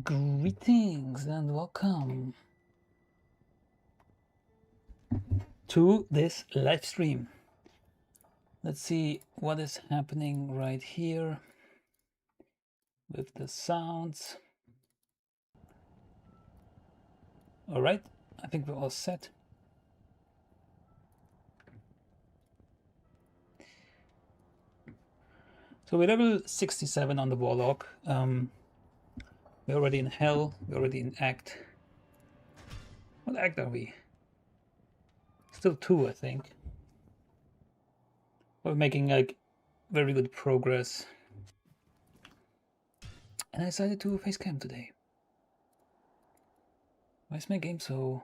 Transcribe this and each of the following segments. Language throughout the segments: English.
Greetings and welcome to this live stream. Let's see what is happening right here with the sounds. All right, I think we're all set. So we're level 67 on the Warlock. We're already in Hell, we're already in Act. What Act are we? Still 2, I think. We're making like very good progress. And I decided to face cam today. Why is my game so...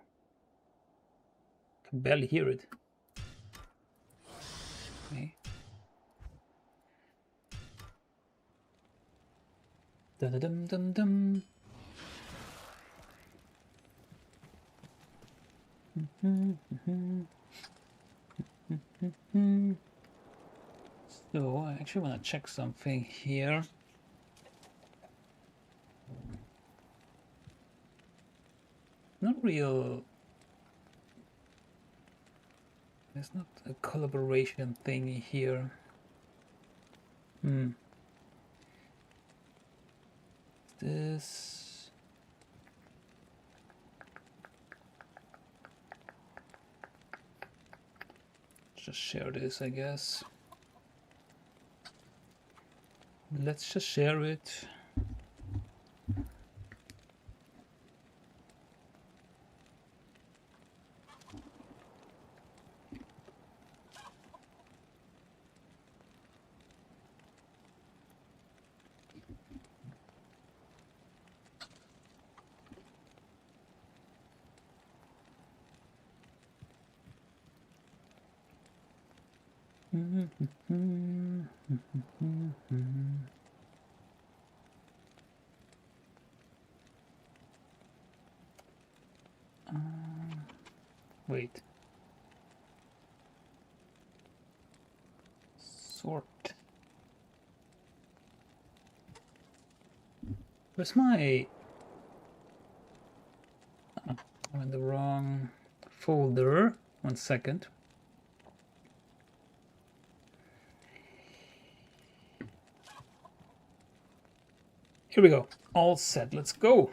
I can barely hear it. Okay. Dum-dum-dum-dum. So I actually want to check something here. Not real. There's not a collaboration thing here. This. Just share this, I guess. Let's just share it. Wait. Sort. Where's my... I'm in the wrong folder. 1 second. Here we go. All set. Let's go.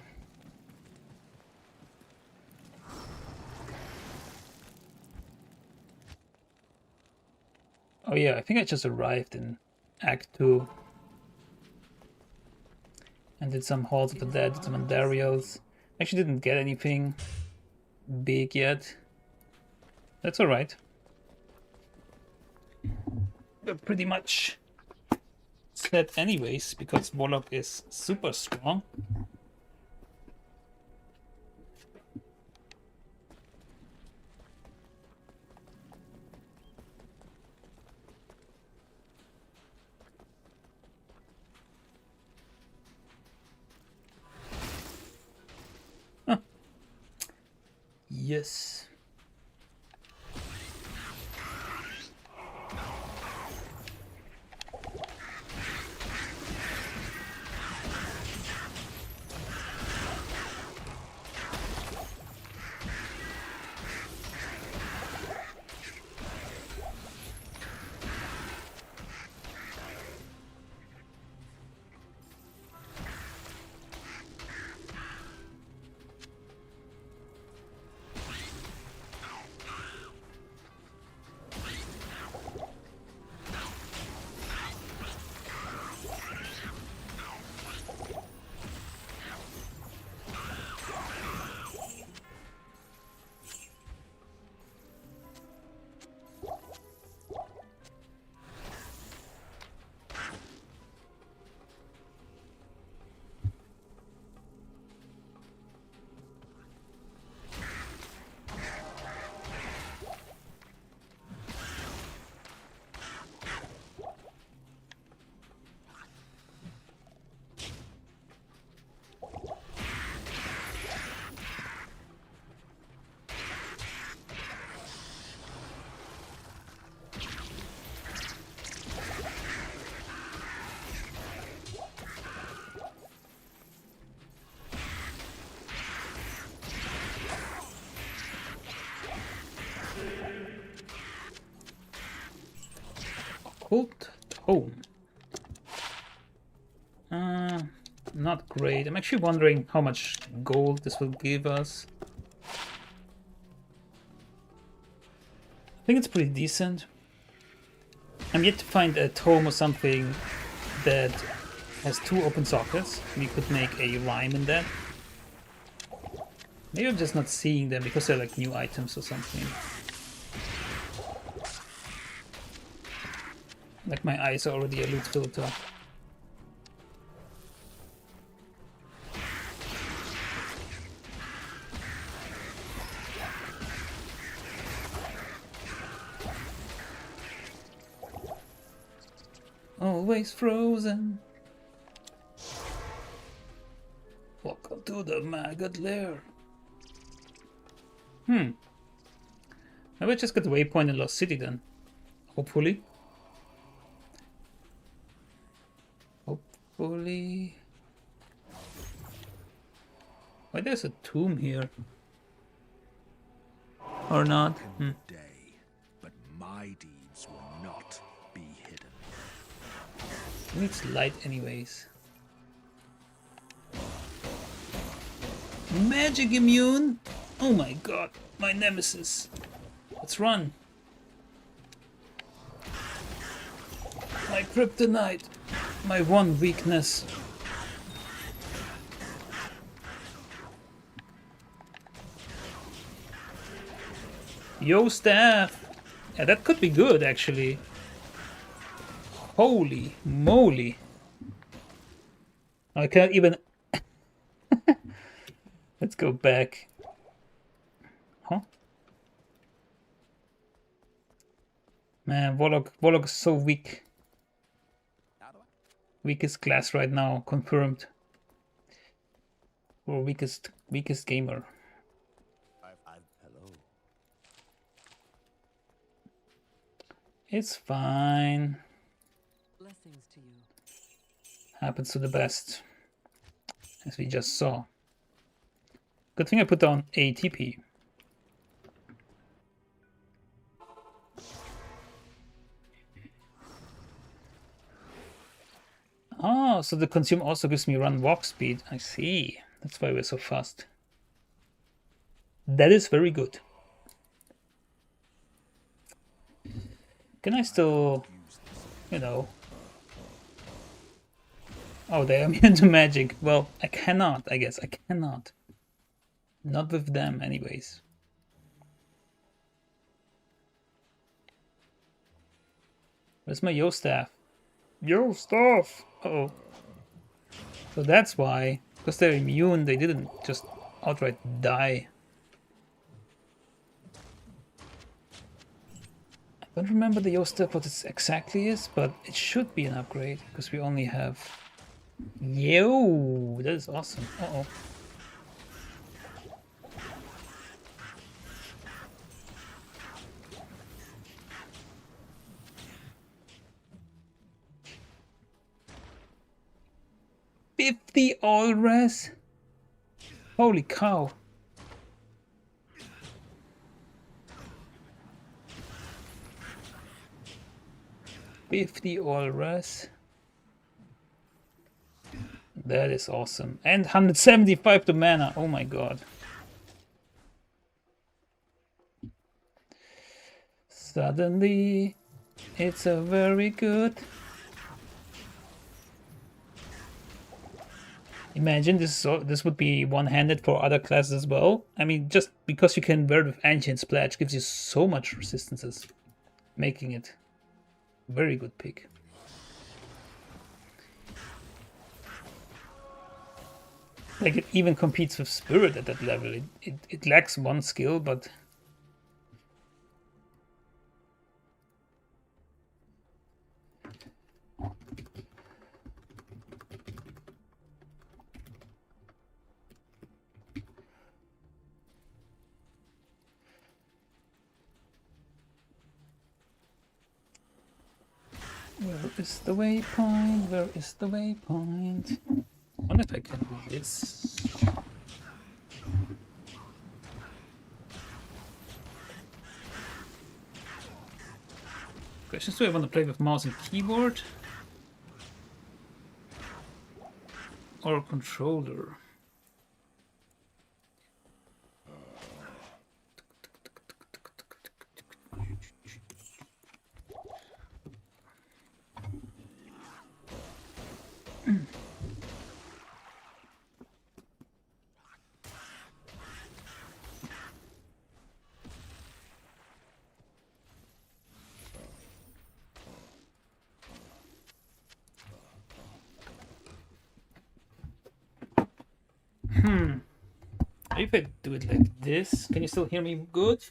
Oh yeah, I think I just arrived in Act 2. And did some Halls of the Dead, did some Andarios. Actually didn't get anything big yet. That's alright. We're pretty much set anyways, because Warlock is super strong. Huh. Yes. Cult Home. Not great. I'm actually wondering how much gold this will give us. I think it's pretty decent. I'm yet to find a tome or something that has 2 open sockets. We could make a rhyme in that. Maybe I'm just not seeing them because they're like new items or something. Like my eyes are already a loot filter. Always frozen. Welcome to the maggot lair. Maybe I just got the waypoint in Lost City then. Hopefully. Hopefully. Why there's a tomb here? Or not? Day, but my deeds will not be hidden. It needs light anyways. Magic immune? Oh my god, my nemesis. Let's run. My kryptonite. My one weakness. Yo, staff. Yeah, that could be good actually. Holy moly. I can't even... Let's go back. Huh? Man, Warlock is so weak. Weakest class right now, confirmed. Or weakest gamer. Hello. It's fine. Blessings to you. Happens to the best. As we just saw. Good thing I put on ATP. Oh, so the consume also gives me run walk speed. I see. That's why we're so fast. That is very good. Can I still, you know... Oh, they are immune to magic. Well, I cannot, I guess. I cannot. Not with them, anyways. Where's my Yo staff? Yo staff! Uh-oh. So that's why. Because they're immune, they didn't just outright die. I don't remember the Yo staff what it exactly is, but it should be an upgrade. Because we only have... Yo! That is awesome. Uh-oh. $50 all res? Holy cow. $50 all res. That is awesome. And 175 to mana. Oh my god. Suddenly, it's a very good... Imagine this would be one-handed for other classes as well. I mean, just because you can wear it with Ancient Splash gives you so much resistances, making it a very good pick. Like, it even competes with Spirit at that level. It lacks one skill, but... Where is the waypoint? Where is the waypoint? I wonder if I can do this. Question is, do I want to play with mouse and keyboard? Or controller? If I do it like this, can you still hear me good?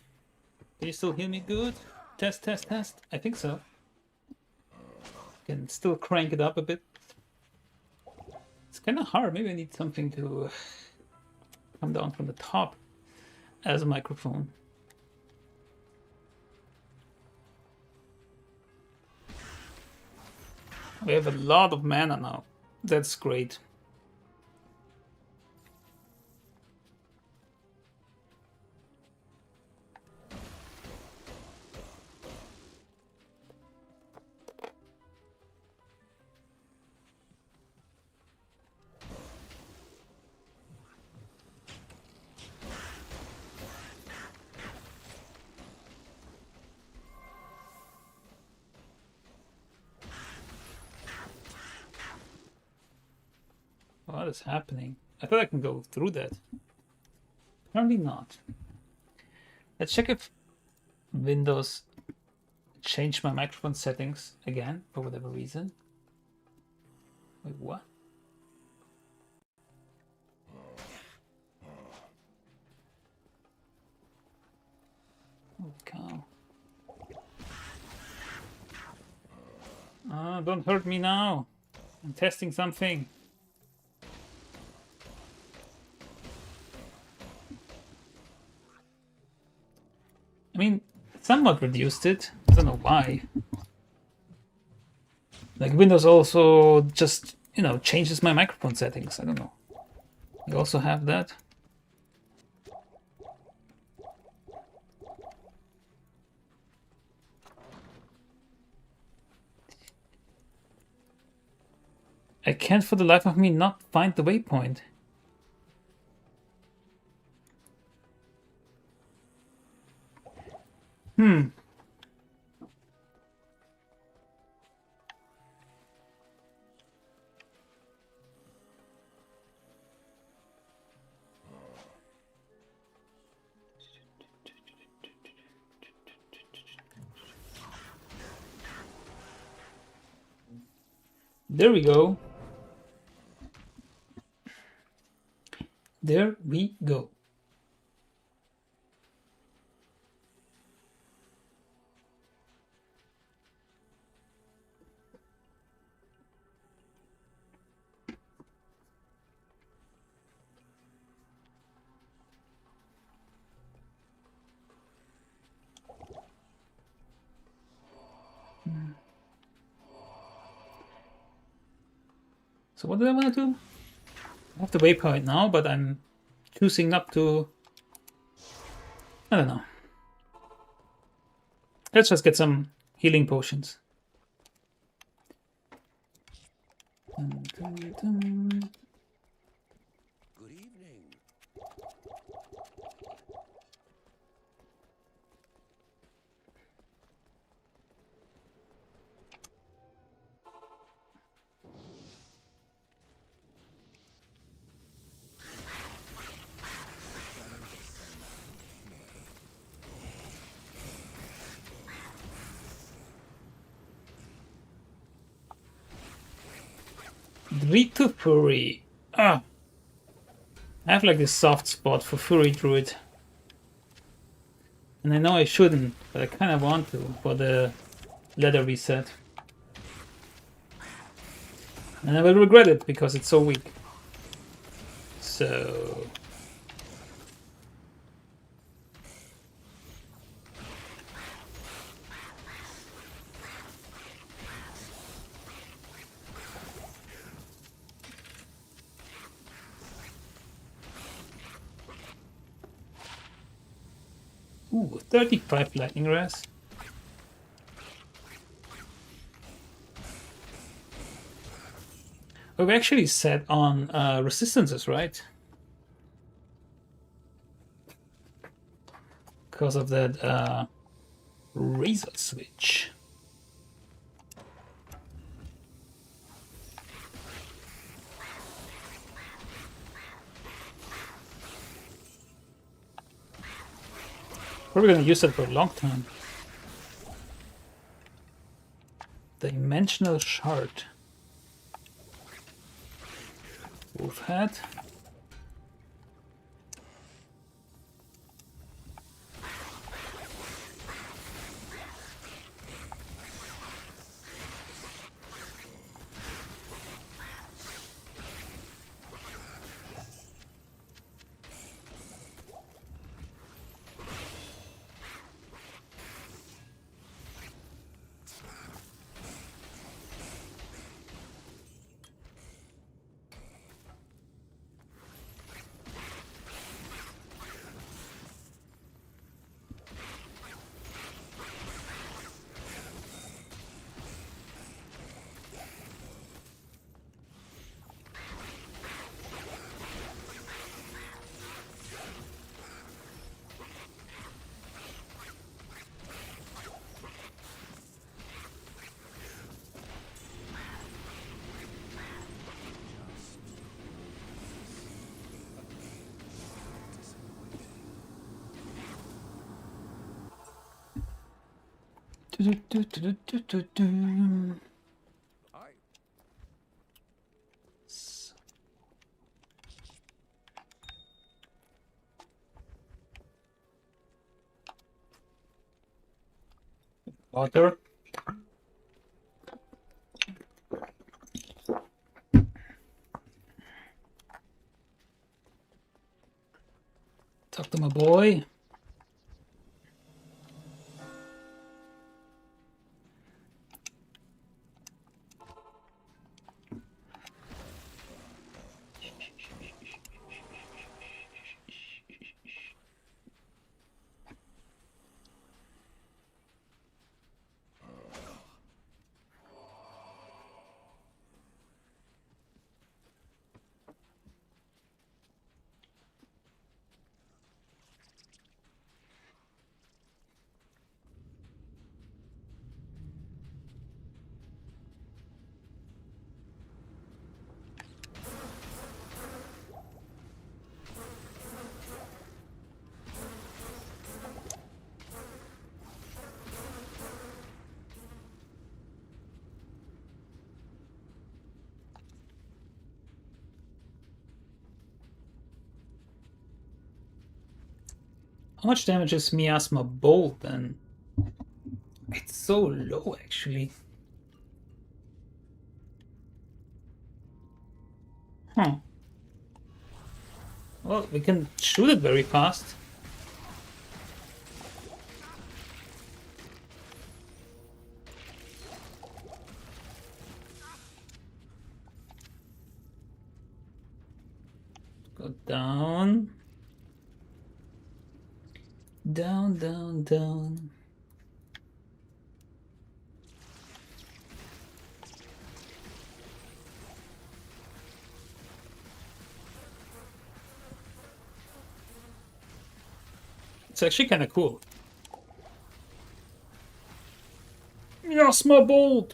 Can you still hear me good? Test, test, test. I think so. Can still crank it up a bit. It's kind of hard. Maybe I need something to come down from the top as a microphone. We have a lot of mana now. That's great. What is happening? I thought I can go through that. Apparently not. Let's check if Windows changed my microphone settings again for whatever reason. Wait, what? Oh, cow. Oh, don't hurt me now. I'm testing something. I mean, somewhat reduced it. I don't know why. Like Windows also just, you know, changes my microphone settings. I don't know. You also have that. I can't for the life of me not find the waypoint. There we go. There we go. So what do I want to do? I have the waypoint now, but I'm choosing not to. I don't know. Let's just get some healing potions. Dun, dun, dun. Good evening. D2R Fury. Ah, I have like this soft spot for Fury Druid. And I know I shouldn't, but I kind of want to for the leather reset. And I will regret it because it's so weak. So... Ooh, 35 lightning res. We've actually set on resistances, right? Because of that razor switch. Probably gonna use it for a long time. Dimensional shard. Wolf hat. Water. Talk to my boy. How much damage is Miasma Bolt then? It's so low actually. Huh. Well, we can shoot it very fast. Go down. Down, down, down. It's actually kind of cool. Miasma Bolt!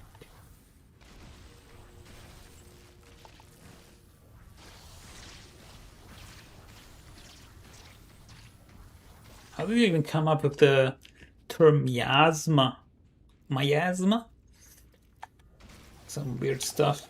How did you even come up with the term miasma? Miasma? Some weird stuff.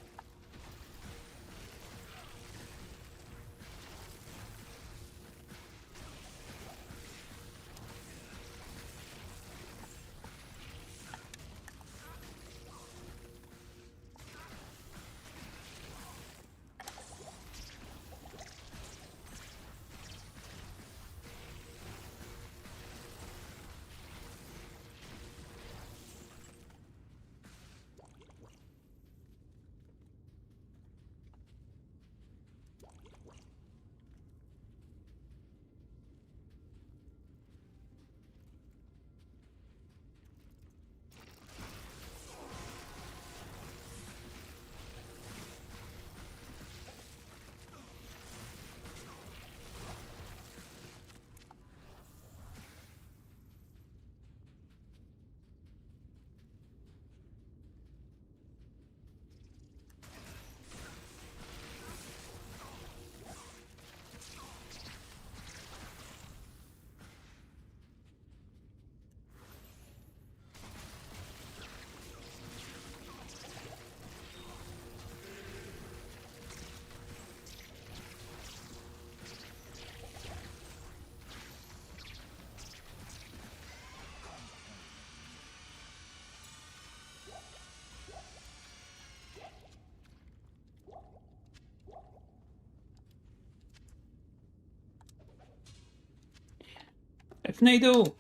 Nado!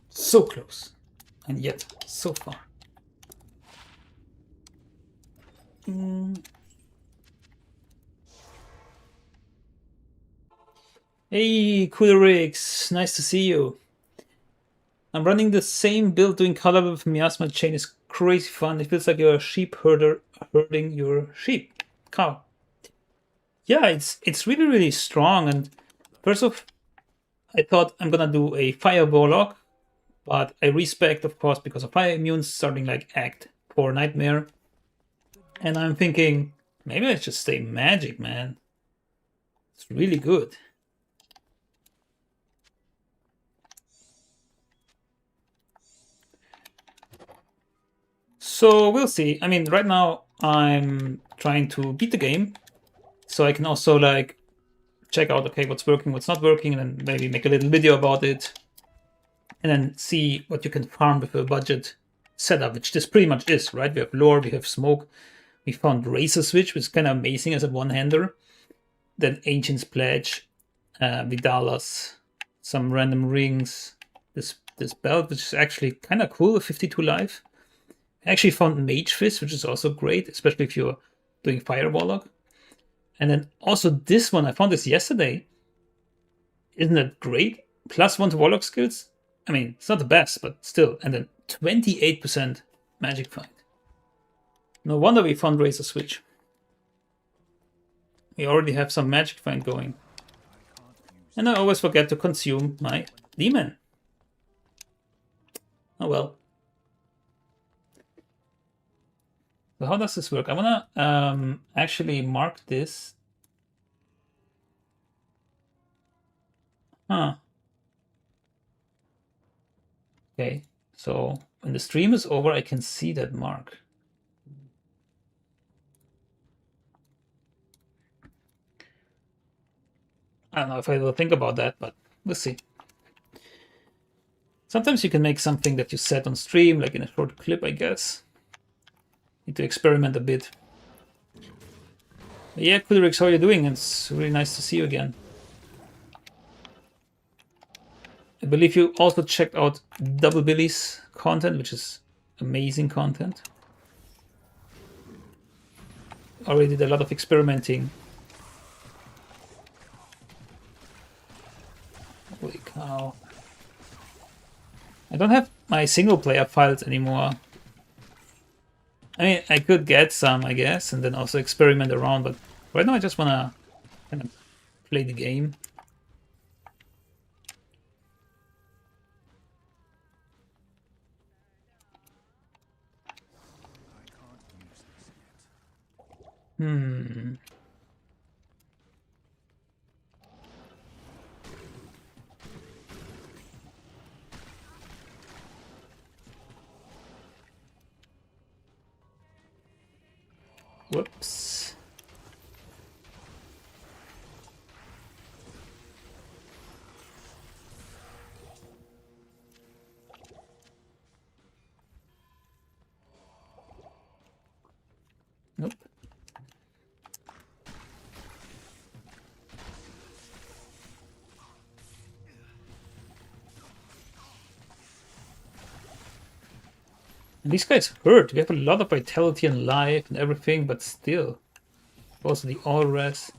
So close, and yet so far. Hey, Coolrix, nice to see you. I'm running the same build, doing color with Miasma Chain is crazy fun. It feels like you're a sheep herder herding your sheep. Cow. Yeah, it's really, really strong. And first off, I thought I'm gonna do a Fire Warlock, but I respect, of course, because of Fire Immune starting like Act 4 Nightmare. And I'm thinking, maybe I should stay Magic, man. It's really good. So we'll see. I mean, right now I'm trying to beat the game, so I can also like check out, okay, what's working, what's not working, and then maybe make a little video about it, and then see what you can farm with a budget setup, which this pretty much is, right? We have lore, we have smoke, we found Razor Switch, which is kind of amazing as a one-hander, then Ancients Pledge, Vidalas, some random rings, this belt, which is actually kind of cool, 52 life. I actually found Mage Fist, which is also great, especially if you're doing Fire Warlock. And then also this one, I found this yesterday. Isn't that great? +1 to Warlock skills. I mean, it's not the best, but still. And then 28% Magic Find. No wonder we found Razor Switch. We already have some Magic Find going. And I always forget to consume my Demon. Oh well. So how does this work? I wanna actually mark this. Huh. Okay, so when the stream is over, I can see that mark. I don't know if I will think about that, but we'll see. Sometimes you can make something that you set on stream, like in a short clip, I guess. Need to experiment a bit. But yeah, Coolrix, how are you doing? It's really nice to see you again. I believe you also checked out Double Billy's content, which is amazing content. Already did a lot of experimenting. Holy cow. I don't have my single player files anymore. I mean, I could get some, I guess, and then also experiment around, but right now I just want to kind of play the game. Whoops. Nope. And these guys hurt. We have a lot of vitality and life and everything, but still. Also the all res.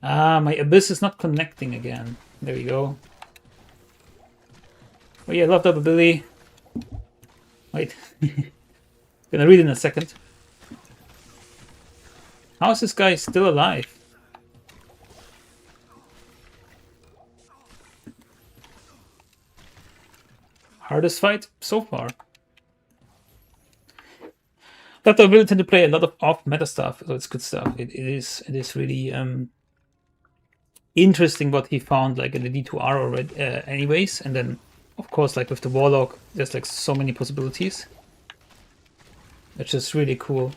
Ah, my abyss is not connecting again. There we go. Oh yeah, I love Double Billy. Wait. Gonna read in a second. How is this guy still alive? Hardest fight so far. But I will tend to play a lot of off-meta stuff, so it's good stuff. It is really interesting what he found, like in the D2R already, anyways. And then, of course, like with the Warlock, there's like so many possibilities. It's just really cool.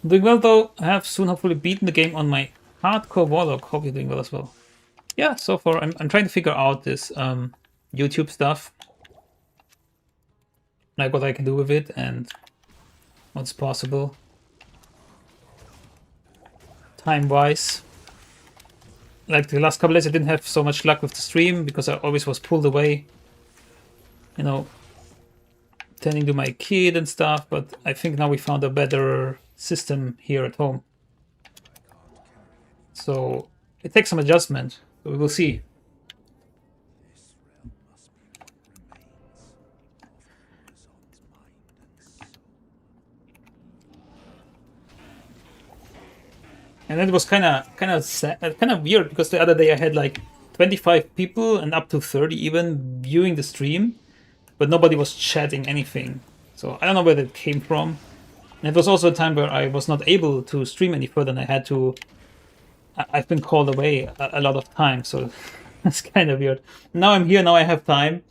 I'm doing well though. I have soon hopefully beaten the game on my hardcore Warlock. Hope you're doing well as well. Yeah, so far I'm trying to figure out this YouTube stuff. Like what I can do with it and what's possible. time-wise. Like the last couple days, I didn't have so much luck with the stream because I always was pulled away, you know, tending to my kid and stuff. But I think now we found a better system here at home. So it takes some adjustment. So we will see. And it was kind of weird because the other day I had like 25 people and up to 30 even viewing the stream, but nobody was chatting anything. So I don't know where that came from. And it was also a time where I was not able to stream any further, and I had to. I've been called away a lot of times, so that's kind of weird. Now I'm here. Now I have time,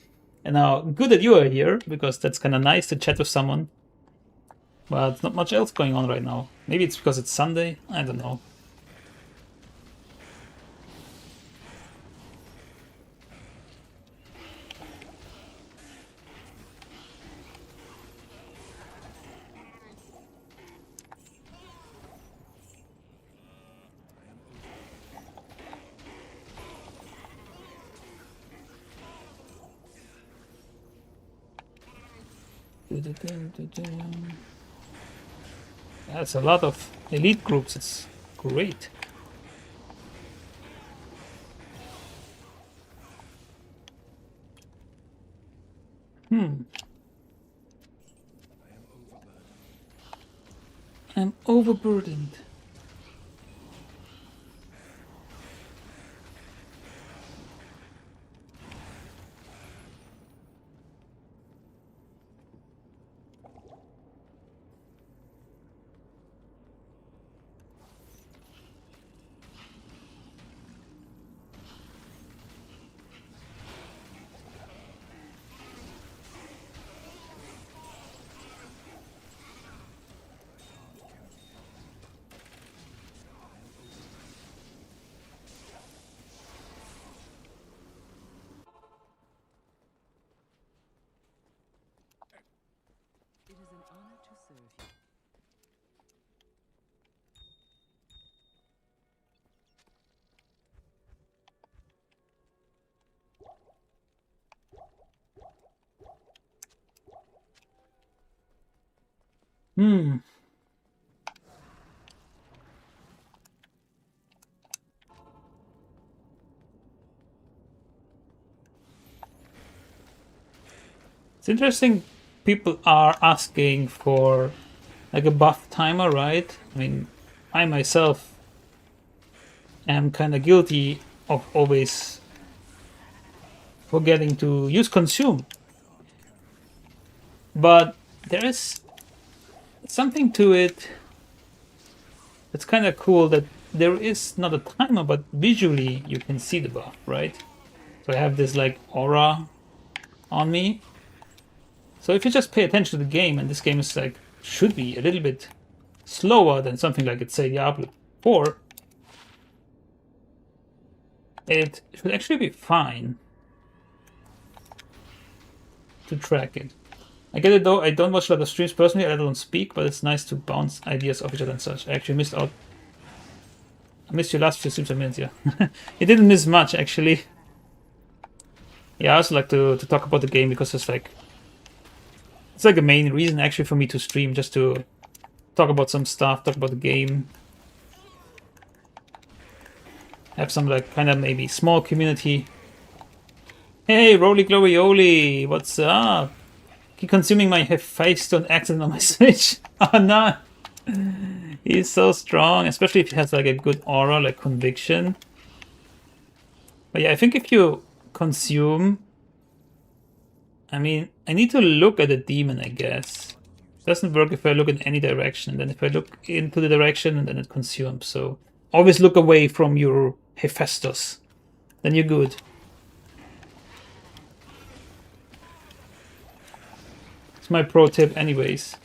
and now good that you are here because that's kind of nice to chat with someone. But not much else going on right now. Maybe it's because it's Sunday. I don't know. That's a lot of elite groups. It's great. I'm overburdened. It is an honor to serve you. It's interesting. People are asking for like a buff timer, right? I mean, I myself am kind of guilty of always forgetting to use consume. But there is something to it that's kind of cool that there is not a timer, but visually you can see the buff, right? So I have this like aura on me. So if you just pay attention to the game, and this game is like should be a little bit slower than something like, let's say, Diablo 4, it should actually be fine to track it. I get it though, I don't watch a lot of streams personally, I don't speak, but it's nice to bounce ideas off each other and such. I actually missed out. I missed your last few streams, I meant, yeah. You didn't miss much, actually. Yeah, I also like to talk about the game because it's like a main reason actually for me to stream, just to talk about some stuff, talk about the game. Have some like kind of maybe small community. Hey, Roly Glorioli, what's up? Keep consuming my Hephaestus accident on my Switch. Oh no! He's so strong, especially if he has like a good aura, like conviction. But yeah, I think if you consume, I mean, I need to look at the demon, I guess. It doesn't work if I look in any direction, and then if I look into the direction, and then it consumes. So always look away from your Hephaestus. Then you're good. It's my pro tip anyways.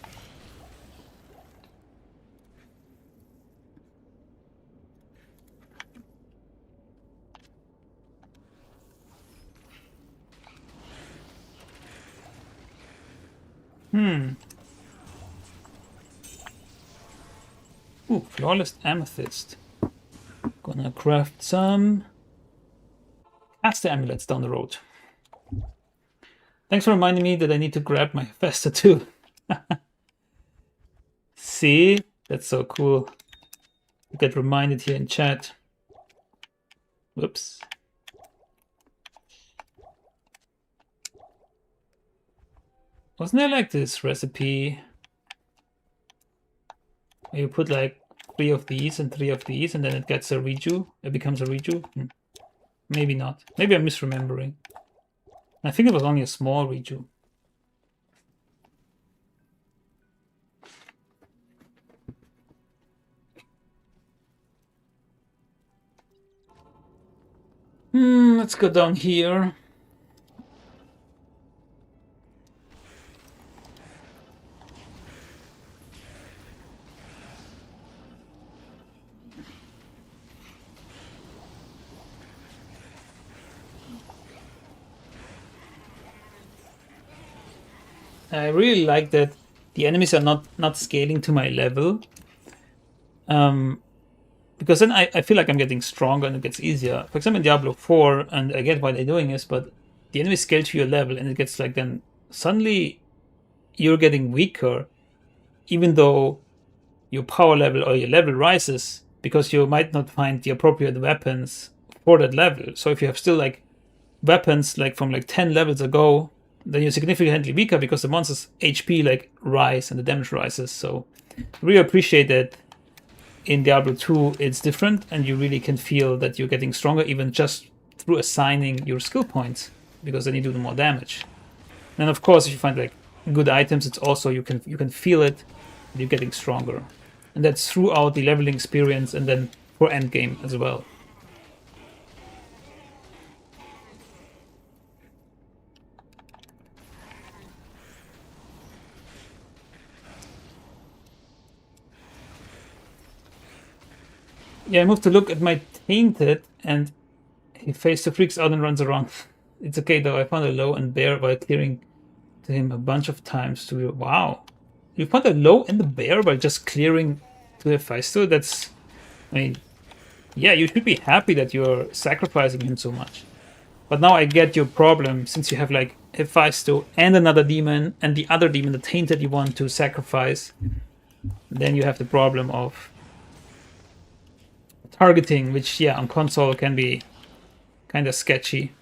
Ooh, Flawless Amethyst. Gonna craft some caster amulets down the road. Thanks for reminding me that I need to grab my Festa too. See? That's so cool. You get reminded here in chat. Whoops. Wasn't there like this recipe where you put like 3 of these and 3 of these and then it gets a reju? It becomes a reju? Maybe not. Maybe I'm misremembering. I think it was only a small reju. Let's go down here. I really like that the enemies are not scaling to my level. Because then I feel like I'm getting stronger and it gets easier. For example, in Diablo 4, and I get why they're doing this, but the enemies scale to your level and it gets like then suddenly you're getting weaker, even though your power level or your level rises, because you might not find the appropriate weapons for that level. So if you have still like weapons like from like 10 levels ago, then you're significantly weaker because the monster's HP like rise and the damage rises. So really appreciate that in Diablo 2 it's different and you really can feel that you're getting stronger even just through assigning your skill points, because then you do more damage. And of course if you find like good items, it's also you can feel it, you're getting stronger. And that's throughout the leveling experience and then for endgame as well. Yeah, I moved to look at my tainted and he face to freaks out and runs around. It's okay though, I found a low and bear by clearing to him a bunch of times to... Wow. You found a low and the bear by just clearing to Hephaestus? That's... I mean... Yeah, you should be happy that you're sacrificing him so much. But now I get your problem, since you have like Hephaestus and another demon, and the other demon, the tainted, you want to sacrifice. Then you have the problem of targeting, which, yeah, on console can be kind of sketchy.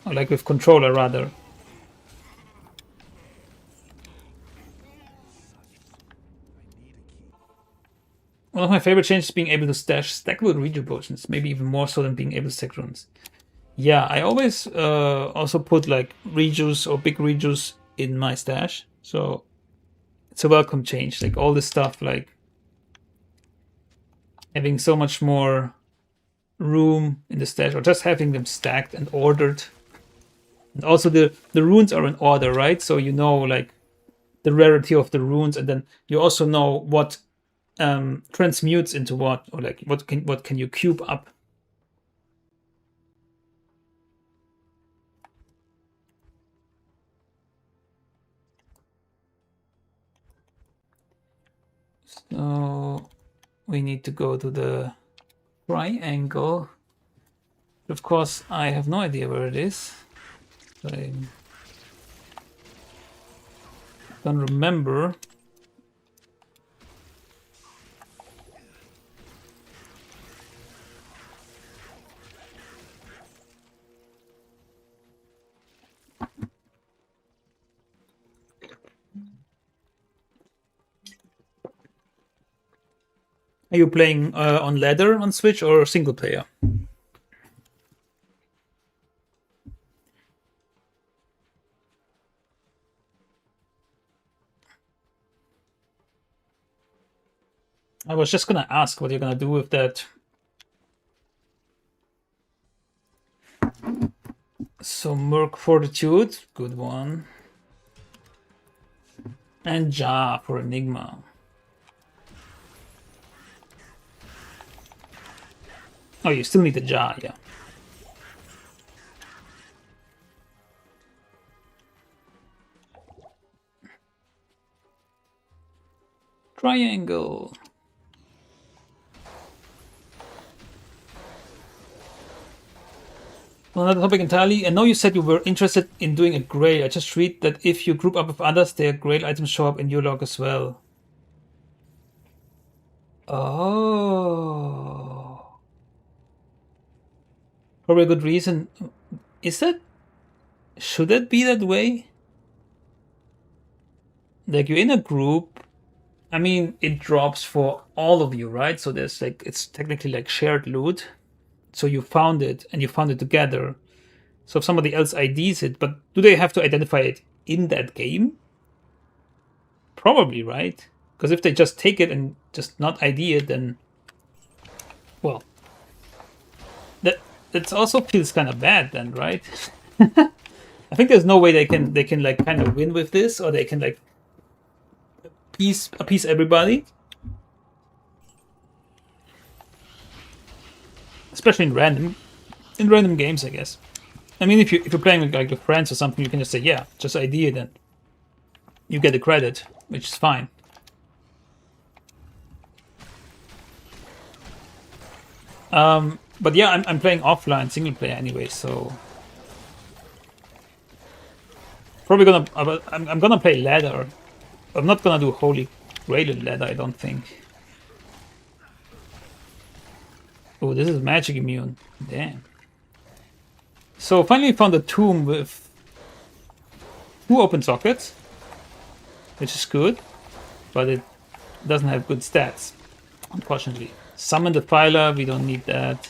Or like with controller, rather. One of my favorite changes is being able to stash stackable reju potions, maybe even more so than being able to stack runes. Yeah, I always also put like rejus or big rejus in my stash, so it's a welcome change. Like all this stuff, like having so much more room in the stash, or just having them stacked and ordered. And also the runes are in order, right? So you know like the rarity of the runes, and then you also know what transmutes into what, or like what can you cube up. So we need to go to the triangle. Of course, I have no idea where it is. I don't remember. Are you playing on ladder on Switch or single player? I was just gonna ask what you're gonna do with that. So Merc Fortitude, good one. And Ja for Enigma. Oh, you still need the Ja, yeah. Triangle. On another topic entirely, I know you said you were interested in doing a Grail. I just read that if you group up with others, their Grail items show up in your log as well. Oh. Probably a good reason. Is that... Should that be that way? Like, you're in a group. I mean, it drops for all of you, right? So there's like... It's technically like shared loot. So you found it, and you found it together. So if somebody else IDs it, but do they have to identify it in that game? Probably, right? Because if they just take it and just not ID it, then... Well... That also feels kind of bad then, right? I think there's no way they can like kind of win with this, or they can like appease everybody. Especially in random games, I guess. I mean, if you're playing with like your friends or something, you can just say, yeah, just ID it, and you get the credit, which is fine. But yeah, I'm playing offline single player anyway, so probably I'm gonna play ladder. I'm not gonna do Holy Grail in ladder, I don't think. Oh, this is magic immune. Damn. So finally found a tomb with 2 open sockets, which is good, but it doesn't have good stats, unfortunately. Summon the Defiler, we don't need that.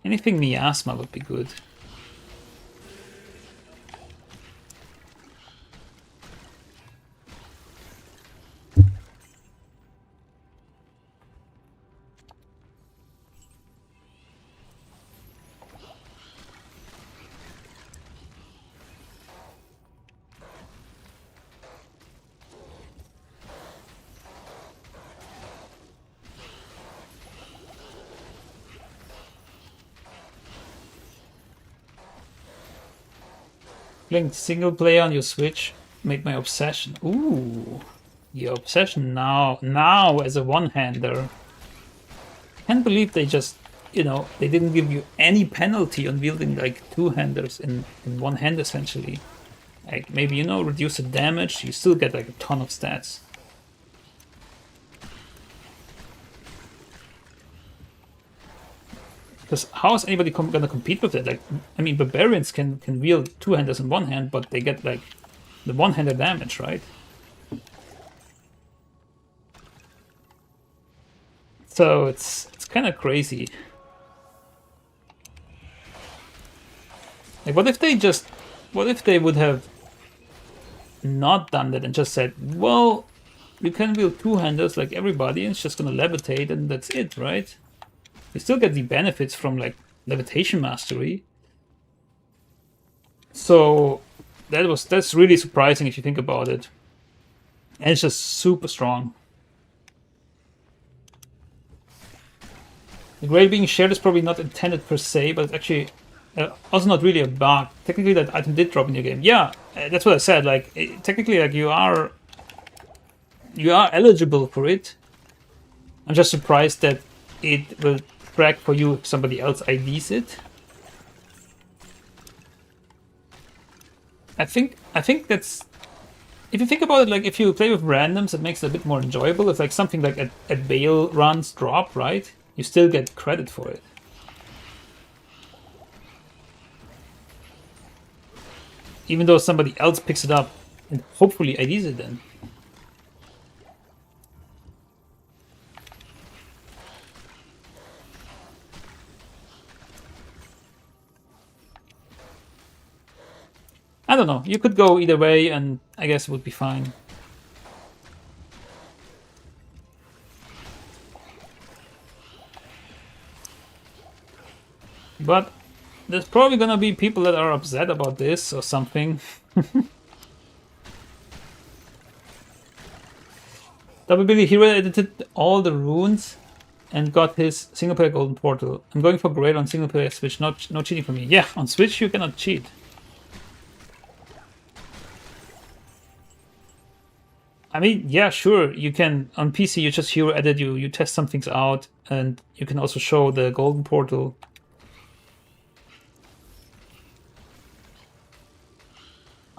Anything miasma would be good. Playing single player on your Switch made my obsession. Ooh, your obsession now as a one-hander. Can't believe they just, they didn't give you any penalty on wielding like 2-handers in one hand essentially. Like maybe reduce the damage, you still get like a ton of stats. Because how is anybody gonna compete with it? Like, I mean, barbarians can wield 2-handers in one hand, but they get like the one-hander damage, right? So it's kind of crazy. Like, what if they would have not done that and just said, well, you can wield 2-handers like everybody, and it's just gonna levitate, and that's it, right? You still get the benefits from like levitation mastery. So that's really surprising if you think about it. And it's just super strong. The Grail being shared is probably not intended per se, but it's actually also not really a bug. Technically, that item did drop in your game. Yeah, that's what I said. Like technically, like you are eligible for it. I'm just surprised that it will track for you if somebody else IDs it. I think that's, if you think about it, like if you play with randoms, it makes it a bit more enjoyable. If like something like a Bale runs drop, right? You still get credit for it. Even though somebody else picks it up and hopefully IDs it then. I don't know. You could go either way, and I guess it would be fine. But there's probably gonna be people that are upset about this or something. WB Hero edited all the runes and got his single player golden portal. I'm going for Grail on single player Switch. No cheating for me. Yeah, on Switch you cannot cheat. I mean, yeah, sure. You can on PC. You just hero edit. You test some things out, and you can also show the golden portal.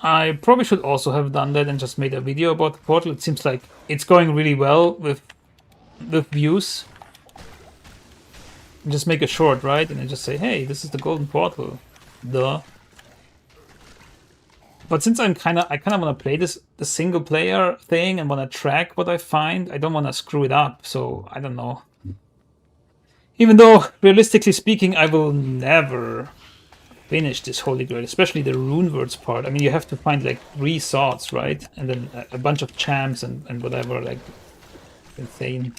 I probably should also have done that and just made a video about the portal. It seems like it's going really well with views. Just make it short, right? And then just say, hey, this is the golden portal. Duh. But since I kind of want to play the single player thing and want to track what I find, I don't want to screw it up. So I don't know. Even though, realistically speaking, I will never finish this Holy Grail, especially the rune words part. I mean, you have to find like 3 swords, right? And then a bunch of champs and whatever, like insane.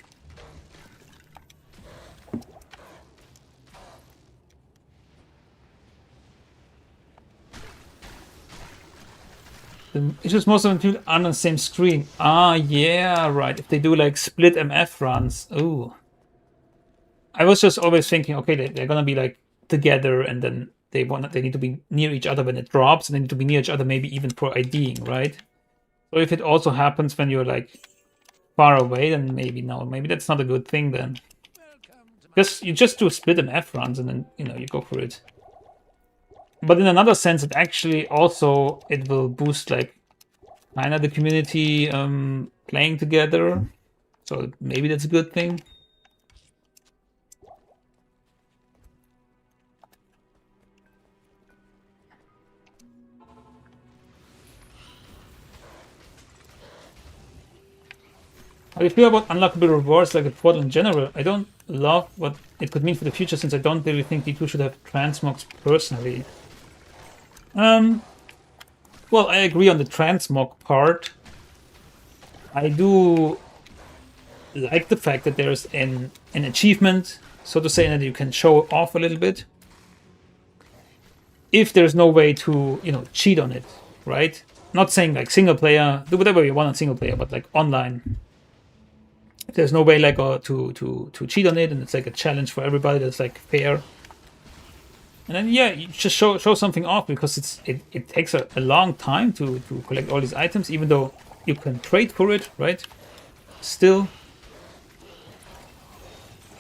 It's just most of them are on the same screen. Ah, yeah, right. If they do like split MF runs. Ooh. I was just always thinking, okay, they're gonna be like together, and then they need to be near each other when it drops, and they need to be near each other maybe even for IDing, right? So if it also happens when you're like far away, then maybe no, maybe that's not a good thing then. Because you just do split MF runs, and then you go for it. But in another sense, it actually also it will boost like kind of the community playing together. So maybe that's a good thing. How do you feel about unlockable rewards like the portal in general? I don't love what it could mean for the future, since I don't really think D2 should have transmogs personally. Well, I agree on the transmog part. I do like the fact that there's an achievement, so to say, that you can show off a little bit. If there's no way to, cheat on it, right? Not saying like single player, do whatever you want on single player, but like online. If there's no way like to cheat on it, and it's like a challenge for everybody that's like fair. And then yeah, you just show something off, because it takes a long time to collect all these items, even though you can trade for it, right? Still.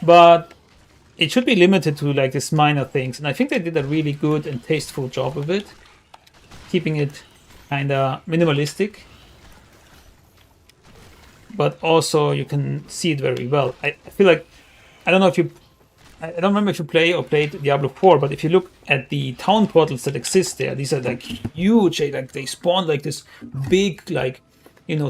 But it should be limited to like these minor things, and I think they did a really good and tasteful job of it, keeping it kinda minimalistic. But also you can see it very well. I feel like, I don't remember if you played Diablo 4, but if you look at the town portals that exist there, these are like huge, like they spawn like this big like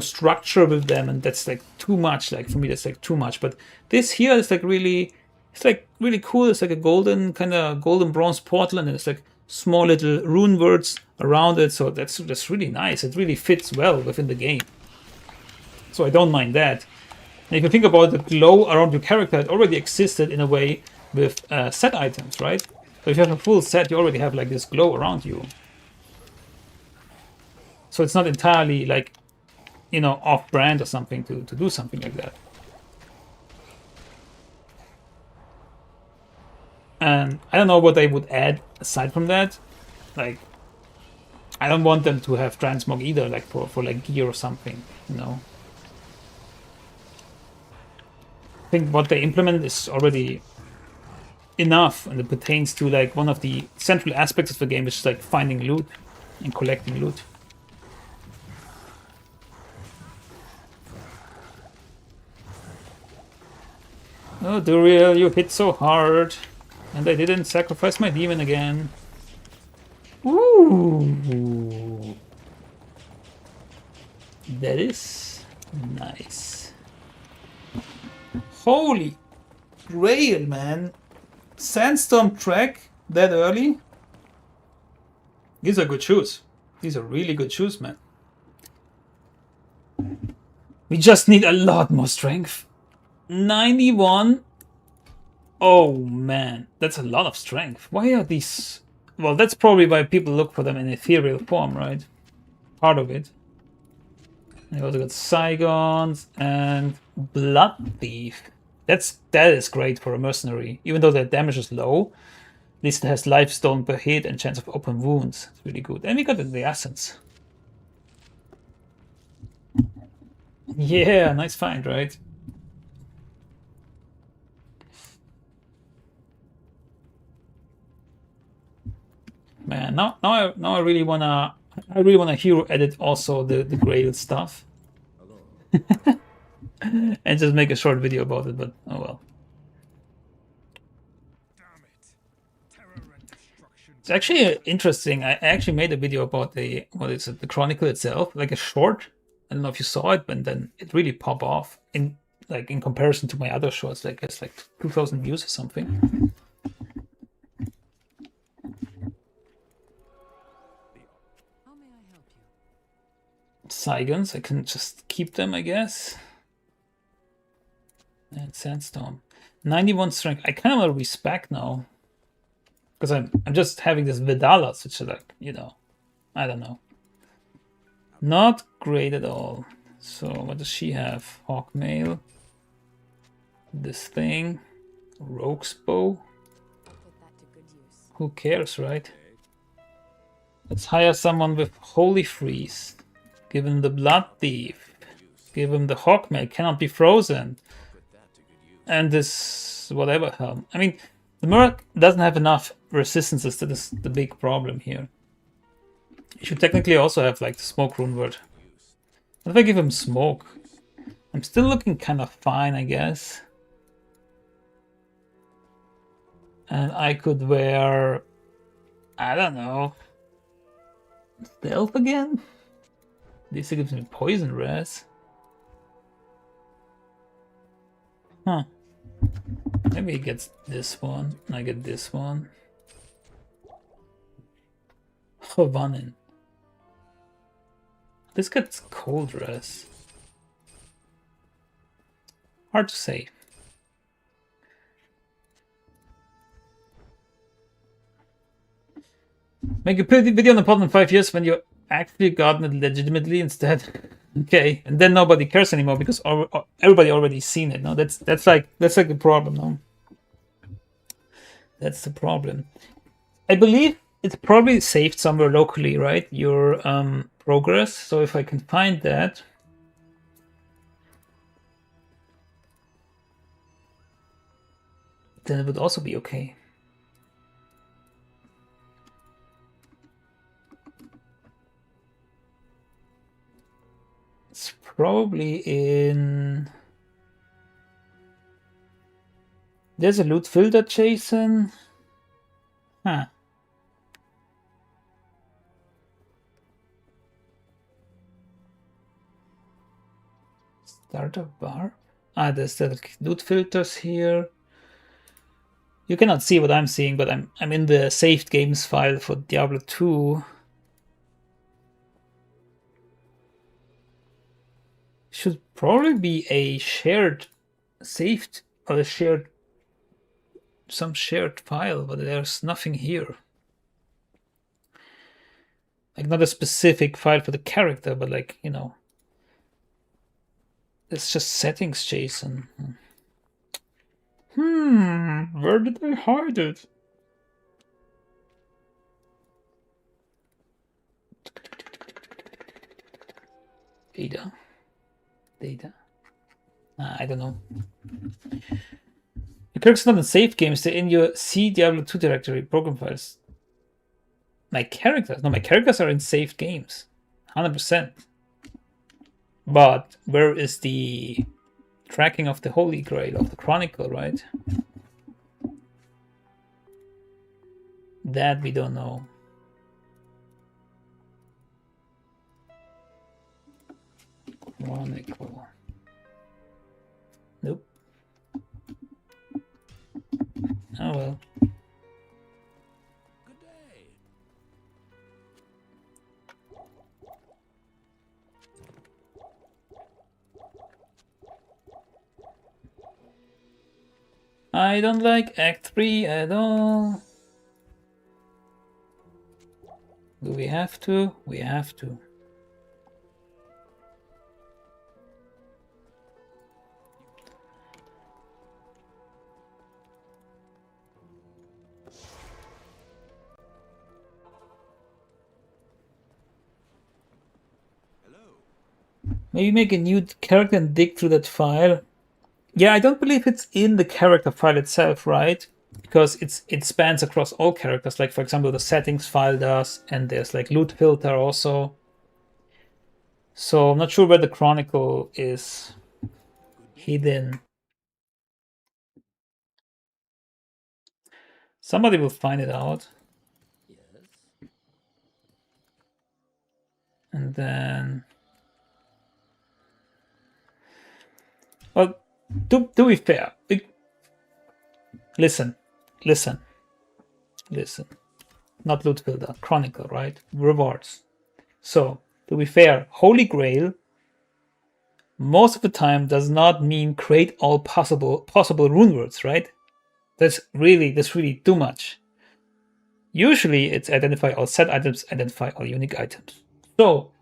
structure with them, and that's like too much. Like for me, that's like too much. But this here is like really, it's like really cool. It's like a golden bronze portal, and then it's like small little rune words around it. So that's really nice. It really fits well within the game. So I don't mind that. And if you think about the glow around your character, it already existed in a way with set items, right? So if you have a full set, you already have like this glow around you. So it's not entirely like, off-brand or something to do something like that. And I don't know what they would add aside from that. Like, I don't want them to have transmog either, like for like gear or something, I think what they implement is already enough, and it pertains to like one of the central aspects of the game, which is like finding loot and collecting loot. Oh, Duriel, you hit so hard, and I didn't sacrifice my demon again. Ooh, that is nice. Holy Grail, man. Sandstorm track that early? These are good shoes. These are really good shoes, man. We just need a lot more strength. 91? Oh man, that's a lot of strength. Why are these... Well, that's probably why people look for them in ethereal form, right? Part of it. And you also got Saigons and Blood Thief. That is great for a mercenary. Even though their damage is low, at least it has lifestone per hit and chance of open wounds. It's really good. And we got the Essence. Yeah, nice find, right? Man, now I really wanna hero edit also the Grail stuff and just make a short video about it. But oh well. Damn it. Terror and destruction. It's actually interesting. I actually made a video about the the Chronicle itself, like a short. I don't know if you saw it, but then it really popped off in comparison to my other shorts. Like it's like 2,000 views or something. How may I help you? Cygons, I can just keep them, I guess. And Sandstorm, 91 strength. I kind of want to respec now because I'm just having this Vidalas, which are like, you know, I don't know, not great at all. So what does she have? Hawkmail, this thing, Rogue's Bow. I'll put that to good use. Who cares, right? Let's hire someone with Holy Freeze. Give him the Blood Thief. Give him the Hawkmail, cannot be frozen. And this whatever helm. I mean, the Merc doesn't have enough resistances. That is the big problem here. You should technically also have like the Smoke Rune Word. What if I give him Smoke? I'm still looking kind of fine, I guess. And I could wear, I don't know, Stealth again? This gives me Poison Res. Huh. Maybe he gets this one, and I get this one. Hovanin. This gets Cold Res. Hard to say. Make a video on the pod in 5 years when you actually gotten it legitimately instead. Okay, and then nobody cares anymore because everybody already seen it. No, that's like the problem. No, that's the problem. I believe it's probably saved somewhere locally, right? Your progress. So if I can find that. Then it would also be okay. It's probably in... There's a loot filter, Jason. Huh. Startup bar. Ah, there's the loot filters here. You cannot see what I'm seeing, but I'm in the saved games file for Diablo 2. Should probably be a shared saved or a shared some shared file, but there's nothing here. Like not a specific file for the character, but like, you know. It's just settings, Jason. Where did I hide it? Data. I don't know. Your character's not in saved games, they're in your C Diablo 2 directory, program files. My characters are in saved games. 100%. But where is the tracking of the Holy Grail, of the Chronicle, right? That we don't know. Chronicle. Nope. Oh well. Good day. I don't like Act 3 at all. Do we have to? We have to. Hello. Maybe make a new character and dig through that file. Yeah, I don't believe it's in the character file itself, right? Because it spans across all characters. Like, for example, the settings file does, and there's like loot filter also. So I'm not sure where the Chronicle is hidden. Somebody will find it out. And then... Well, to be fair, listen. Not loot builder, Chronicle, right? Rewards. So, to be fair, Holy Grail most of the time does not mean create all possible rune words, right? That's really too much. Usually it's identify all set items, identify all unique items. So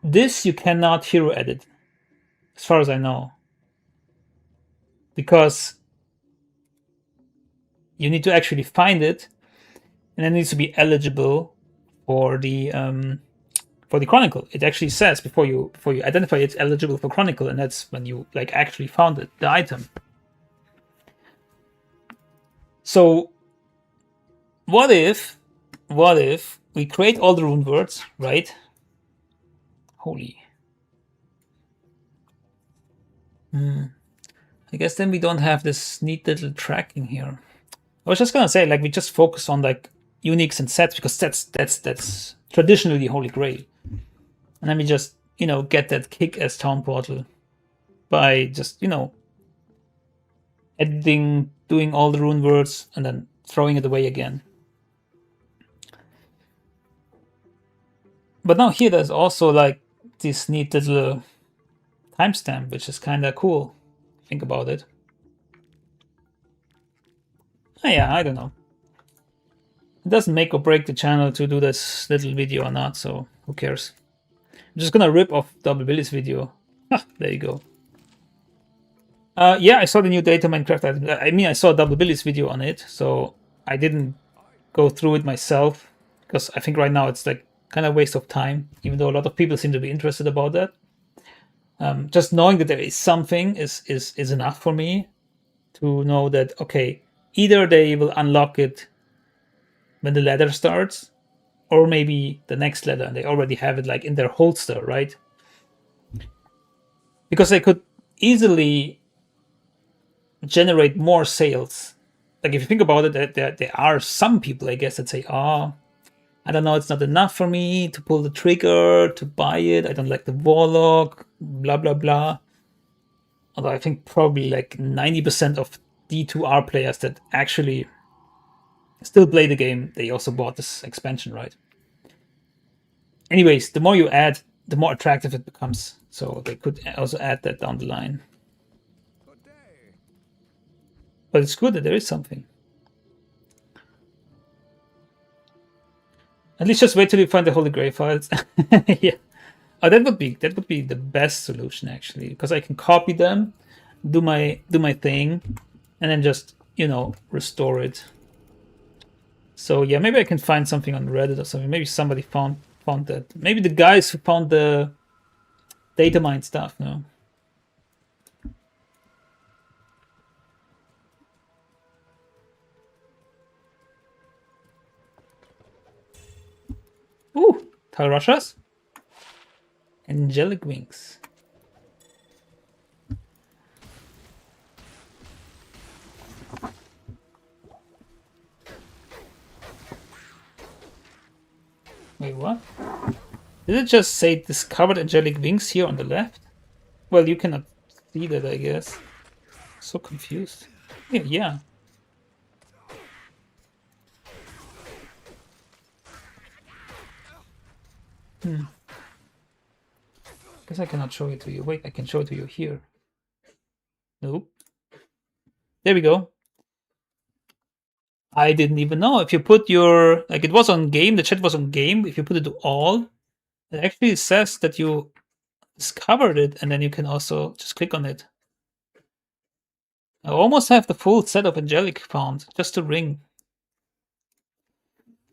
this you cannot hero edit, as far as I know, because you need to actually find it, and it needs to be eligible for the Chronicle. It actually says before you identify it's eligible for Chronicle, and that's when you like actually found it, the item. So what if we create all the rune words, right? Holy. I guess then we don't have this neat little tracking here. I was just gonna say, like, we just focus on like uniques and sets, because that's traditionally Holy Grail. And then we just, get that kick-ass town portal by just, editing, doing all the rune words, and then throwing it away again. But now here there's also like this neat little timestamp, which is kind of cool. Think about it. Yeah, I don't know. It doesn't make or break the channel to do this little video or not, so who cares? I'm just gonna rip off Double Billy's video. There you go. Yeah, I saw the new data Minecraft. I mean, I saw Double Billy's video on it, so I didn't go through it myself, because I think right now it's like kind of waste of time, even though a lot of people seem to be interested about that. Just knowing that there is something is enough for me to know that, okay, either they will unlock it when the ladder starts, or maybe the next ladder, and they already have it like in their holster, right? Because they could easily generate more sales. Like, if you think about it, there are some people, I guess, that say, I don't know, it's not enough for me to pull the trigger, to buy it, I don't like the Warlock, blah, blah, blah. Although I think probably like 90% of D2R players that actually still play the game, they also bought this expansion, right? Anyways, the more you add, the more attractive it becomes. So they could also add that down the line. But it's good that there is something. At least just wait till you find the Holy Grail files. Yeah. Oh, that would be the best solution, actually, because I can copy them, do my thing, and then just, restore it. So yeah, maybe I can find something on Reddit or something. Maybe somebody found that. Maybe the guys who found the data mine stuff, no? Ooh, Tarashas? Angelic Wings. Wait, what? Did it just say discovered angelic wings here on the left? Well, you cannot see that, I guess. So confused. Yeah. Guess I cannot show it to you. Wait, I can show it to you here. Nope. There we go. I didn't even know. If you put your, like, it was on game, the chat was on game. If you put it to all, it actually says that you discovered it, and then you can also just click on it. I almost have the full set of angelic found, just a ring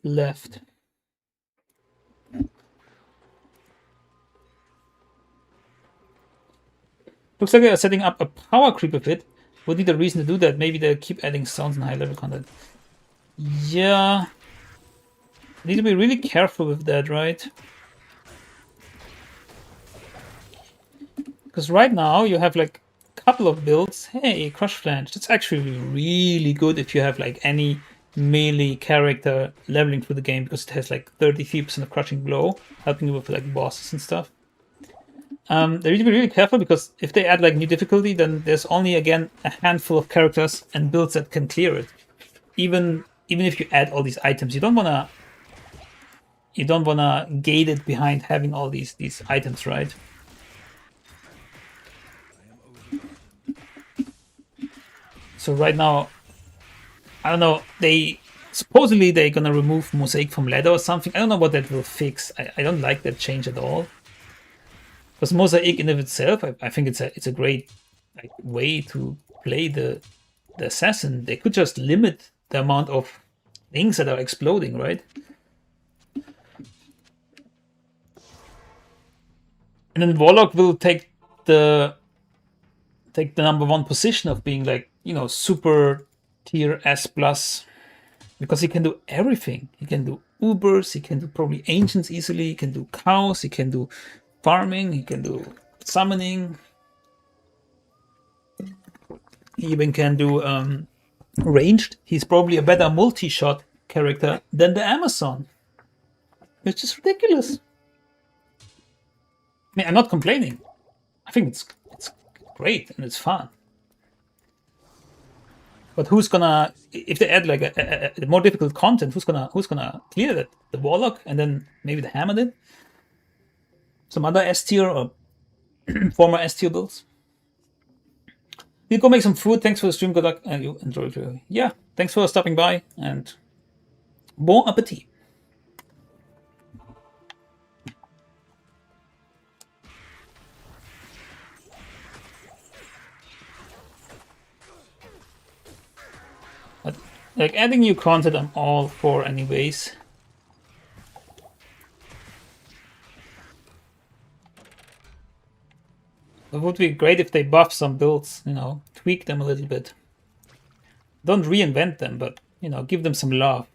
left. Looks like they're setting up a power creep with it. Would need a reason to do that. Maybe they keep adding sounds and high level content. Yeah. Need to be really careful with that, right? Because right now you have like a couple of builds. Hey, Crush Flange. That's actually really good if you have like any melee character leveling through the game, because it has like 33% of Crushing Blow, helping you with like bosses and stuff. They need to be really careful, because if they add like new difficulty, then there's only again a handful of characters and builds that can clear it. Even if you add all these items, you don't wanna gate it behind having all these items, right? So right now, I don't know, supposedly they're gonna remove Mosaic from ladder or something. I don't know what that will fix. I don't like that change at all. Because Mosaic in of itself, I think it's a great like way to play the assassin. They could just limit the amount of things that are exploding, right? And then Warlock will take the number one position of being like, you know, super tier S plus, because he can do everything. He can do Ubers, he can do probably Ancients easily, he can do cows, he can do farming, he can do summoning. He even can do ranged. He's probably a better multi-shot character than the Amazon, which is ridiculous. I mean, I'm not complaining. I think it's great and it's fun. But who's gonna, if they add like a more difficult content, who's gonna clear that? The Warlock, and then maybe the Hammer then? Some other S tier or former S tier builds? You go make some food. Thanks for the stream. Good luck. You enjoy it. Yeah, thanks for stopping by, and bon appetit. But like adding new content, I'm all for anyways. It would be great if they buff some builds, you know, tweak them a little bit. Don't reinvent them, but, you know, give them some love.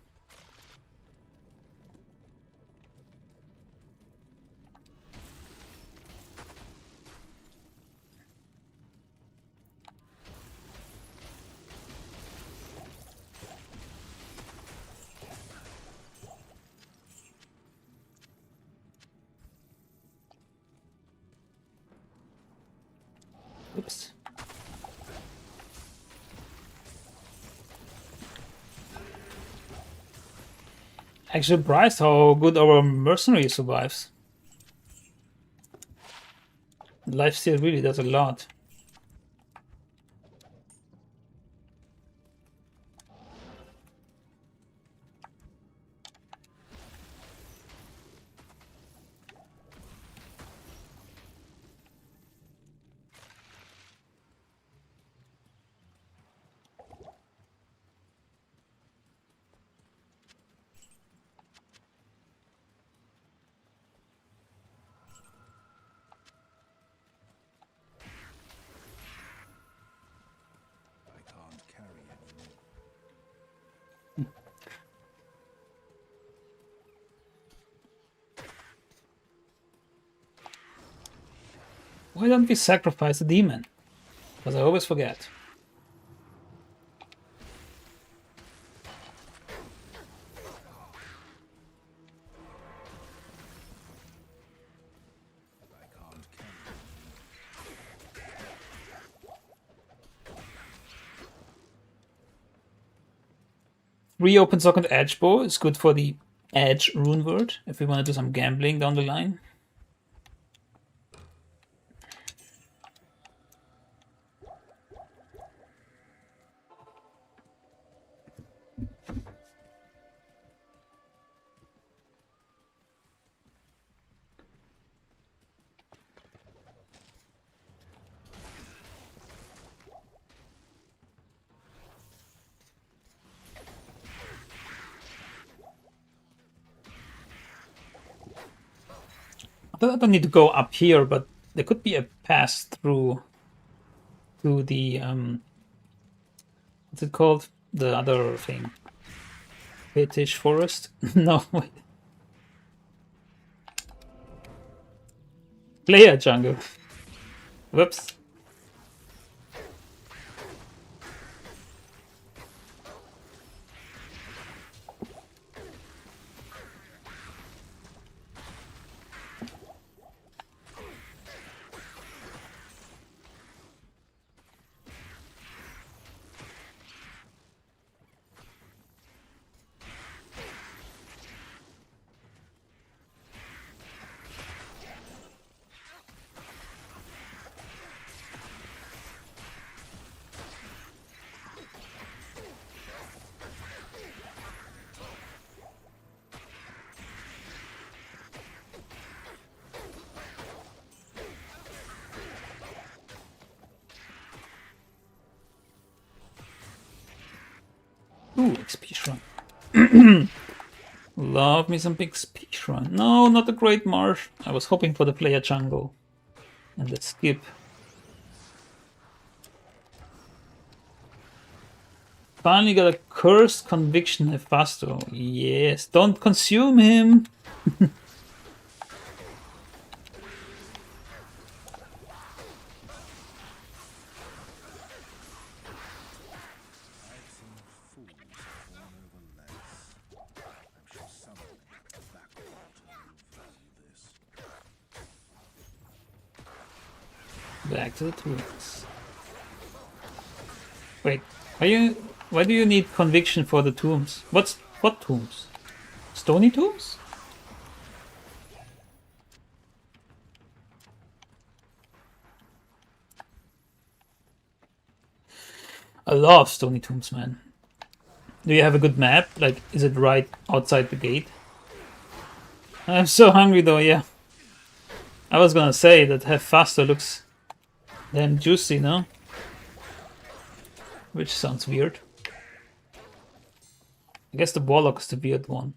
Oops. Actually surprised how good our mercenary survives. Lifesteal really does a lot. Why don't we sacrifice a demon? Because I always forget. Reopen Socket Edge Bow is good for the Edge rune word if we want to do some gambling down the line. I don't need to go up here, but there could be a pass through to the what's it called? The other thing. Fetish forest? No, wait. Player jungle. Whoops. Ooh, XP shrine. Love me some big XP shrine. No, not the Great Marsh. I was hoping for the player jungle. And let's skip. Finally got a cursed conviction Hephasto. Yes, don't consume him. Back to the tombs. Wait, why do you need conviction for the tombs? What tombs? Stony tombs? I love stony tombs, man. Do you have a good map? Like, is it right outside the gate? I'm so hungry though, yeah. I was gonna say that Hephasto looks damn juicy, no? Which sounds weird. I guess the Warlock is the weird one.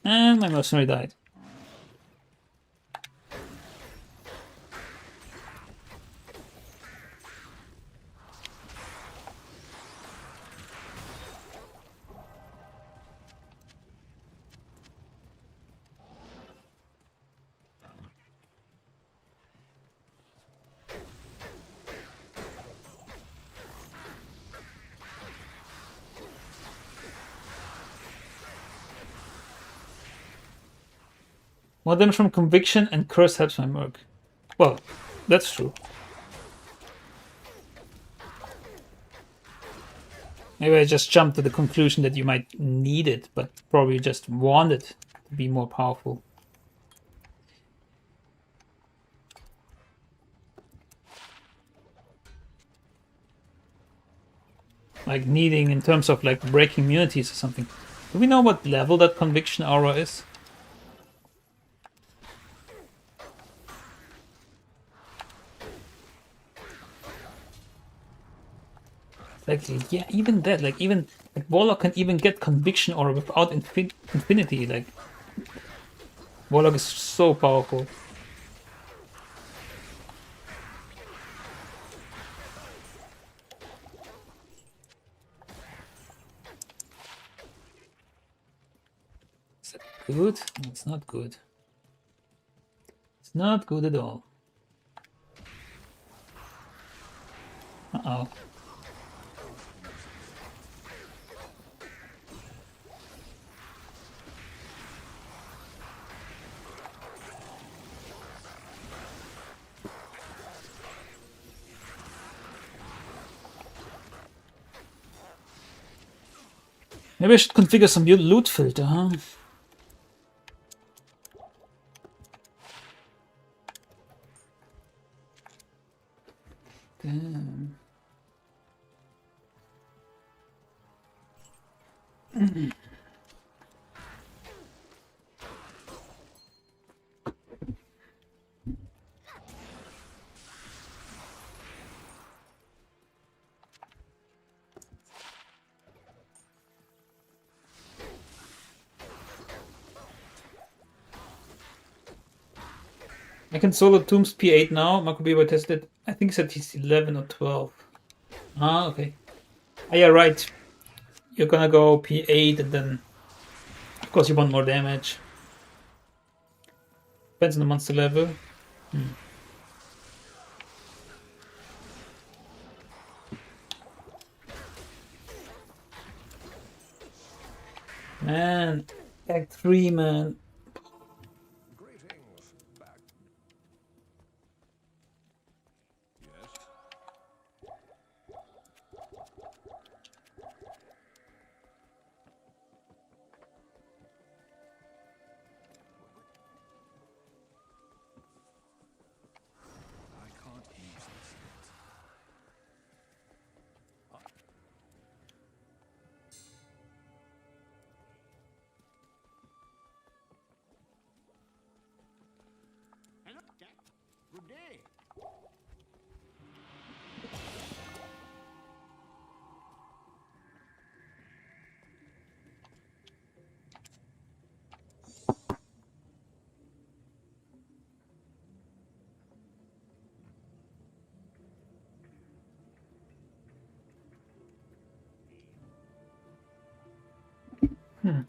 And my mercenary died. More damage from conviction and curse helps my merc. Well, that's true. Maybe I just jumped to the conclusion that you might need it, but probably just want it to be more powerful. Like needing in terms of like breaking immunities or something. Do we know what level that conviction aura is? Like, yeah, even that, like, even like, Warlock can even get conviction aura without infinity. Like, Warlock is so powerful. Is that good? No, it's not good. It's not good at all. Uh-oh. Maybe I should configure some loot filter, huh? Damn. I can solo Tombs P8 now. Marco Bieber tested. I think he said he's 11 or 12. Ah, okay. Ah, yeah, right. You're gonna go P8 and then, of course, you want more damage. Depends on the monster level. Man, Act 3, man. Greetings, back. Yes. I can't use this yet. Hello, Jack. Good day. Hmm.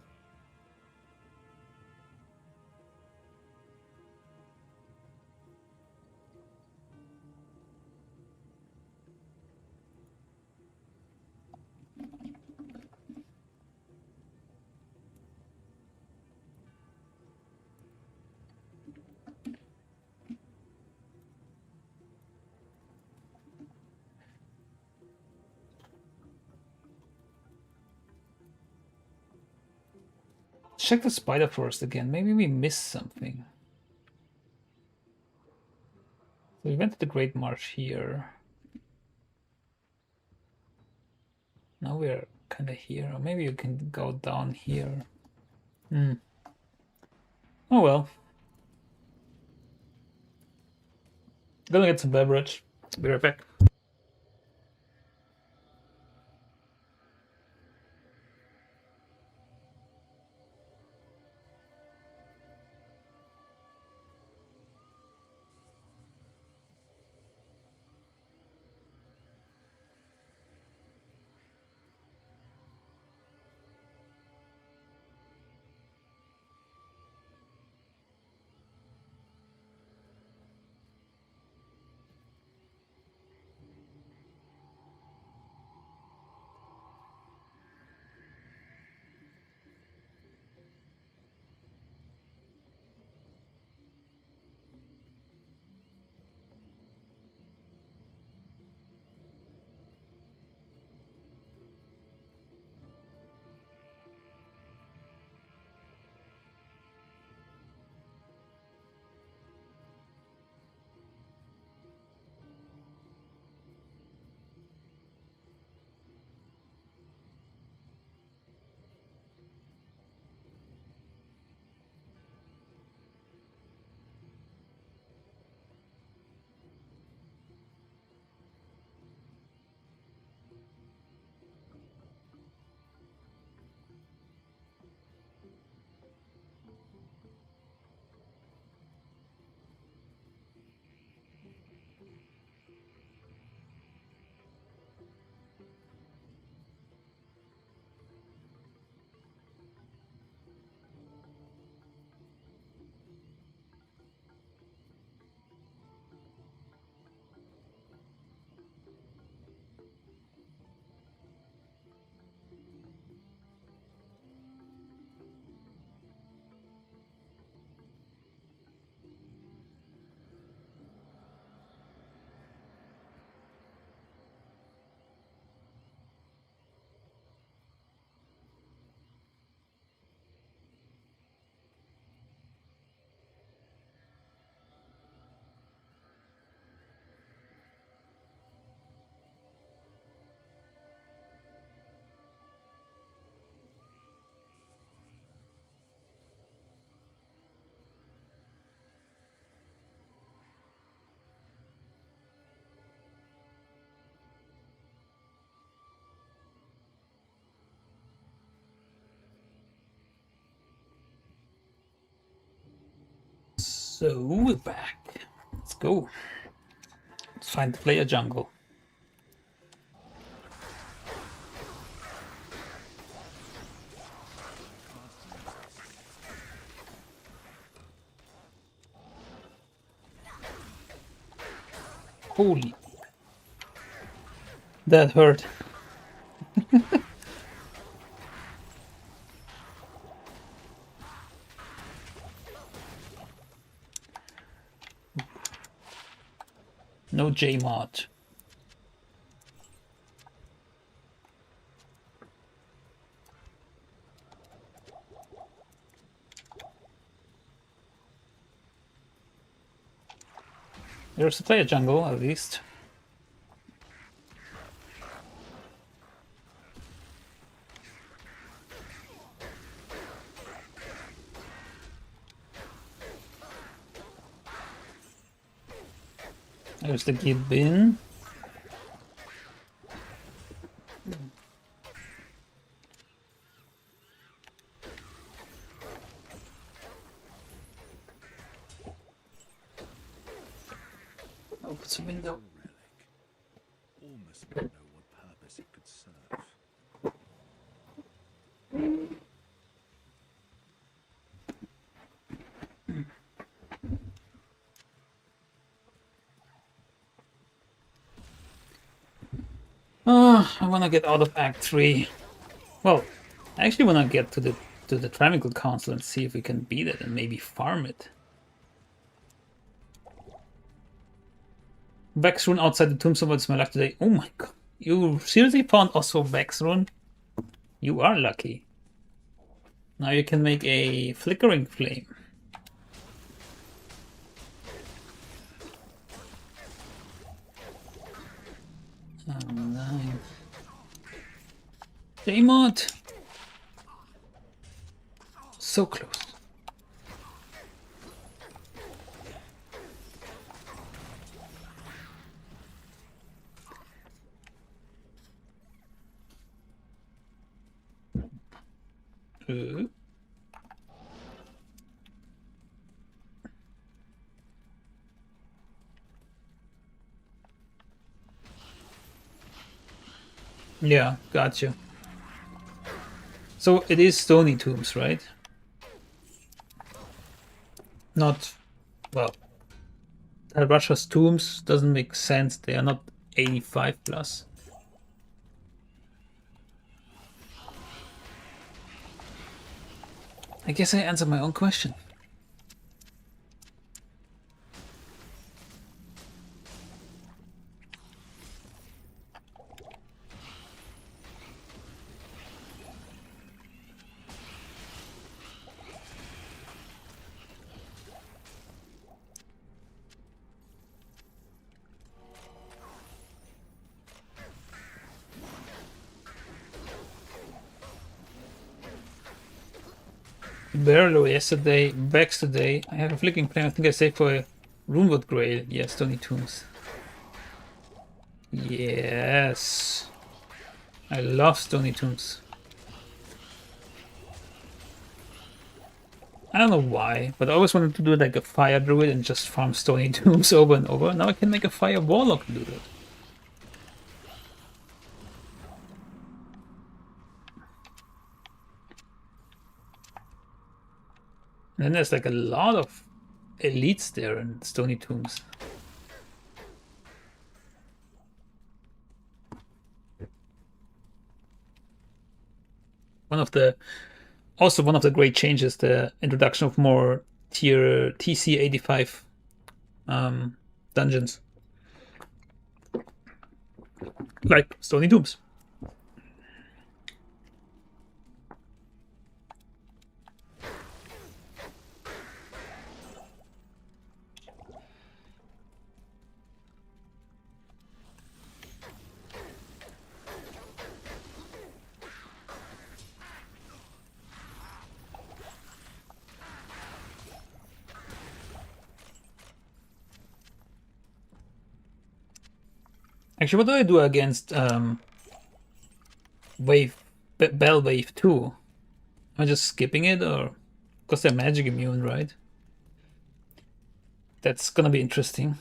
Check the spider forest again. Maybe we missed something. So we went to the Great Marsh here. Now we're kind of here. Or maybe you can go down here. Hmm. Oh well. Gonna get some beverage. Be right back. So we're back. go. Let's find the player jungle. Holy. That hurt. No J-mod. There's a player jungle, at least. There's the Gibbon. Open the window. Almost don't know what purpose it could serve. I want to get out of Act 3. Well, I actually want to get to the Travincal Council and see if we can beat it and maybe farm it. Vexrune outside the tombstone was my luck today. Oh my god. You seriously found also Vexrune? You are lucky. Now you can make a flickering flame. Oh, nice. J-mod! So close. Yeah, gotcha. So it is stony tombs, right? Not, well, Russia's tombs doesn't make sense. They are not 85 plus. I guess I answered my own question. Barlow yesterday, Vex today. I have a flicking flame. I think I saved for a Runewood Grail. Yes, Stony Tombs. Yes. I love Stony Tombs. I don't know why, but I always wanted to do like a fire druid and just farm Stony Tombs over and over. Now I can make a fire warlock do that. And then there's like a lot of elites there in Stony Tombs. One of the great changes, the introduction of more tier TC 85 dungeons, like Stony Tombs. Actually, what do I do against Bell Wave 2? Am I just skipping it, or because they're magic immune, right? That's gonna be interesting.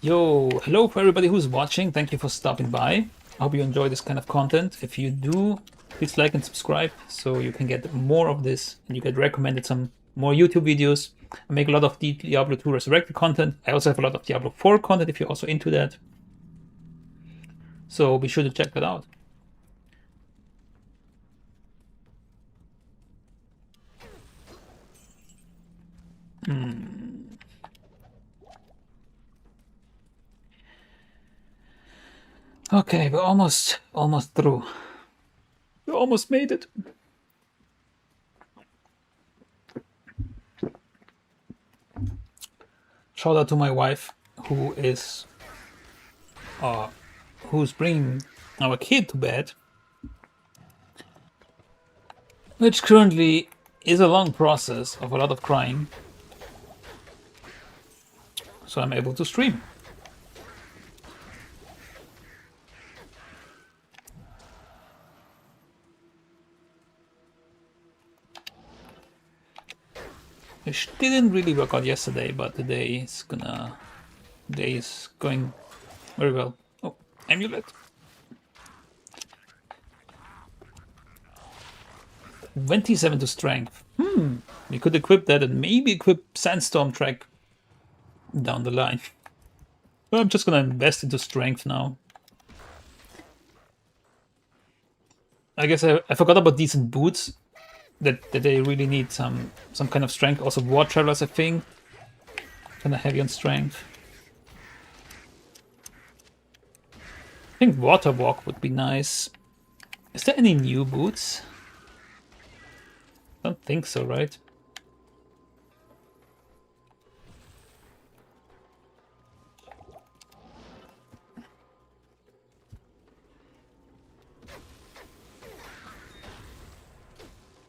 Yo, hello for everybody who's watching. Thank you for stopping by. I hope you enjoy this kind of content. If you do, please like and subscribe so you can get more of this and you get recommended some more YouTube videos. I make a lot of Diablo 2 Resurrected content. I also have a lot of Diablo 4 content if you're also into that. So be sure to check that out. Okay, we're almost through. We almost made it. Shout out to my wife, who's bringing our kid to bed, which currently is a long process of a lot of crying. So I'm able to stream. Which didn't really work out yesterday, but today is going very well. Oh, amulet. 27 to strength. We could equip that and maybe equip Sandstorm track down the line. But I'm just gonna invest into strength now. I guess I forgot about decent boots. That they really need some kind of strength. Also, War Travelers, I think, kind of heavy on strength. I think Water Walk would be nice. Is there any new boots? Don't think so, right?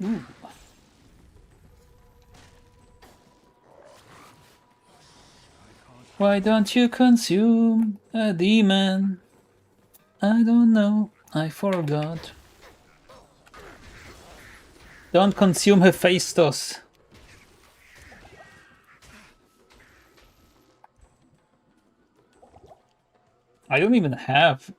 Ooh. Why don't you consume a demon? I don't know, I forgot. Don't consume Hephaestus. I don't even have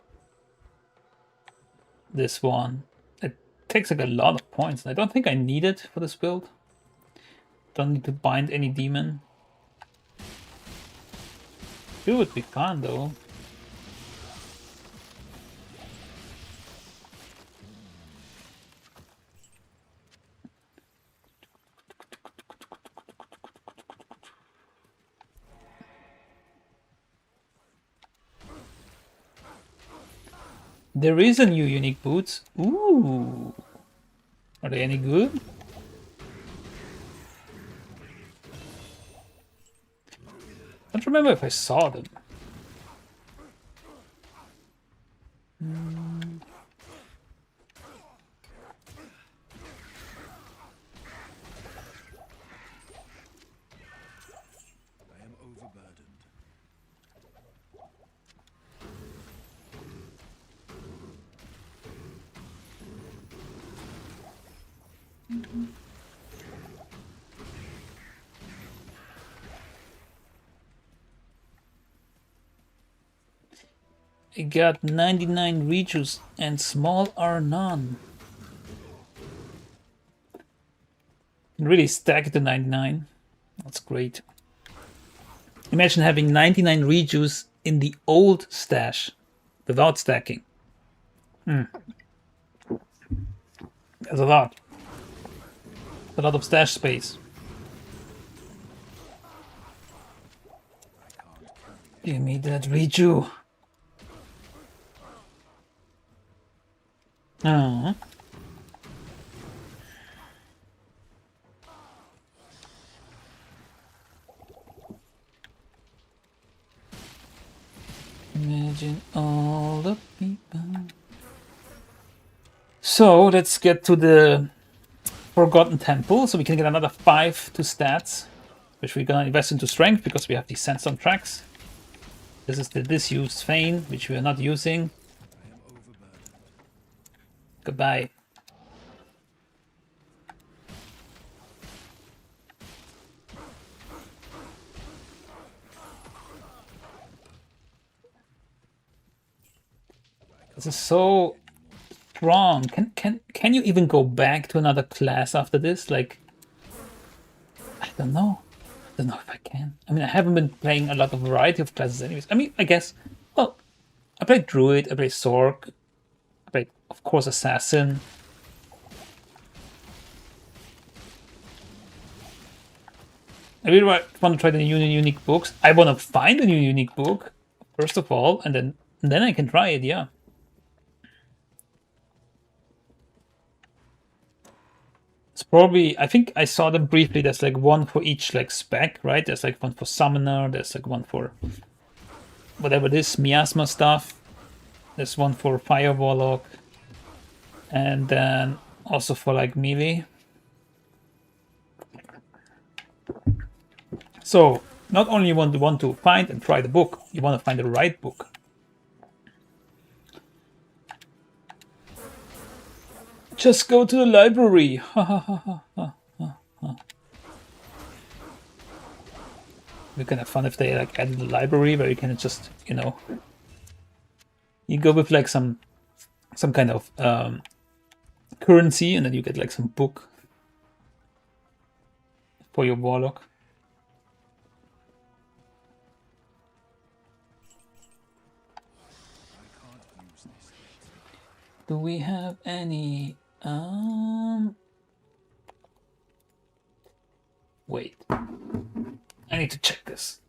this one. It takes like a lot of points. I don't think I need it for this build. Don't need to bind any demon. It would be fun though. There is a new unique boots. Ooh. Are they any good? I don't remember if I saw them. I am overburdened. I got 99 rejuice and small are none. Can really stack it to 99. That's great. Imagine having 99 rejuice in the old stash without stacking. That's a lot. A lot of stash space. Give me that reju. Oh. Imagine all the people. So let's get to the Forgotten Temple, so we can get another 5 to stats, which we're gonna invest into strength because we have these Sandstorm tracks. This is the disused Fane, which we are not using. I am overburdened. Goodbye. This is so strong. Can you even go back to another class after this? Like, I don't know. I don't know if I can. I mean, I haven't been playing a lot of variety of classes anyways. I mean, I guess, well, I played Druid, I played Sorc, I played, of course, Assassin. I really want to try the new unique books. I want to find a new unique book, first of all, and then I can try it, yeah. It's probably, I think I saw them briefly, there's like one for each like spec, right? There's like one for Summoner, there's like one for whatever this Miasma stuff. There's one for Fire Warlock. And then also for like melee. So not only you want to find and try the book, you want to find the right book. Just go to the library. We can have fun if they like added the library where you can just, you know, you go with like some kind of currency and then you get like some book for your warlock. Do we have any wait. I need to check this.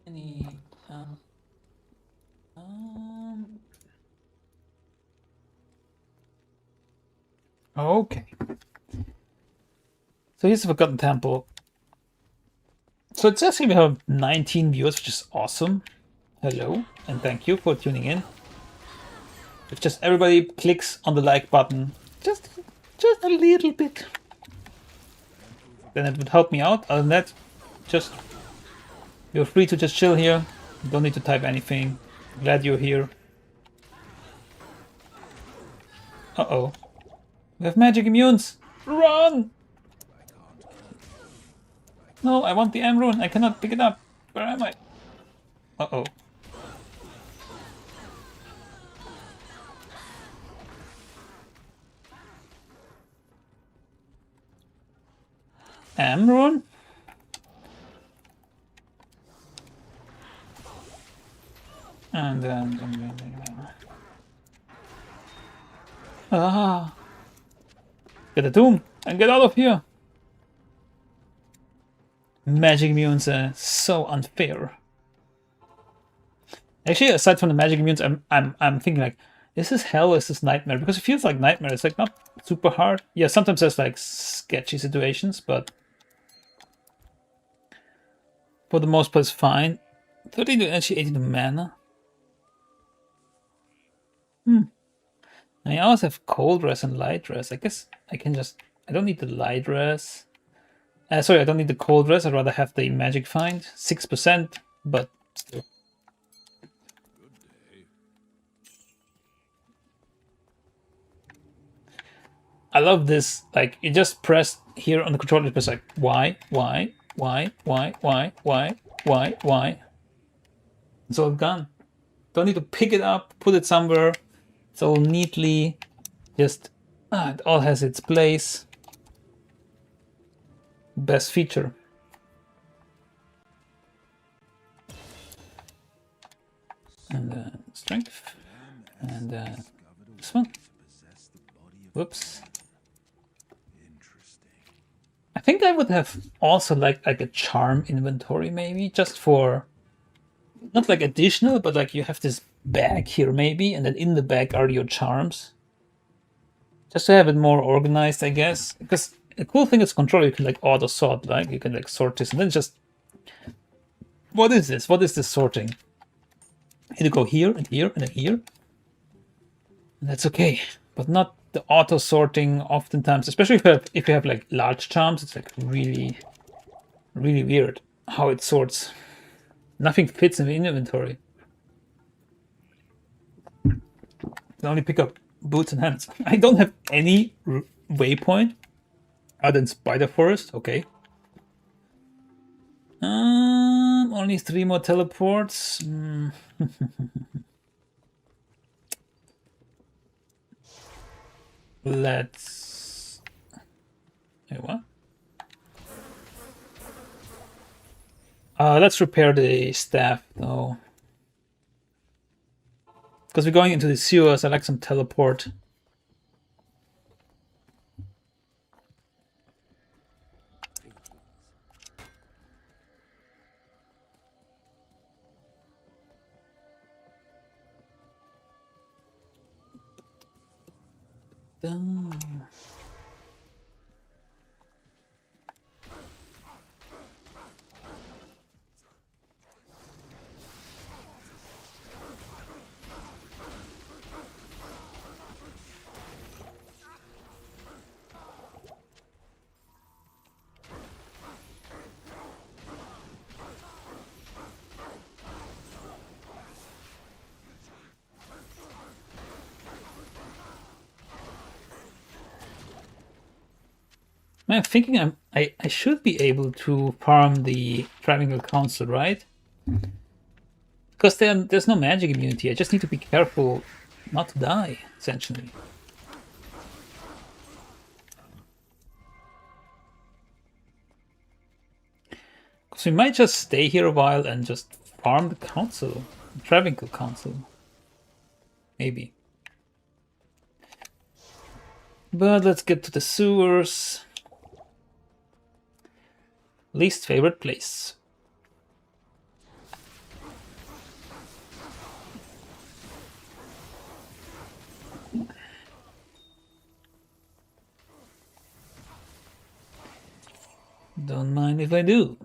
Any okay. So here's the Forgotten Temple. So it says here we have 19 viewers, which is awesome. Hello, and thank you for tuning in. If just everybody clicks on the like button, just a little bit, then it would help me out. Other than that, just you're free to just chill here. You don't need to type anything. Glad you're here. Uh-oh. We have magic immunes! Run! No, I want the M rune. I cannot pick it up. Where am I? Uh-oh. M rune? And then... Get a tomb and get out of here! Magic immunes are so unfair. Actually, aside from the magic immunes, I'm thinking like, is this hell or is this nightmare? Because it feels like nightmare. It's like not super hard. Yeah, sometimes there's like sketchy situations, but for the most part, it's fine. 13 to energy, 18 to mana. I always have cold res and light res. I guess I can just. I don't need the light res. Sorry, I don't need the cold res. I'd rather have the magic find. 6%, but still. I love this. Like, you just press here on the controller, it's like, why? It's all gone. Don't need to pick it up, put it somewhere. It's all neatly. Just, it all has its place. Best feature. And strength. And this one. Whoops. I think I would have also liked like a charm inventory maybe, just for not like additional, but like you have this bag here maybe, and then in the bag are your charms. Just to have it more organized, I guess. Because the cool thing is control, you can like auto sort, like you can like sort this and then just, what is this? What is this sorting? It'll go here and here and then here. And that's okay, but not the auto sorting oftentimes, especially if you have like large charms, it's like really weird how it sorts. Nothing fits in the inventory. You can only pick up boots and hands. I don't have any waypoint other than Spider Forest, okay. Only 3 more teleports. Let's... Wait, what? Let's repair the staff, though. Because we're going into the sewers, I like some teleport. I'm thinking I should be able to farm the Travincal Council, right? Because there's no magic immunity. I just need to be careful not to die, essentially. Because we might just stay here a while and just farm the council, the Travincal Council. Maybe. But let's get to the sewers. Least favorite place. Don't mind if I do.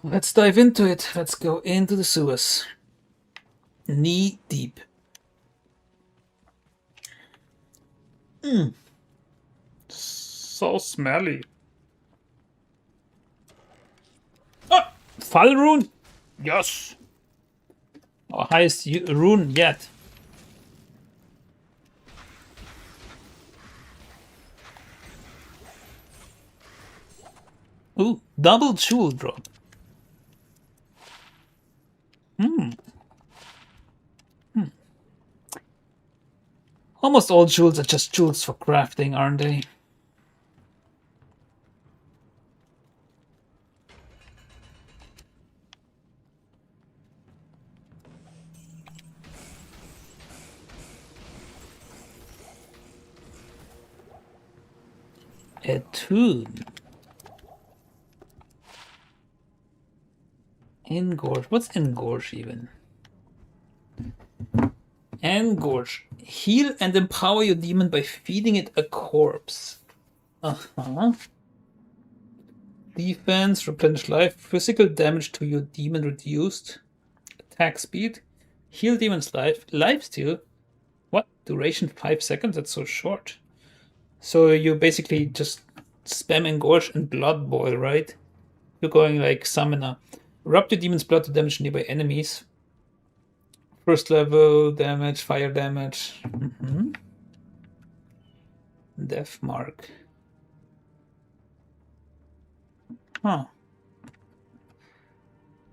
Let's dive into it. Let's go into the sewers. Knee deep. So smelly. Ah! Fall rune! Yes! Our highest rune yet. Ooh, double jewel drop. Almost all jewels are just jewels for crafting, aren't they? Attune. Engorge. What's engorge even? Engorge. Heal and empower your demon by feeding it a corpse. Defense, replenish life, physical damage to your demon reduced, attack speed, heal demon's life, lifesteal. What? Duration 5 seconds? That's so short. So you basically just spam engorge and blood boil, right? You're going like summoner. Erupt your demon's blood to damage nearby enemies. First level damage, fire damage. Death mark. Huh. It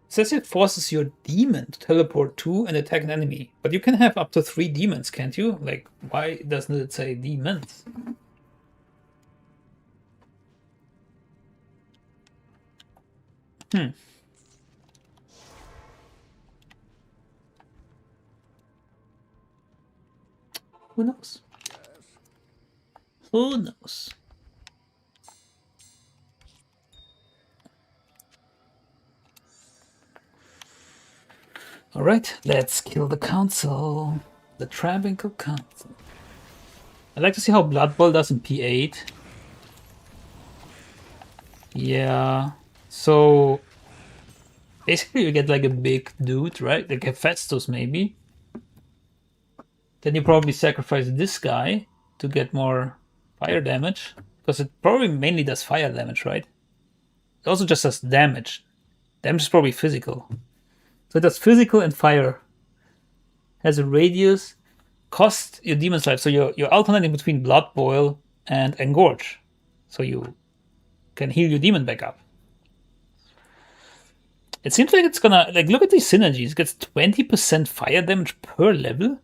says it forces your demon to teleport to and attack an enemy. But you can have up to 3 demons, can't you? Like, why doesn't it say demons? Who knows? Who knows? Alright, let's kill the council. The Travincal council. I'd like to see how Blood Bowl does in P8. Yeah. So basically you get like a big dude, right? Like Hephaestus maybe. Then you probably sacrifice this guy to get more fire damage. Because it probably mainly does fire damage, right? It also just does damage. Damage is probably physical. So it does physical and fire. Has a radius. Cost your demon's life. So you're alternating between Blood Boil and Engorge. So you can heal your demon back up. It seems like it's gonna, like, look at these synergies. It gets 20% fire damage per level.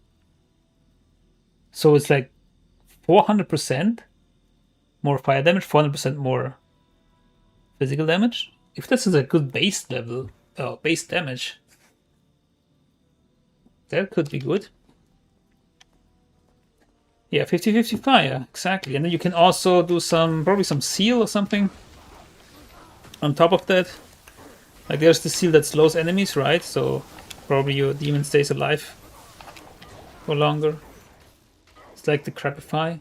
So it's like 400% more fire damage, 400% more physical damage. If this is a good base level, base damage, that could be good. Yeah, 50-50 fire, exactly. And then you can also do probably some seal or something on top of that. Like there's the seal that slows enemies, right? So probably your demon stays alive for longer. It's like the Crapify.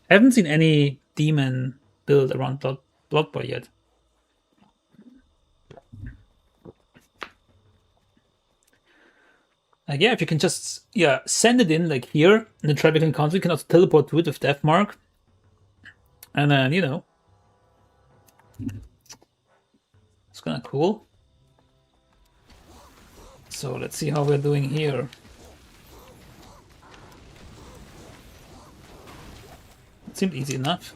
I haven't seen any demon build around Blood Bowl yet. Like, yeah, if you can just send it in like here in the Travincal Council, you can also teleport to it with Death Mark. And then, you know, it's kind of cool. So let's see how we're doing here. It seemed easy enough.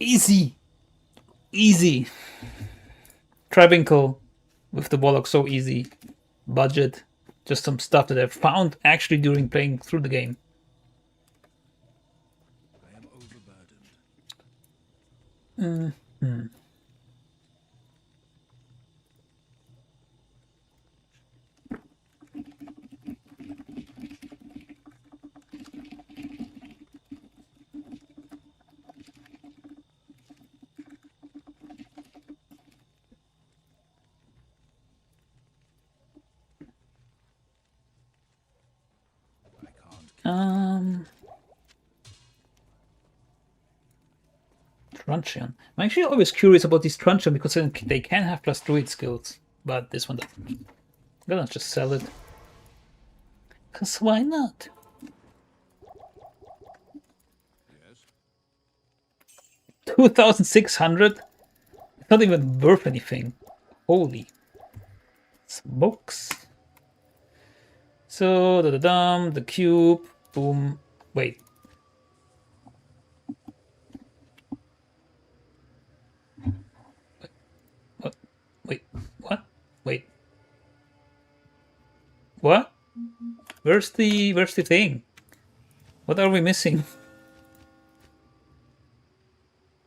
Easy. Easy. Travincal with the Warlock, so easy. Budget. Just some stuff that I've found actually during playing through the game. I am overburdened. Truncheon. I'm actually always curious about these Truncheon because they can have plus druid skills, but this one doesn't. I'm gonna just sell it. Cause why not? Yes. 2,600? It's not even worth anything. Holy smokes. So the cube, boom. Wait. What? Wait. What? Wait. What? Where's the thing? What are we missing?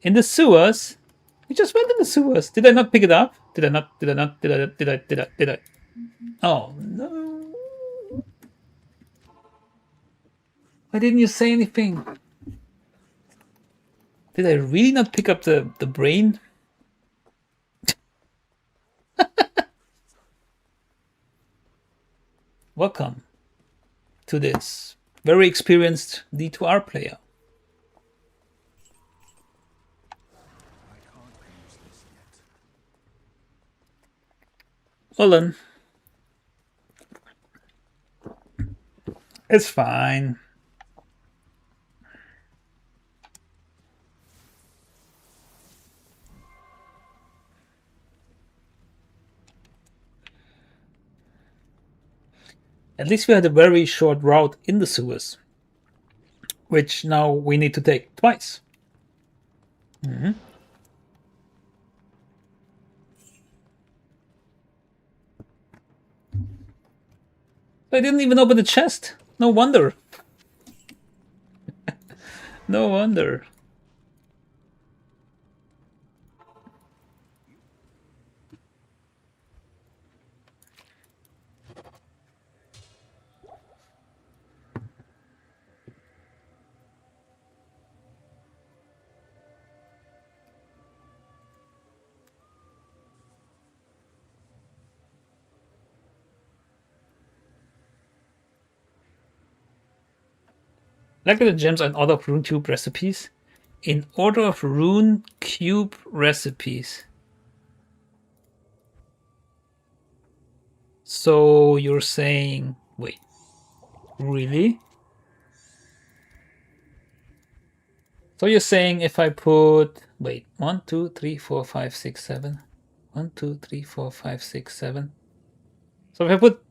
In the sewers? We just went in the sewers. Did I not pick it up? Did I? Oh no. Why didn't you say anything? Did I really not pick up the brain? Welcome to this very experienced D2R player. I can't use this yet. Well then. It's fine. At least we had a very short route in the sewers, which now we need to take twice. Mm-hmm. I didn't even open the chest. No wonder. No wonder. Like the gems and other rune cube recipes. In order of rune cube recipes. So you're saying, wait, really? So you're saying if I put, wait, 1, 2, 3, 4, 5, 6, 7. 1, 2, 3, 4, 5, 6, 7. So if I put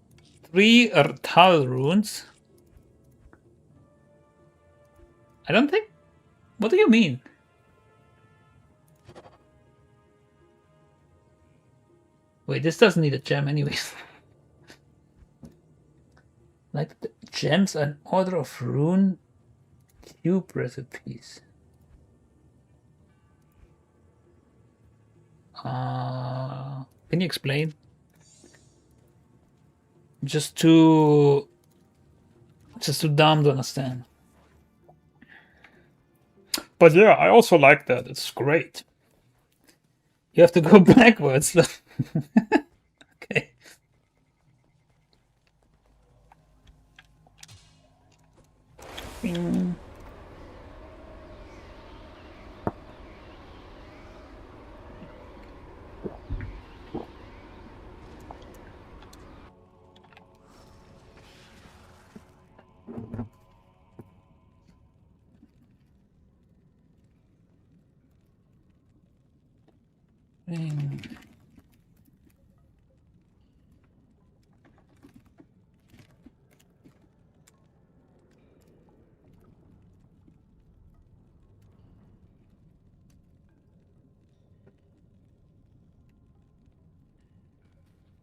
3 Ertal runes, I don't think. What do you mean? Wait, this doesn't need a gem anyways. Like the gems and order of rune cube recipes. Can you explain? Just too dumb to understand. But yeah, I also like that. It's great. You have to go backwards. Okay. Bing. Bing.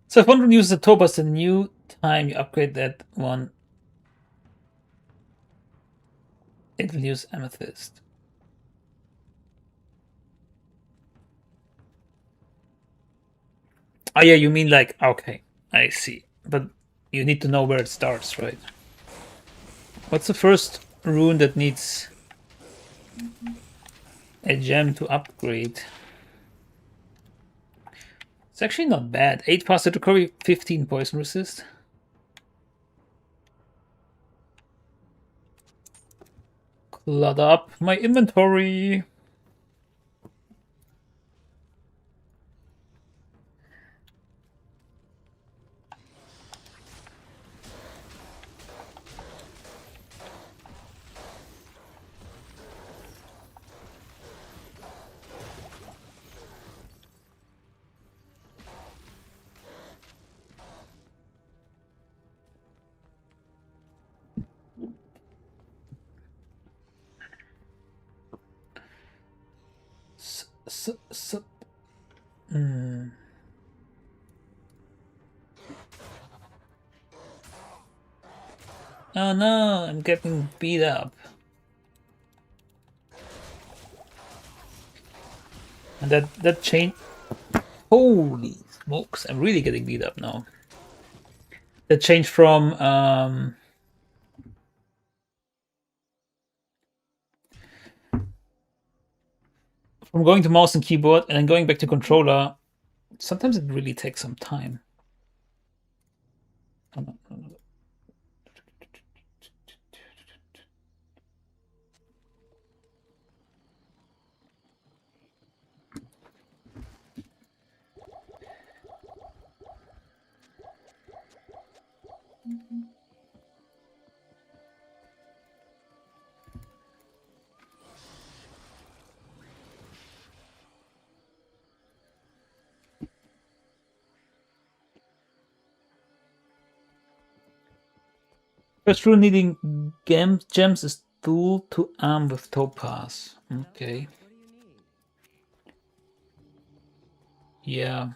So if one uses the topaz, the new time you upgrade that one, it will use amethyst. Oh yeah, you mean like, okay, I see. But you need to know where it starts, right? What's the first rune that needs a gem to upgrade? It's actually not bad. 8 fast recovery, 15 poison resist. Clutter up my inventory. Oh no, I'm getting beat up. And that change. Holy smokes! I'm really getting beat up now. That changed from going to mouse and keyboard and then going back to controller. Sometimes it really takes some time. Oh, no. First rule needing gems is tool to arm with topaz. Okay. What do you need? Yeah.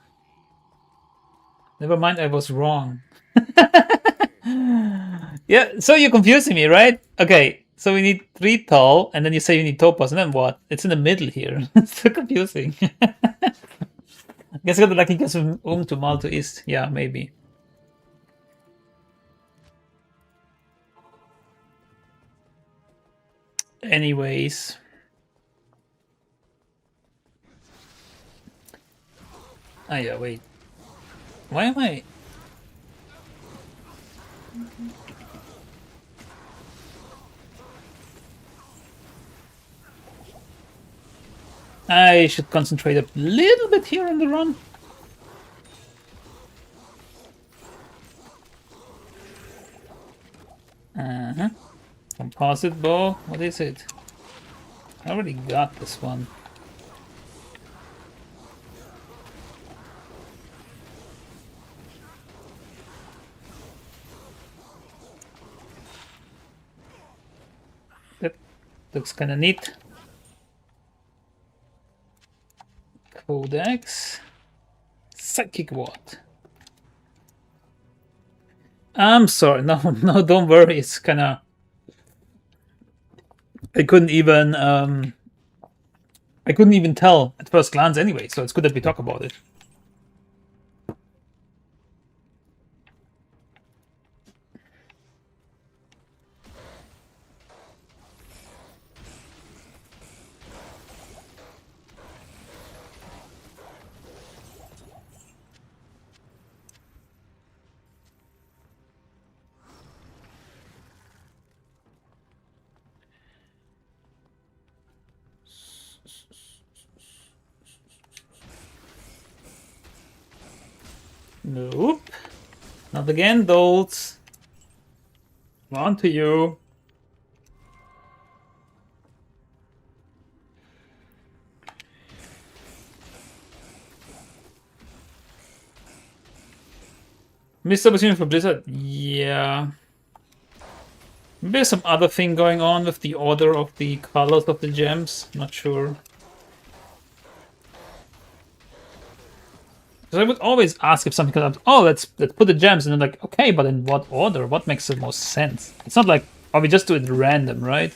Never mind, I was wrong. Yeah, so you're confusing me, right? Okay, so we need 3 tall, and then you say you need topaz, and then what? It's in the middle here. It's so confusing. I guess I got lucky because from to Mal to East. Yeah, maybe. Anyways. Ah, yeah, wait. Why am I... I should concentrate a little bit here on the run. Uh-huh. Composite bow. What is it? I already got this one. That looks kind of neat. Codex. Psychic what? I'm sorry. No, no, don't worry. It's kind of... I couldn't even... I couldn't even tell at first glance anyway, so it's good that we talk about it. Nope. Not again, dolts. On to you. Missed opportunity for Blizzard. Yeah. Maybe there's some other thing going on with the order of the colors of the gems. Not sure. Because I would always ask if something comes up. Oh, let's put the gems, and then like, okay, but in what order? What makes the most sense? It's not like, oh, we just do it random, right?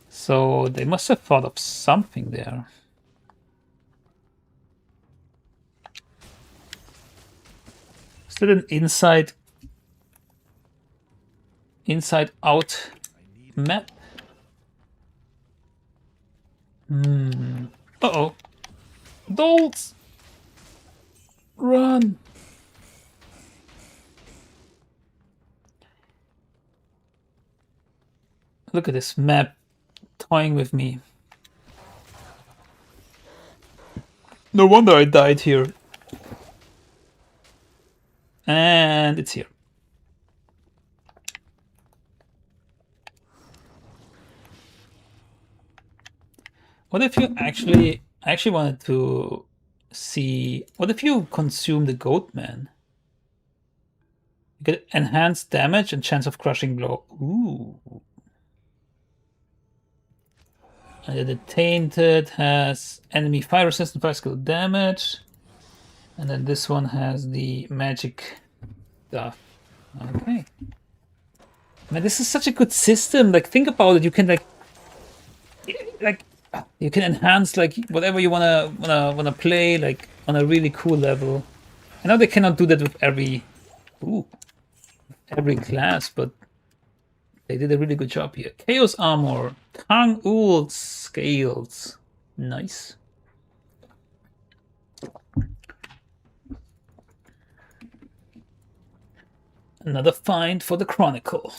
So they must have thought of something there. Is that an inside out map? Uh-oh. Dolts! Run! Look at this map toying with me. No wonder I died here. And it's here. What if you I actually wanted to see, what if you consume the goat man? You get enhanced damage and chance of crushing blow. Ooh. And then the tainted has enemy fire resistant 5 skill damage. And then this one has the magic stuff. Okay. Man, this is such a good system. Like, think about it. You can you can enhance like whatever you wanna play like on a really cool level. I know they cannot do that with every class, but they did a really good job here. Chaos armor, Kang Ul scales, nice. Another find for the Chronicle.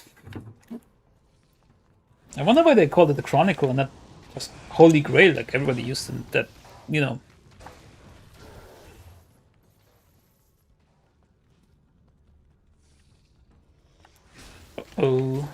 I wonder why they called it the Chronicle and not just Holy Grail like everybody used to, that, you know. Oh.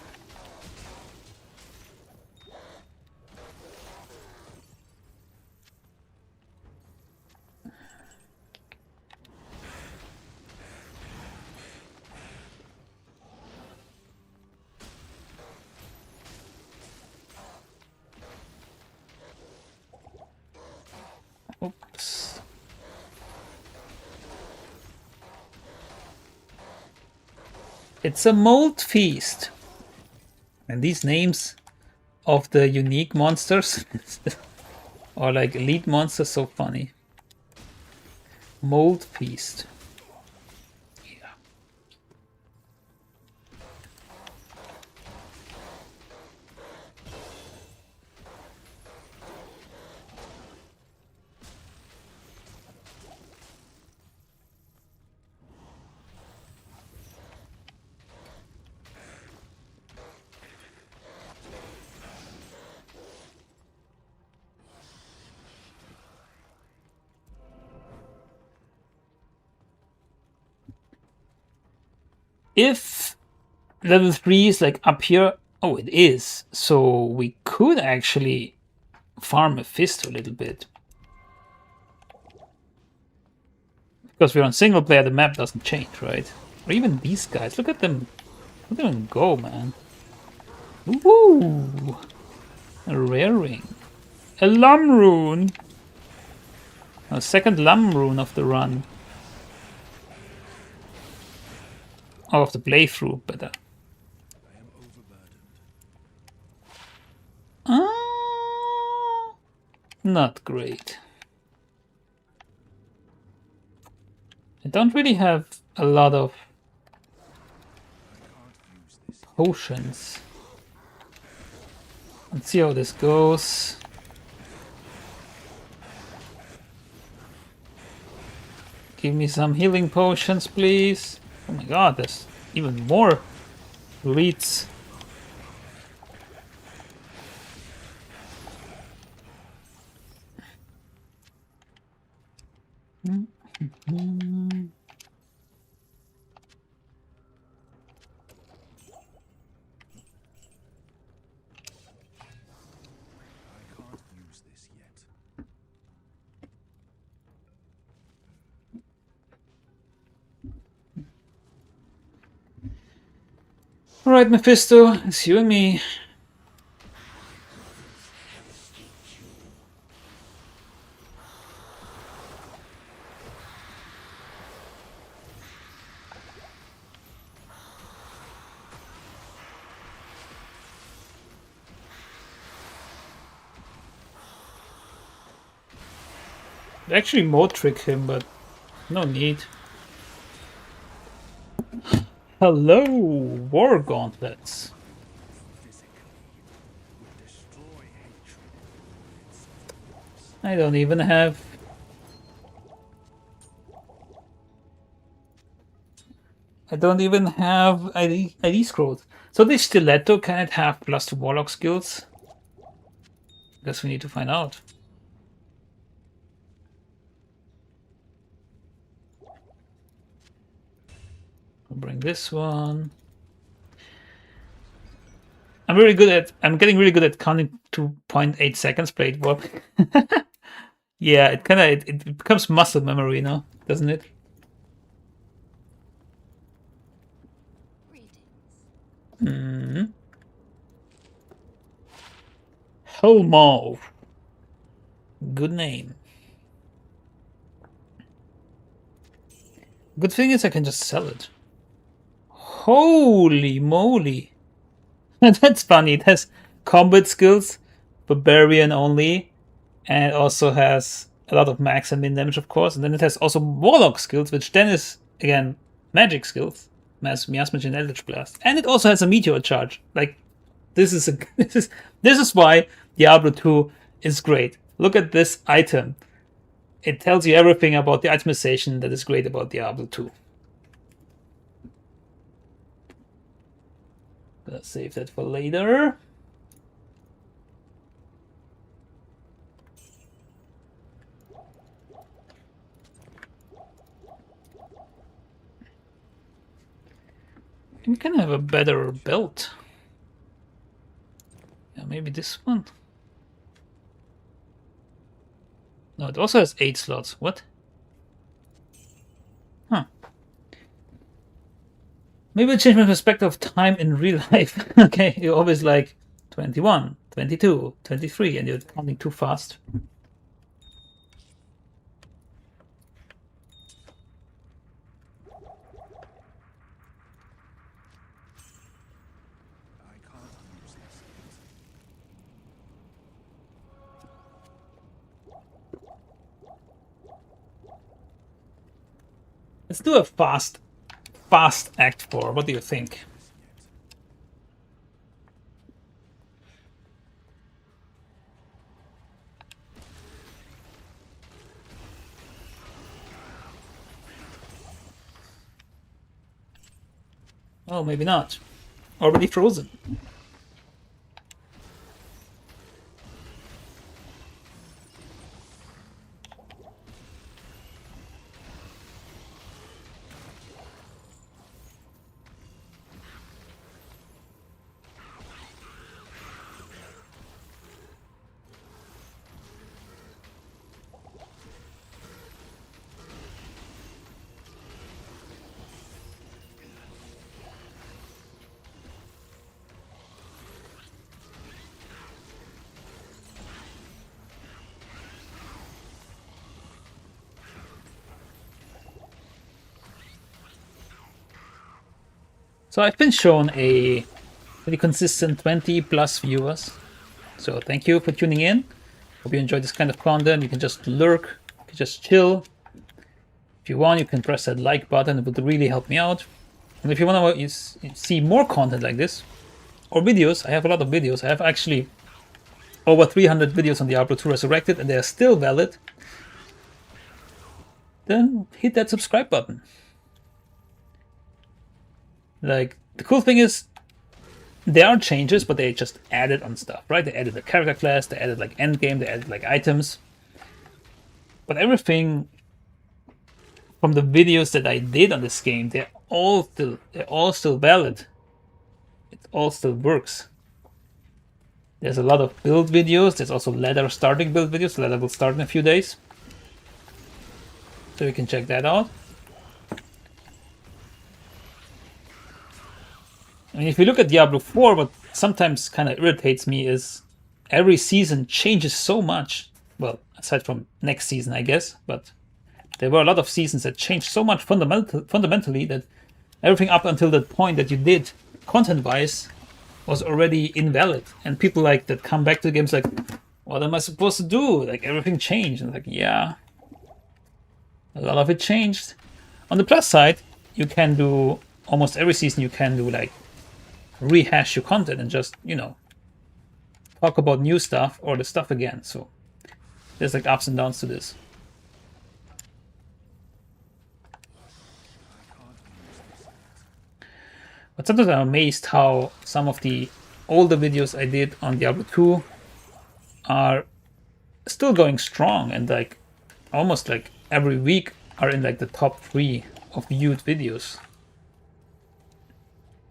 Oops. It's a mold feast. And these names of the unique monsters or like elite monsters, so funny. Mold feast. Yeah. If level 3 is like up here, oh, it is. So we could actually farm Mephisto a little bit. Because we're on single player, the map doesn't change, right? Or even these guys. Look at them. Look at them go, man. Ooh. A rare ring. A Lum rune. A second Lum rune of the run. Or of the playthrough, better. Not great. I don't really have a lot of potions. Let's see how this goes. Give me some healing potions, please. Oh my god, there's even more elites. Alright, Mephisto, it's you and me. Actually, mode trick him, but no need. Hello, War Gauntlets. I don't even have... ID scrolls. So this stiletto, can it have +2 Warlock skills? Guess we need to find out. I'll bring this one. I'm getting really good at counting 2.8 seconds played work. Yeah, it becomes muscle memory, you know, doesn't it? Helmov. Good name. Good thing is I can just sell it. Holy moly. That's funny. It has combat skills, barbarian only, and it also has a lot of max and min damage, of course. And then it has also warlock skills, which then is, again, magic skills. Miasma and Eldritch Blast. And it also has a meteor charge. Like, this is why Diablo 2 is great. Look at this item. It tells you everything about the itemization that is great about Diablo 2. Gonna save that for later. We can have a better belt. Yeah, maybe this one. No, it also has 8 slots. What? Huh. Maybe I'll change my perspective of time in real life. Okay, you're always like 21, 22, 23, and you're counting too fast. Let's do a fast Act 4. What do you think? Oh, maybe not. Already frozen. So I've been shown a pretty consistent 20 plus viewers. So thank you for tuning in. Hope you enjoyed this kind of content. You can just lurk, you can just chill. If you want, you can press that like button. It would really help me out. And if you want to see more content like this, or videos, I have a lot of videos. I have actually over 300 videos on Diablo 2 Resurrected, and they are still valid. Then hit that subscribe button. Like, the cool thing is, there are changes, but they just added on stuff, right? They added a character class, they added like endgame, they added like items. But everything from the videos that I did on this game, they're all still valid. It all still works. There's a lot of build videos. There's also ladder starting build videos. Ladder will start in a few days, so you can check that out. I mean, if you look at Diablo 4, what sometimes kind of irritates me is every season changes so much. Well, aside from next season, I guess, but there were a lot of seasons that changed so much fundamentally that everything up until that point that you did, content-wise, was already invalid. And people like that come back to the games like, what am I supposed to do? Like, everything changed. And like, yeah, a lot of it changed. On the plus side, you can do, almost every season you can do like, rehash your content and just, you know, talk about new stuff or the stuff again. So there's like ups and downs to this. But sometimes I'm amazed how some of the older videos I did on Diablo 2 are still going strong, and like almost like every week are in like the top 3 of viewed videos.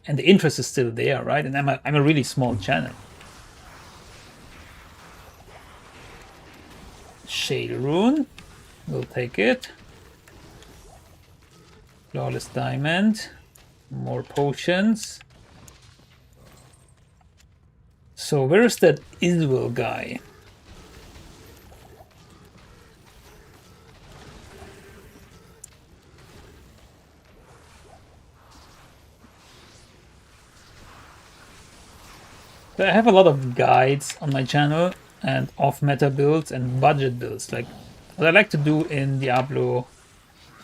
And the interest is still there, right? And I'm a really small channel. Shade Rune, we'll take it. Flawless Diamond, more potions. So where is that Israel guy? I have a lot of guides on my channel and off-meta builds and budget builds. Like, what I like to do in Diablo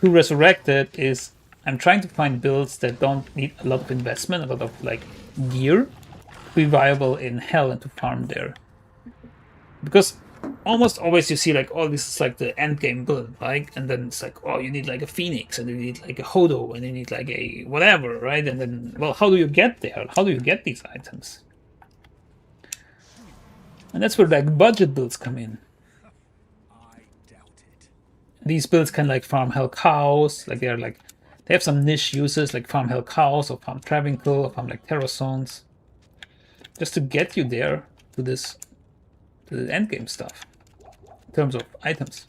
2 Resurrected is I'm trying to find builds that don't need a lot of investment, a lot of like gear, to be viable in Hell and to farm there. Because almost always you see like, oh, this is like the endgame build, right? And then it's like, oh, you need like a Phoenix, and you need like a Hodo, and you need like a whatever, right? And then, well, how do you get there? How do you get these items? And that's where like budget builds come in. I doubt it. These builds can like farm Hell Cows, like they're like, they have some niche uses like farm Hell Cows or farm Travincal or farm like Terror Zones, just to get you there to this, to the endgame stuff in terms of items.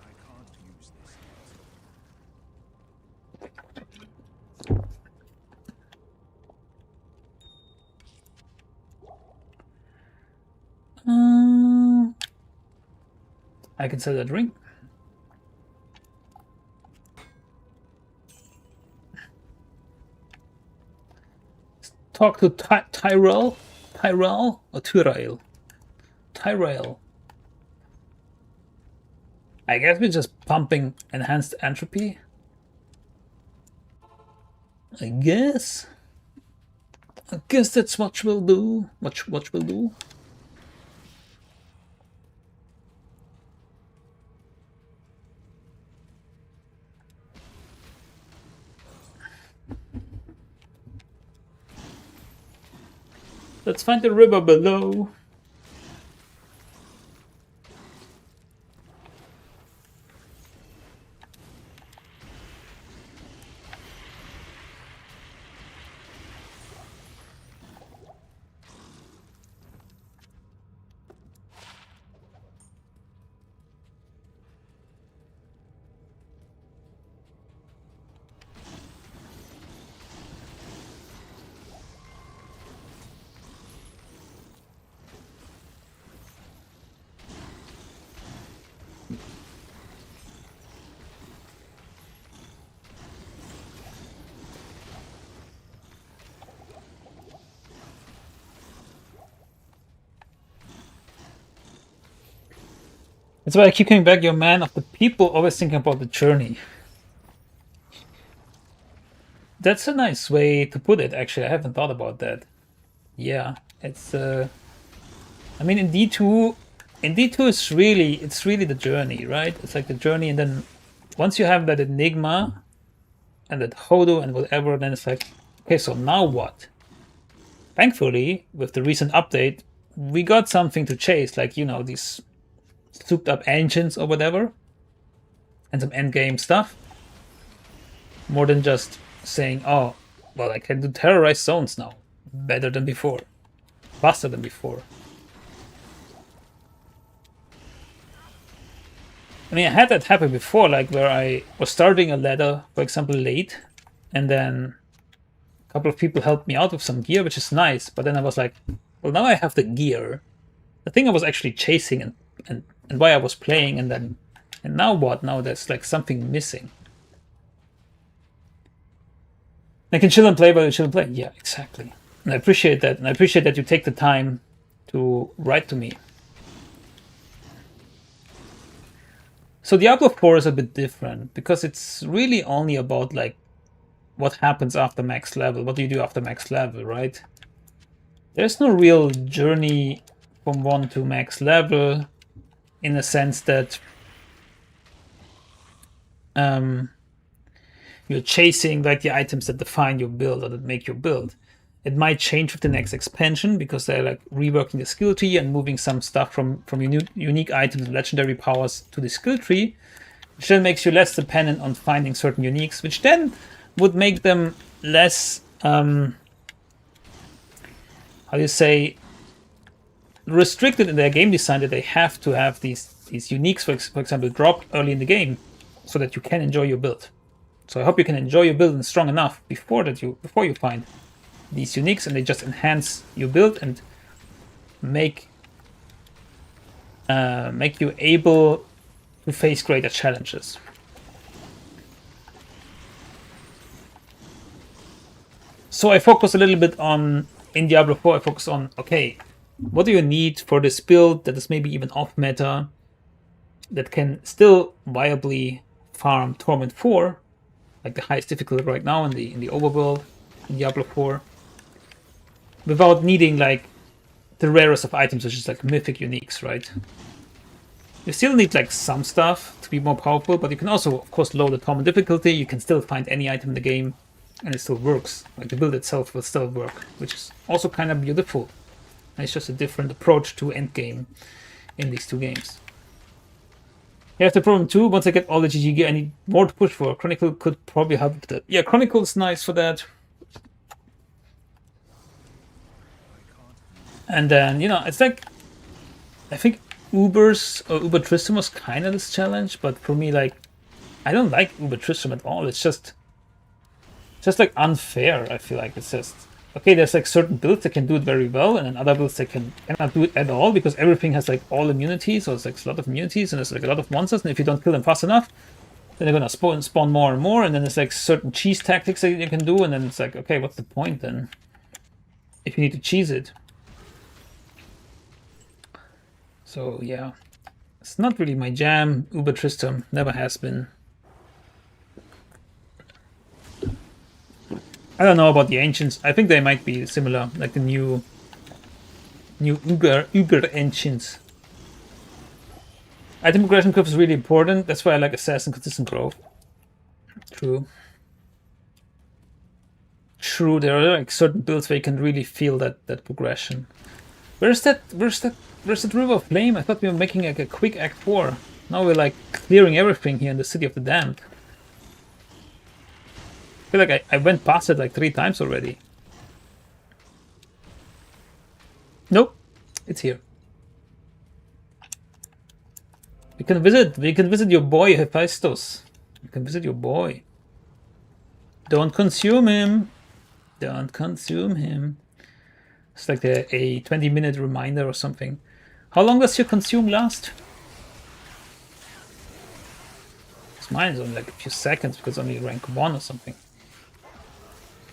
I can't use this. I can sell that ring. Talk to Tyrell or Tyrael? Tyrell. I guess we're just pumping enhanced entropy. I guess that's what we'll do. What we'll do. Let's find the river below. That's why I keep coming back. You're a man of the people, always thinking about the journey. That's a nice way to put it, actually. I haven't thought about that. Yeah, it's I mean, in D2 it's really the journey, right? It's like the journey, and then once you have that enigma and that hodo and whatever, then it's like, okay, so now what? Thankfully, with the recent update, we got something to chase, like, you know, these souped up engines or whatever, and some endgame stuff. More than just saying, oh, well, I can do terrorized zones now. Better than before. Faster than before. I mean, I had that happen before, like where I was starting a ladder, for example, late, and then a couple of people helped me out with some gear, which is nice, but then I was like, well, now I have the gear. The thing I was actually chasing and why I was playing, and now what? Now there's like something missing. I can chill and play, but I chill and play. Yeah, exactly. And I appreciate that. And I appreciate that you take the time to write to me. So Diablo 4 is a bit different because it's really only about like what happens after max level. What do you do after max level, right? There's no real journey from 1 to max level in the sense that you're chasing like the items that define your build or that make your build. It might change with the next expansion because they're like reworking the skill tree and moving some stuff from unique items and legendary powers to the skill tree, which then makes you less dependent on finding certain uniques, which then would make them less, how do you say, restricted in their game design, that they have to have these uniques, for example, dropped early in the game so that you can enjoy your build. So I hope you can enjoy your build and strong enough before you find these uniques, and they just enhance your build and make you able to face greater challenges. So I focus a little bit on, in Diablo 4, I focus on, okay, what do you need for this build that is maybe even off meta, that can still viably farm Torment 4, like the highest difficulty right now in the overworld in Diablo 4, without needing like the rarest of items, which is like mythic uniques, right? You still need like some stuff to be more powerful, but you can also, of course, lower the torment difficulty. You can still find any item in the game, and it still works. Like the build itself will still work, which is also kind of beautiful. And it's just a different approach to endgame in these two games. You have the problem too. Once I get all the GG gear, I need more to push for. Chronicle could probably help with that. Yeah, Chronicle is nice for that. And then, you know, it's like, I think Uber's or Uber Tristram was kind of this challenge, but for me, like, I don't like Uber Tristram at all. It's just like unfair. I feel like it's just, okay, there's like certain builds that can do it very well, and then other builds that cannot do it at all because everything has like all immunities, so it's like a lot of immunities, and there's like a lot of monsters, and if you don't kill them fast enough, then they're gonna spawn more and more, and then there's like certain cheese tactics that you can do, and then it's like, okay, what's the point then if you need to cheese it? So yeah, It's not really my jam. Uber Tristram never has been. I don't know about the Ancients. I think they might be similar, like the new Uber Ancients. Item progression curve is really important. That's why I like Assassin consistent growth. True. True, there are like certain builds where you can really feel that progression. Where's that River of Flame? I thought we were making like a quick Act 4. Now we're like clearing everything here in the City of the Damned. I feel like I went past it like 3 times already. Nope, it's here. We can visit your boy Hephaestus. You can visit your boy. Don't consume him. Don't consume him. It's like a 20-minute reminder or something. How long does your consume last? Mine is only like a few seconds because only rank 1 or something.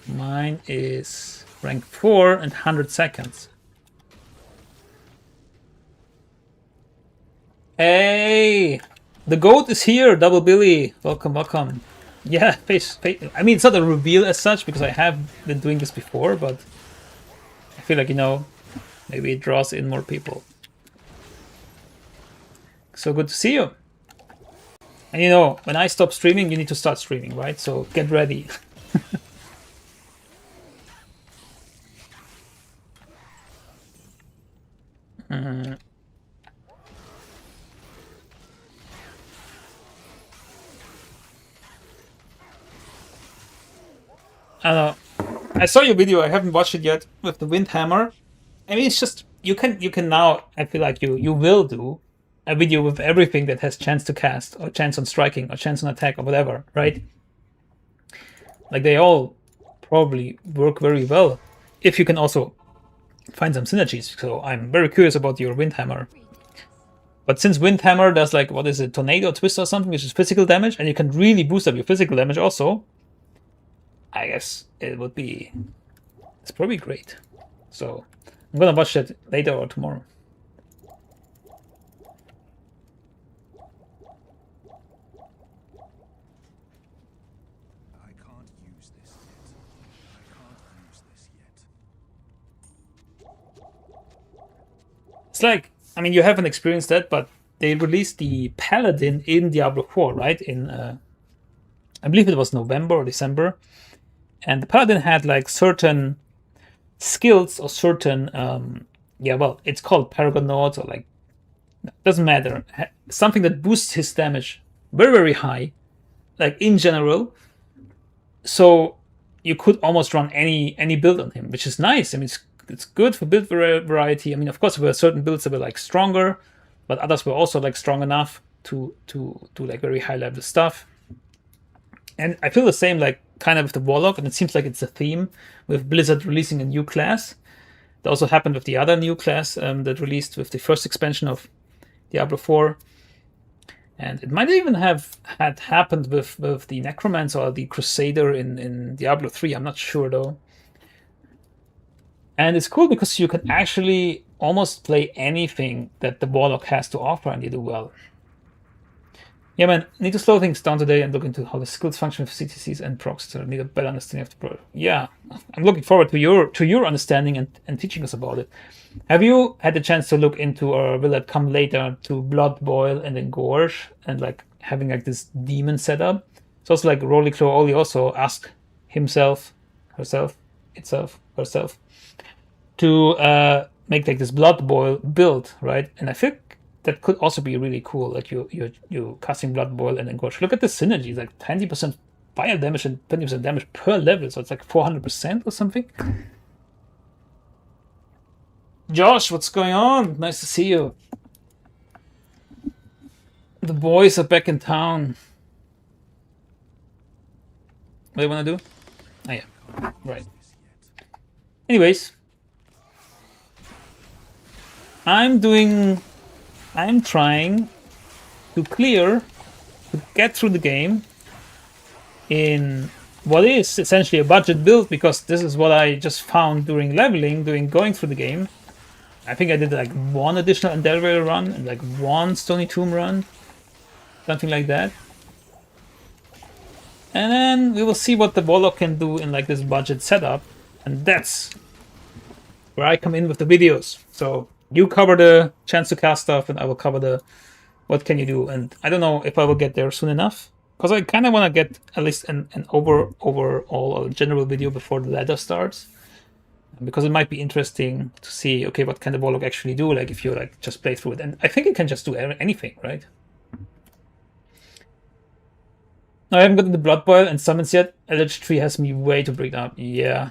Mine is rank 4 and 100 seconds. Hey! The goat is here, Double Billy. Welcome, welcome. Yeah, face. I mean, it's not a reveal as such because I have been doing this before, but I feel like, you know, maybe it draws in more people. So good to see you. And you know, when I stop streaming, you need to start streaming, right? So get ready. I don't know. I saw your video. I haven't watched it yet with the Windhammer. I mean, it's just you can now. I feel like you will do a video with everything that has chance to cast or chance on striking or chance on attack or whatever, right? Like they all probably work very well if you can also find some synergies. So I'm very curious about your Windhammer. But since Windhammer does like, what is it, Tornado Twist or something, which is physical damage, and you can really boost up your physical damage also, I guess it's probably great. So I'm gonna watch that later or tomorrow. I can't use this yet. I can't use this yet. It's like, I mean, you haven't experienced that, but they released the Paladin in Diablo 4, right? In I believe it was November or December. And the Paladin had like certain skills or certain, well, it's called Paragon Nodes or like, doesn't matter. Something that boosts his damage very, very high, like in general. So you could almost run any build on him, which is nice. I mean, it's good for build variety. I mean, of course, there were certain builds that were like stronger, but others were also like strong enough to do like very high level stuff. And I feel the same like kind of with the Warlock, and it seems like it's a theme with Blizzard releasing a new class. That also happened with the other new class that released with the first expansion of Diablo 4. And it might even have had happened with the Necromancer or the Crusader in Diablo 3. I'm not sure though. And it's cool because you can actually almost play anything that the Warlock has to offer and you do well. Yeah, man, need to slow things down today and look into how the skills function with CTCs and procs to need a better understanding of the pro. Yeah, I'm looking forward to your understanding and teaching us about it. Have you had the chance to look into, or will that come later, to Blood Boil and Engorge and like having like this demon setup? It's also like Rolly Claw Oli also asked herself to make like this Blood Boil build, right? And I think that could also be really cool. Like you casting Blood Boil and Engorge. Look at the synergy, like 20% fire damage and 20% damage per level, so it's like 400% or something. Josh, what's going on? Nice to see you. The boys are back in town. What do you want to do? Oh yeah, right. Anyways, I'm trying to get through the game in what is essentially a budget build, because this is what I just found during leveling, going through the game. I think I did like one additional Endeavor run and like one Stony Tomb run, something like that. And then we will see what the Warlock can do in like this budget setup, and that's where I come in with the videos. So you cover the chance to cast stuff, and I will cover the what can you do. And I don't know if I will get there soon enough, because I kind of want to get at least an overall general video before the ladder starts, because it might be interesting to see, okay, what can the Warlock actually do, like if you like just play through it. And I think it can just do anything, right? No, I haven't gotten the Blood Boil and summons yet. Eldritch Tree has me way too bricked up. Yeah.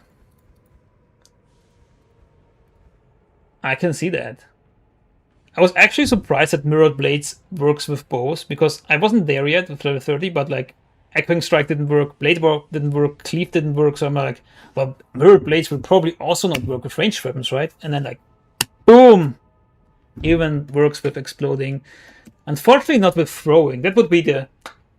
I can see that. I was actually surprised that Mirrored Blades works with bows, because I wasn't there yet with level 30, but like Echoing Strike didn't work, Blade Walk didn't work, Cleave didn't work, so I'm like, well, Mirrored Blades will probably also not work with ranged weapons, right? And then like, boom! Even works with Exploding. Unfortunately not with Throwing. That would be the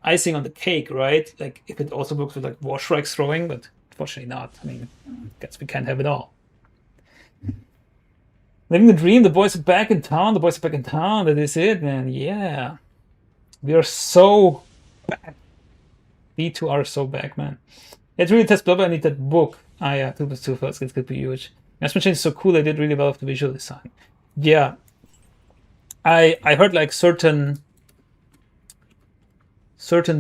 icing on the cake, right? Like if it also works with like War Strikes Throwing, but unfortunately not. I mean, I guess we can't have it all. Living the dream, the boys are back in town, that is it, man. Yeah. We are so back. D2R so back, man. It's really test Blubber, I need that book. Ah yeah, 2+2 first, it could be huge. Master Change is so cool, they did really well with the visual design. Yeah. I heard like certain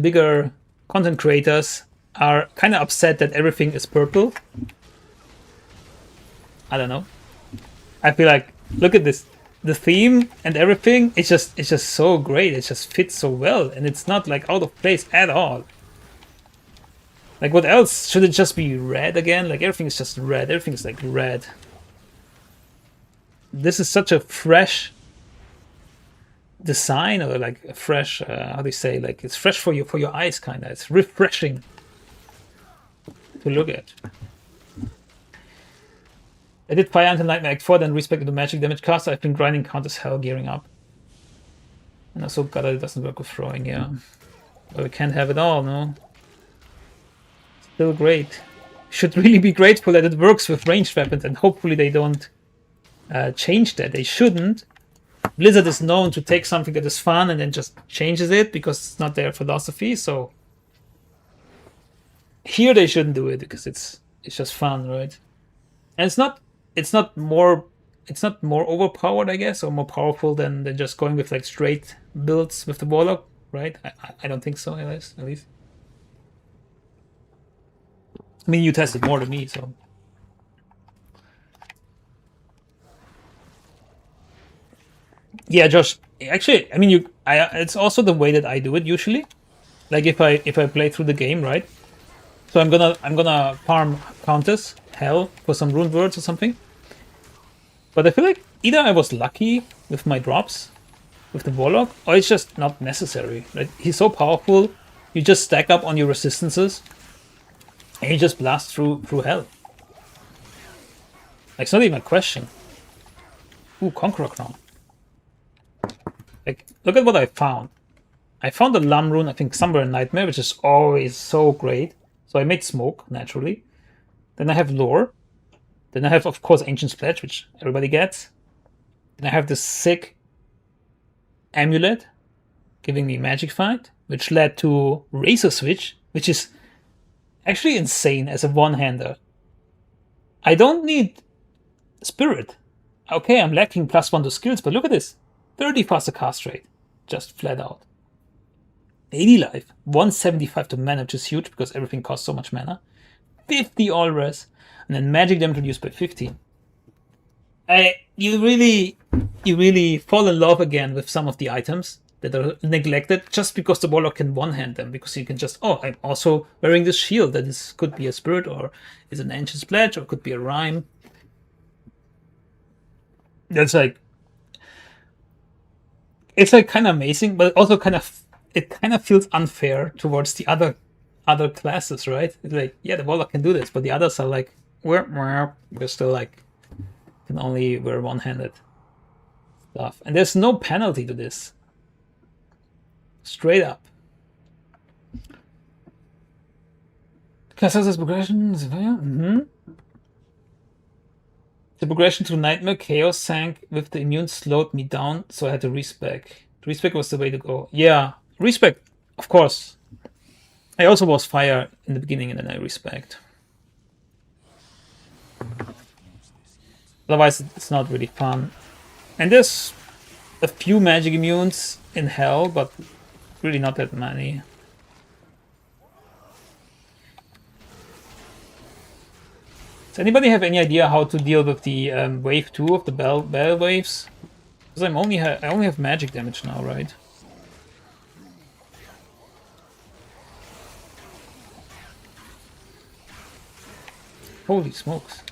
bigger content creators are kind of upset that everything is purple. I don't know. I feel like, look at this, the theme and everything. It's just so great. It just fits so well, and it's not like out of place at all. Like what else? Should it just be red again? Like everything is just red. Everything is like red. This is such a fresh design, or like a fresh, how do you say? Like it's fresh for your eyes, kind of. It's refreshing to look at. I did fire until Nightmare Act 4, then respected the magic damage caster. I've been grinding count as hell, gearing up. And also God, it doesn't work with throwing, yeah. But we can't have it all, no? Still great. Should really be grateful that it works with ranged weapons, and hopefully they don't change that. They shouldn't. Blizzard is known to take something that is fun and then just changes it because it's not their philosophy, so here they shouldn't do it because it's just fun, right? And it's not more overpowered, I guess, or more powerful than just going with like straight builds with the Warlock, right? I don't think so, at least. I mean, you tested more than me, so. Yeah, Josh. Actually, I mean, it's also the way that I do it usually. Like if I play through the game, right? So I'm gonna farm Countess Hell for some rune words or something. But I feel like either I was lucky with my drops with the Warlock, or it's just not necessary. Like he's so powerful, you just stack up on your resistances, and you just blast through hell. Like it's not even a question. Ooh, Conqueror Crown. Like, look at what I found. I found a Lam rune, I think, somewhere in Nightmare, which is always so great. So I made Smoke, naturally. Then I have Lore. Then I have, of course, Ancient Pledge, which everybody gets. Then I have this sick Amulet, giving me Magic Fight, which led to Razor Switch, which is actually insane as a one-hander. I don't need Spirit. Okay, I'm lacking +1 to skills, but look at this. 30 faster cast rate, just flat out. 80 life, 175 to mana, which is huge because everything costs so much mana. 50 all res, and then magic damage reduced by 15. You really fall in love again with some of the items that are neglected just because the Warlock can one-hand them, because you can just, oh, I'm also wearing this shield that could be a spirit, or is an Ancient Pledge, or could be a rhyme. That's like, it's like kind of amazing, but also it kind of feels unfair towards the other classes, right? It's like, yeah, the Warlock can do this, but the others are like, we're still like, can only wear one-handed stuff. And there's no penalty to this. Straight up. Can I success progression? The progression through Nightmare Chaos sank with the immune slowed me down, so I had to respec. Respec was the way to go. Yeah, respec, of course. I also was fire in the beginning and then I respect. Otherwise, it's not really fun. And there's a few magic immunes in Hell, but really not that many. Does anybody have any idea how to deal with the wave 2 of the bell waves? Because I only have magic damage now, right? Holy smokes.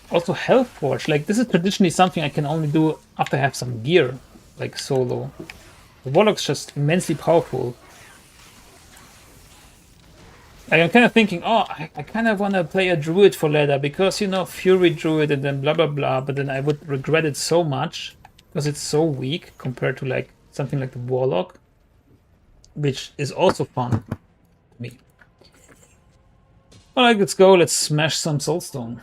Also Hellforge, like this is traditionally something I can only do after I have some gear, like solo. The Warlock's just immensely powerful. I'm kind of thinking, oh, I kind of want to play a Druid for ladder because, you know, Fury Druid and then blah blah blah, but then I would regret it so much because it's so weak compared to like something like the Warlock, which is also fun to me. Alright, let's go, let's smash some Soulstone.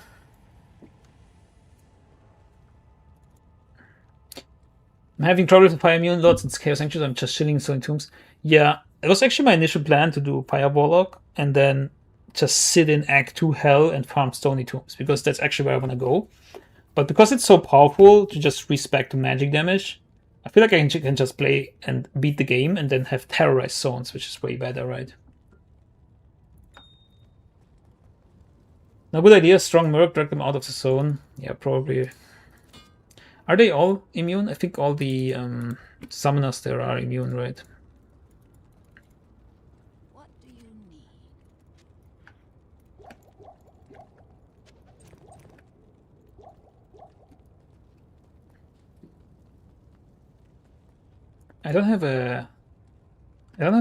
I'm having trouble with Fire Immune Lords and Chaos Sanctuaries. I'm just chilling so in Tombs. Yeah, it was actually my initial plan to do Fire Warlock and then just sit in Act 2 Hell and farm Stony Tombs because that's actually where I want to go. But because it's so powerful to just respec to magic damage, I feel like I can just play and beat the game and then have terrorized zones, which is way better, right? No, good idea. Strong Merc, drag them out of the zone. Yeah, probably. Are they all immune? I think all the summoners there are immune, right? What do you need? I don't have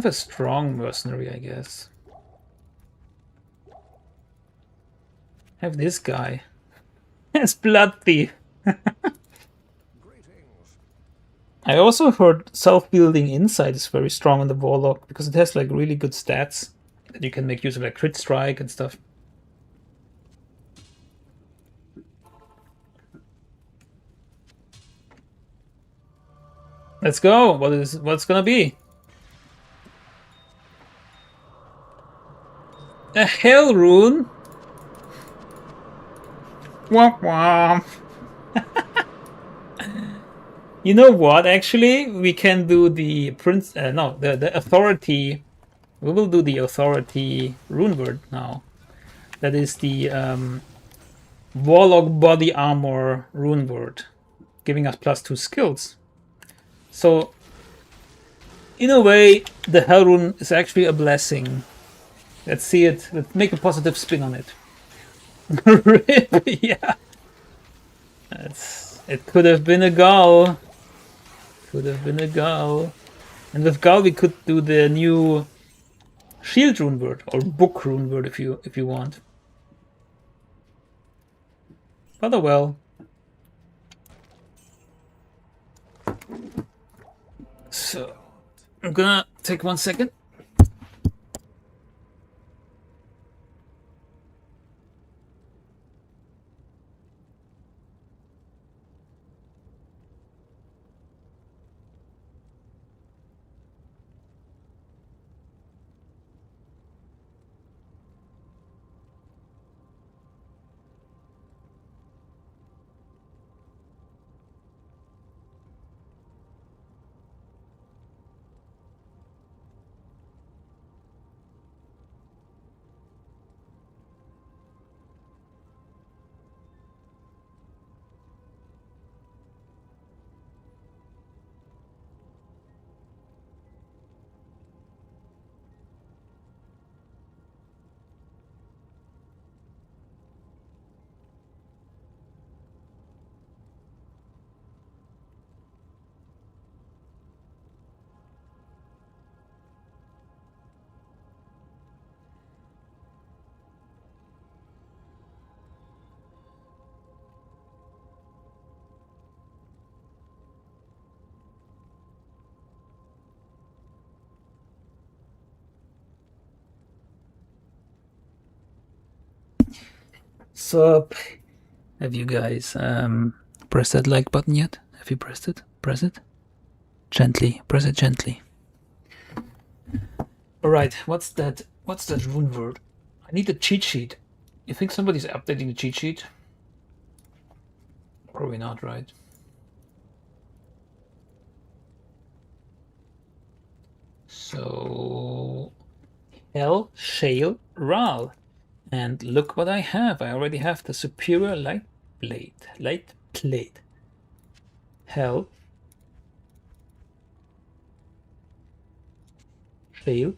a strong mercenary, I guess. I have this guy. It's Blood Thief. I also heard self-building insight is very strong on the Warlock because it has like really good stats that you can make use of, like crit strike and stuff. Let's go. What's gonna be? A Hell Rune? Womp womp. You know what? Actually, we can do the the authority. We will do the authority rune word now. That is the Warlock body armor rune word, giving us +2 skills. So, in a way, the Hell rune is actually a blessing. Let's see it. Let's make a positive spin on it. Rip, yeah. It could have been a Gull. Could have been a Gull. And with Gull we could do the new shield rune word or book rune word if you want. But oh well. So I'm gonna take 1 second. Sup? Have you guys pressed that like button yet? Have you pressed it? Press it. Gently. Press it gently. Alright, what's that rune word? I need a cheat sheet. You think somebody's updating the cheat sheet? Probably not, right? So Hell, Shale, Ral. And look what I have. I already have the superior light plate. Hell, Shale,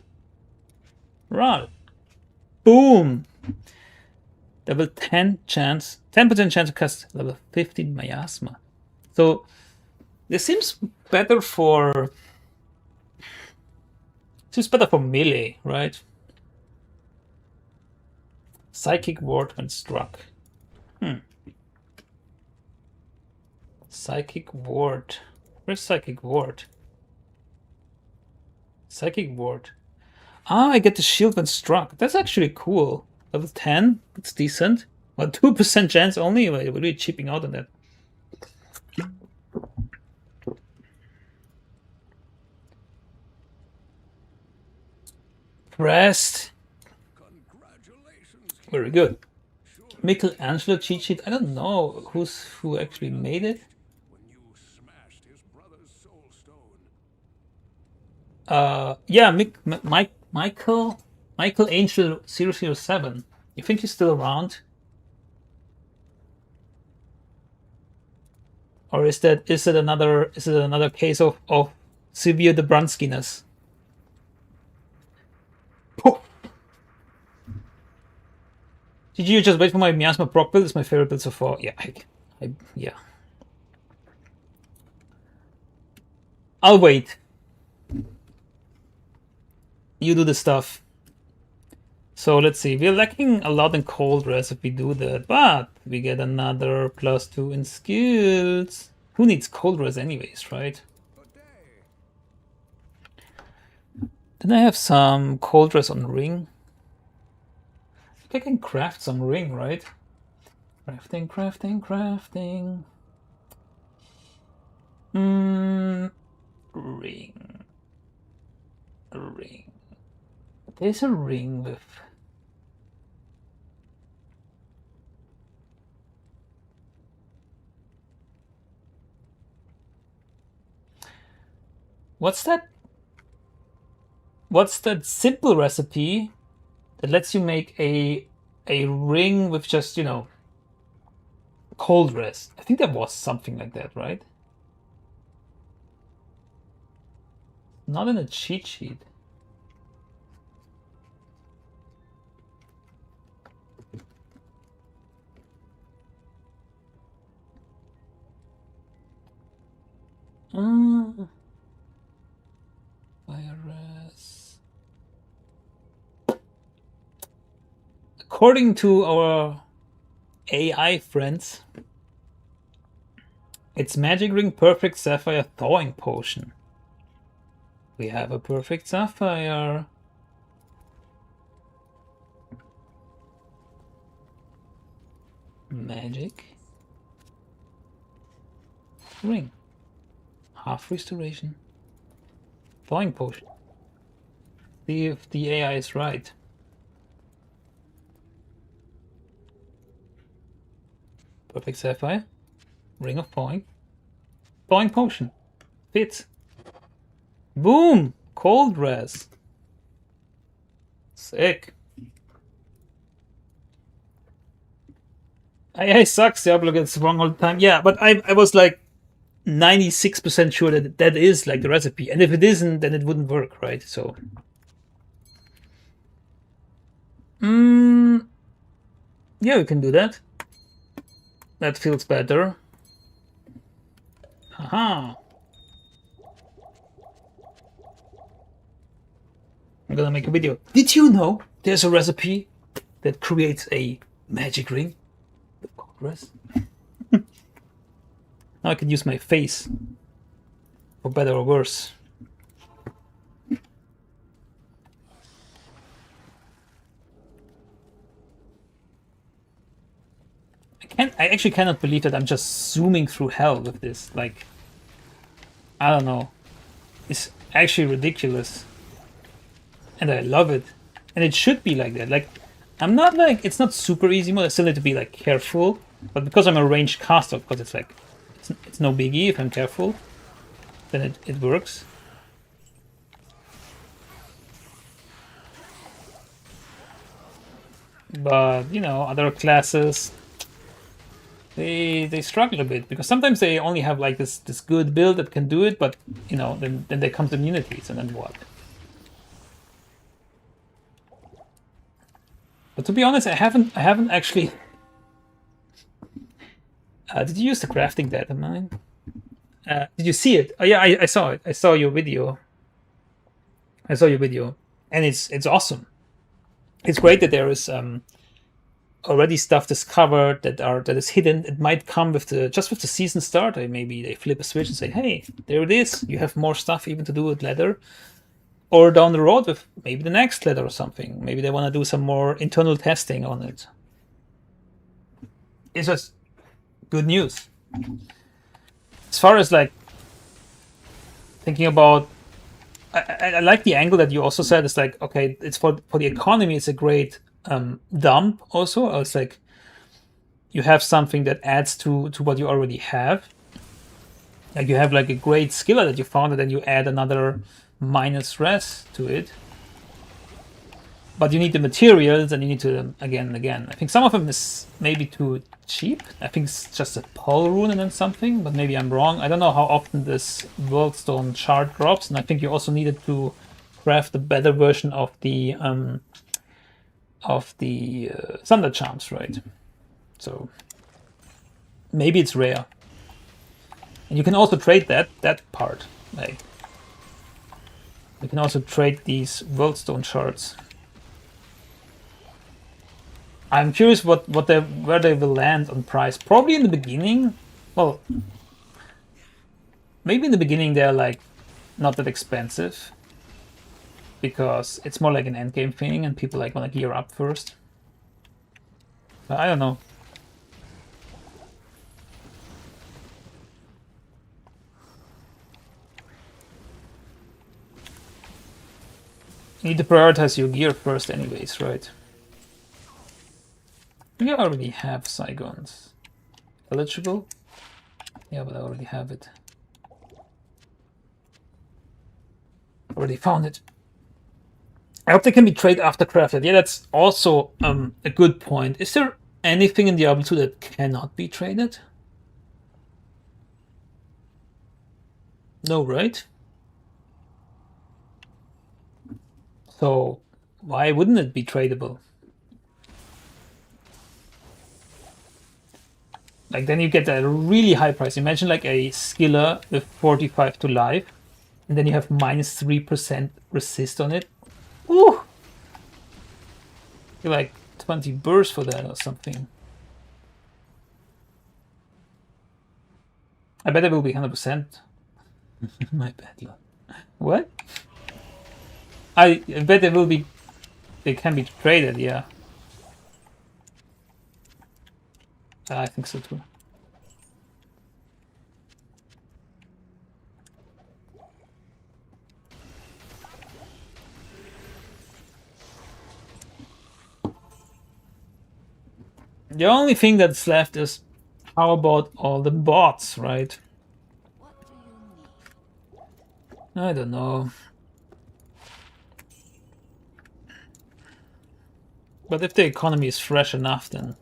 Ral. Boom! Level 10 chance, 10% chance to cast level 15 miasma. So this seems better for melee, right? Psychic ward when struck. Psychic ward. Where's psychic ward? Psychic ward. Ah, I get the shield when struck. That's actually cool. Level 10, that's decent. Well, 2% chance only. We're really chipping out on that. Pressed. Very good. Michelangelo cheat sheet. I don't know who actually made it. Yeah, Michael Angel 007. You think he's still around? Or is it another case of severe Dobrunskiness? Did you just wait for my Miasma proc build? It's my favorite build so far. Yeah, yeah. I'll wait. You do the stuff. So let's see. We're lacking a lot in cold res if we do that, but we get another +2 in skills. Who needs cold res anyways, right? Then I have some cold res on ring. I can craft some ring, right? Crafting. Ring. There's a ring with... What's that simple recipe that lets you make a ring with just, cold res? I think there was something like that, right? Not in a cheat sheet. Virus. According to our AI friends, it's Magic Ring Perfect Sapphire Thawing Potion. We have a Perfect Sapphire. Magic Ring. Half restoration. Thawing Potion. See if the AI is right. Perfect Sapphire. Ring of Thawing. Thawing Potion. Fits. Boom! Cold res. Sick. AI sucks. Diablo gets wrong all the time. Yeah, but I was like 96% sure that is like the recipe. And if it isn't, then it wouldn't work, right? So. Yeah, we can do that. That feels better. Haha. I'm gonna make a video. Did you know there's a recipe that creates a magic ring? The progress. Now I can use my face, for better or worse. I actually cannot believe that I'm just zooming through hell with this. Like, I don't know. It's actually ridiculous. And I love it. And it should be like that. Like, I'm not like, it's not super easy mode. I still need to be like careful. But because I'm a ranged caster, because it's like, it's no biggie if I'm careful, then it works. But, you know, other classes, they struggle a bit because sometimes they only have like this good build that can do it, but you know, then there comes immunities and then what? But to be honest, I haven't actually. Did you use the crafting data mine? Did you see it? Oh yeah, I saw it. I saw your video. And it's awesome. It's great that there is already stuff discovered that is hidden. It might come with the season start. Maybe they flip a switch and say, "Hey, there it is. You have more stuff even to do with leather." Or down the road with maybe the next letter or something. Maybe they want to do some more internal testing on it. It's just good news. As far as like thinking about, I like the angle that you also said. It's like, okay, it's for the economy. It's a great dump. Also, it's like you have something that adds to what you already have. Like you have like a great skiller that you found, and then you add another minus res to it. But you need the materials, and you need to again and again. I think some of them is maybe too cheap. I think it's just a pole rune and then something, but maybe I'm wrong. I don't know how often this Worldstone shard drops, and I think you also needed to craft a better version of the Thunder Charms, right? So maybe it's rare. And you can also trade that part. Like you can also trade these Worldstone shards. I'm curious where they will land on price. Probably in the beginning. Well, maybe in the beginning they're like not that expensive because it's more like an endgame thing and people like want to gear up first. But I don't know. You need to prioritize your gear first anyways, right? We already have Saigons. Eligible? Yeah, but I already have it. Already found it. I hope they can be traded after crafted. Yeah, that's also a good point. Is there anything in Diablo 2 that cannot be traded? No, right? So why wouldn't it be tradable? Like then you get a really high price. Imagine like a skiller with 45 to life, and then you have minus 3% resist on it. Ooh! You're like 20 bursts for that or something. I bet it will be 100%. My bad. What? I bet it will be. They can be traded, yeah. I think so too. The only thing that's left is how about all the bots, right? I don't know. But if the economy is fresh enough, then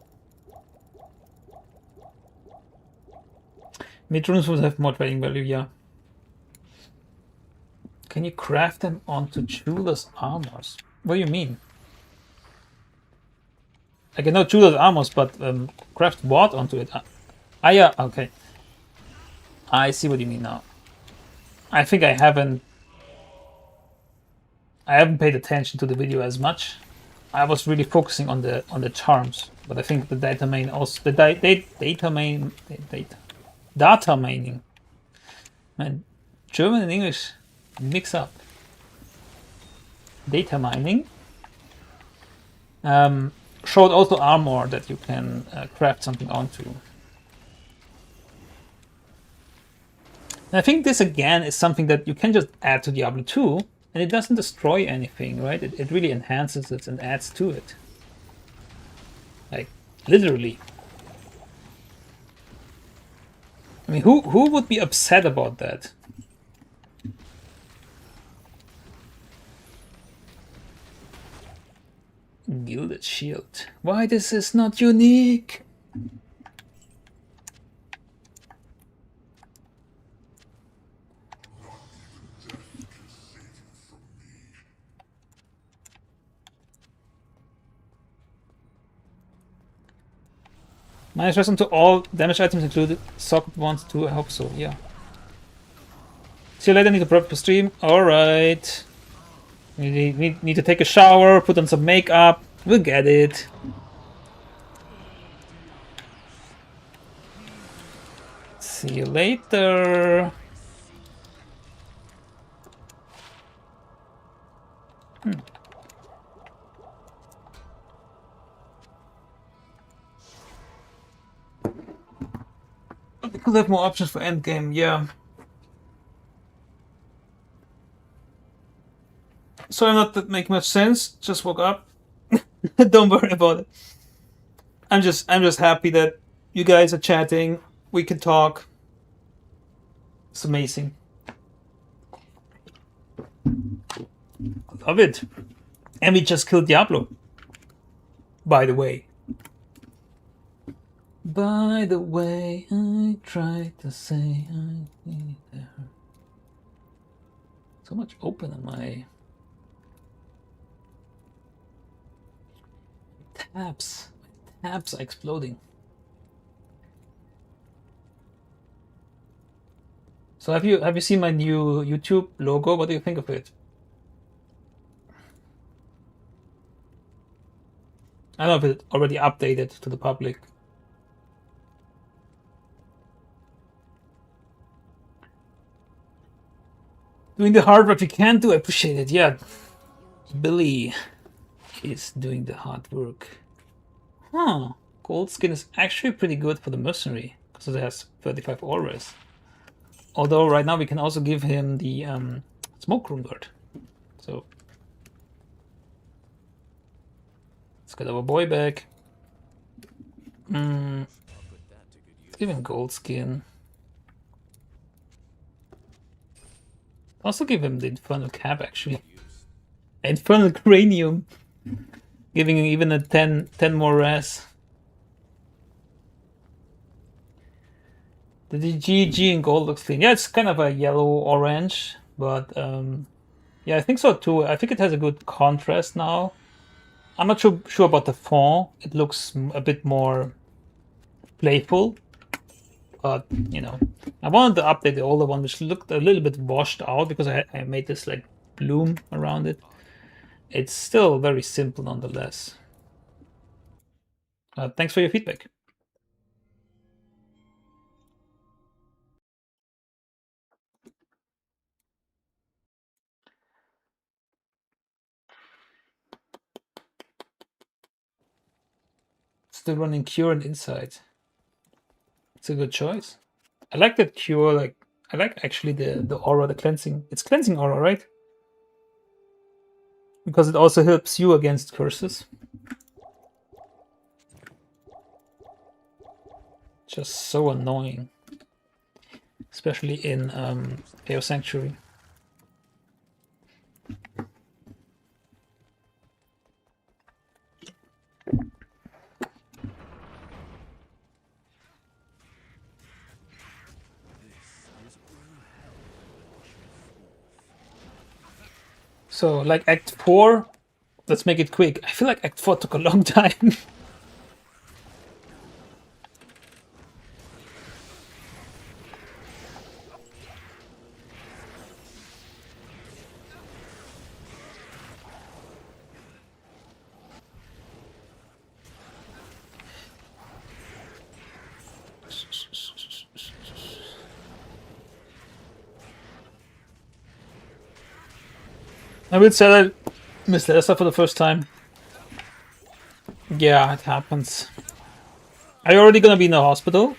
mid-runes would have more trading value, yeah. Can you craft them onto jeweler's armors? What do you mean? I can know jeweler's armors, but craft what onto it? Yeah, okay. I see what you mean now. I think I haven't paid attention to the video as much. I was really focusing on the charms, but I think the data main also data mining. Man, German and English mix up. Data mining showed also armor that you can craft something onto. And I think this again is something that you can just add to Diablo 2, and it doesn't destroy anything, right? It really enhances it and adds to it. Like, literally. I mean, who would be upset about that? Gilded shield. Why this is not unique? Minus resistance to all damage items included socket ones too, I hope so, yeah. See you later, need to prep for stream. Alright. We need to take a shower, put on some makeup. We'll get it. See you later. We could have more options for endgame, yeah. Sorry, not that make much sense. Just woke up. Don't worry about it. I'm just happy that you guys are chatting. We can talk. It's amazing. Love it. And we just killed Diablo. By the way. By the way, I tried to say I need her. So much open on my tabs. My tabs are exploding. So have you seen my new YouTube logo? What do you think of it? I don't know if it's already updated to the public. Doing the hard work we can do, I appreciate it. Yeah, Billy is doing the hard work. Huh, gold skin is actually pretty good for the mercenary because it has 35 auras. Although right now we can also give him the smoke room guard. So let's get our boy back. Let's give him gold skin. Also give him the infernal cap actually. Infernal cranium. Giving him even a 10 more res. The GG in gold looks clean. Yeah, it's kind of a yellow-orange, but yeah, I think so too. I think it has a good contrast now. I'm not sure about the font. It looks a bit more playful, but you know, I wanted to update the older one, which looked a little bit washed out because I made this like bloom around it. It's still very simple nonetheless. Thanks for your feedback. Still running Cure and Insight. It's a good choice. I like that Cure. Like I like actually the aura, the cleansing. It's cleansing aura, right? Because it also helps you against curses. Just so annoying, especially in Chaos Sanctuary. So, like Act 4, let's make it quick. I feel like Act 4 took a long time. I will say that Miss Lessa for the first time. Yeah, it happens. Are you already gonna be in the hospital?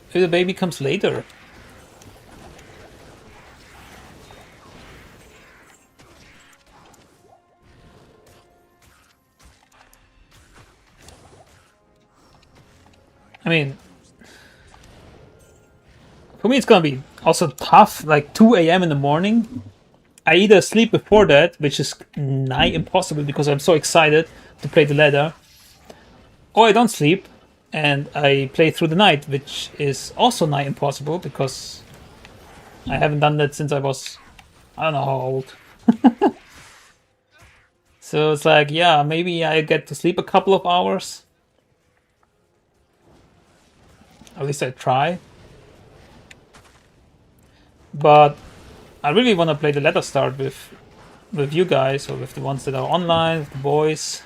Maybe the baby comes later. I mean, for me it's gonna be also tough, like 2 a.m. in the morning. I either sleep before that, which is nigh impossible because I'm so excited to play the ladder, or I don't sleep and I play through the night, which is also nigh impossible because I haven't done that since I was, I don't know how old. So it's like, yeah, maybe I get to sleep a couple of hours. At least I try. But I really want to play the ladder start with you guys, or with the ones that are online, with the boys.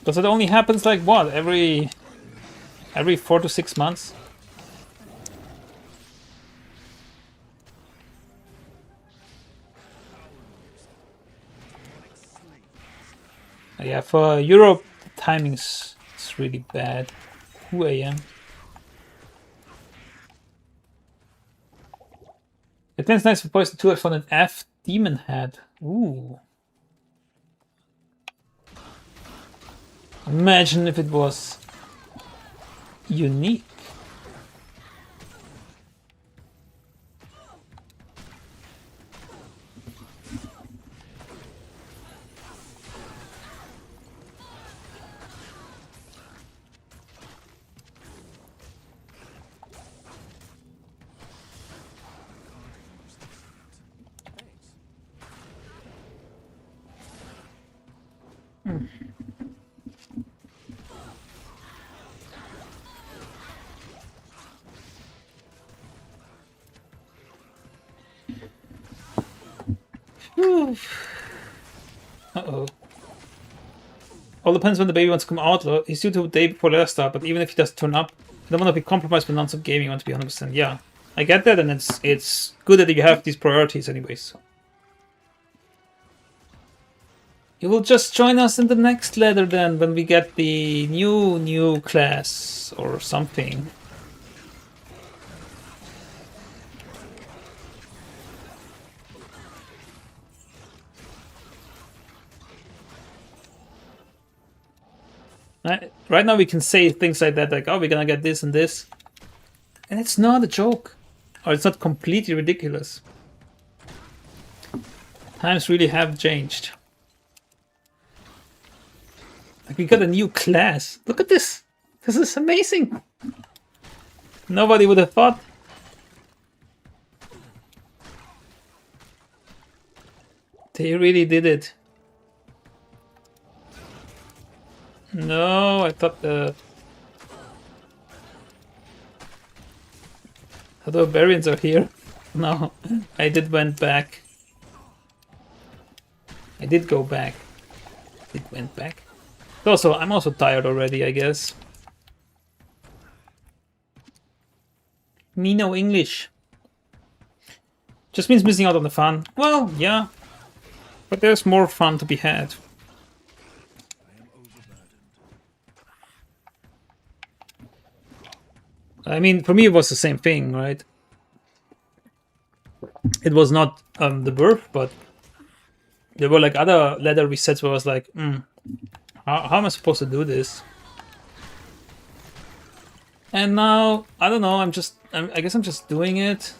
Because it only happens like what, every 4 to 6 months. Yeah, for Europe, the timing's it's really bad. 2 a.m. It tends nice for Poison 2 for an F Demon Head. Ooh. Imagine if it was unique. Uh-oh. All depends when the baby wants to come out. He's due to a day before last start, but even if he does turn up, I don't want to be compromised by non-stop gaming. I want to be 100%. Yeah, I get that, and it's good that you have these priorities anyways. You will just join us in the next ladder then, when we get the new class or something. Right now we can say things like that, like, oh, we're gonna get this and this. And it's not a joke. Or it's not completely ridiculous. Times really have changed. Like, we got a new class. Look at this. This is amazing. Nobody would have thought. They really did it. No, I thought the barbarians are here. No, I went back. I did go back. It went back. Also, I'm also tired already, I guess. Me no English. Just means missing out on the fun. Well, yeah. But there's more fun to be had. I mean, for me it was the same thing, right? It was not the birth, but there were like other ladder resets where I was like, how am I supposed to do this? And now, I don't know, I guess I'm just doing it.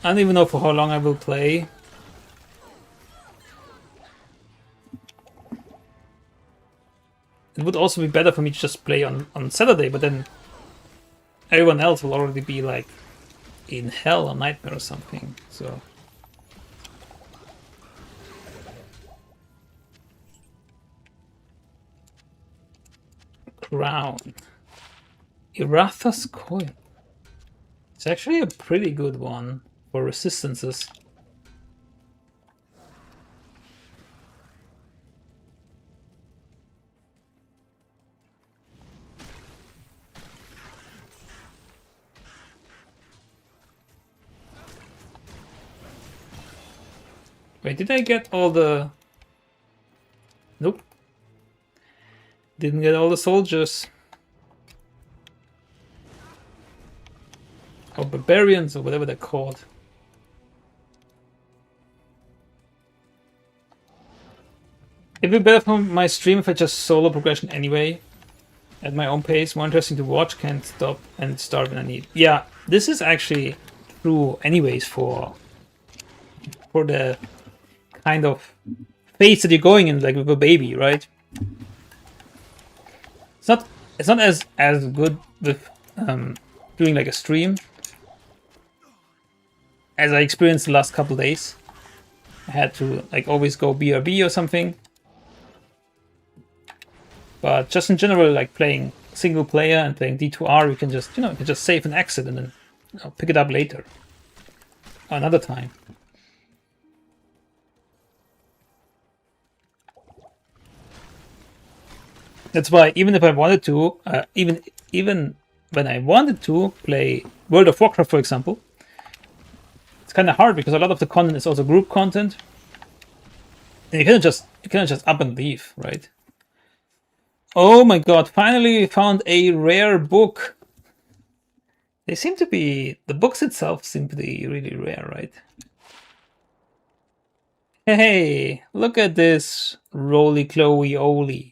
I don't even know for how long I will play. It would also be better for me to just play on Saturday, but then everyone else will already be like in hell or nightmare or something, so. Crown. Iratha's coil. It's actually a pretty good one for resistances. Wait, did I get all the... Nope. Didn't get all the soldiers. Or barbarians, or whatever they're called. It'd be better for my stream if I just solo progression anyway. At my own pace, more interesting to watch, can't stop and start when I need. Yeah, this is actually true anyways for the kind of phase that you're going in, like with a baby, right? It's not as good with doing like a stream as I experienced the last couple days. I had to like always go BRB or something. But just in general, like playing single player and playing D2R, you can just, you can just save and exit and then pick it up later. Another time. That's why even if I wanted to, even when I wanted to play World of Warcraft, for example, it's kind of hard because a lot of the content is also group content, and you cannot just up and leave, right? Oh my god! Finally, we found a rare book. They seem to be the books itself seem to be really rare, right? Hey, look at this roly cloly oly.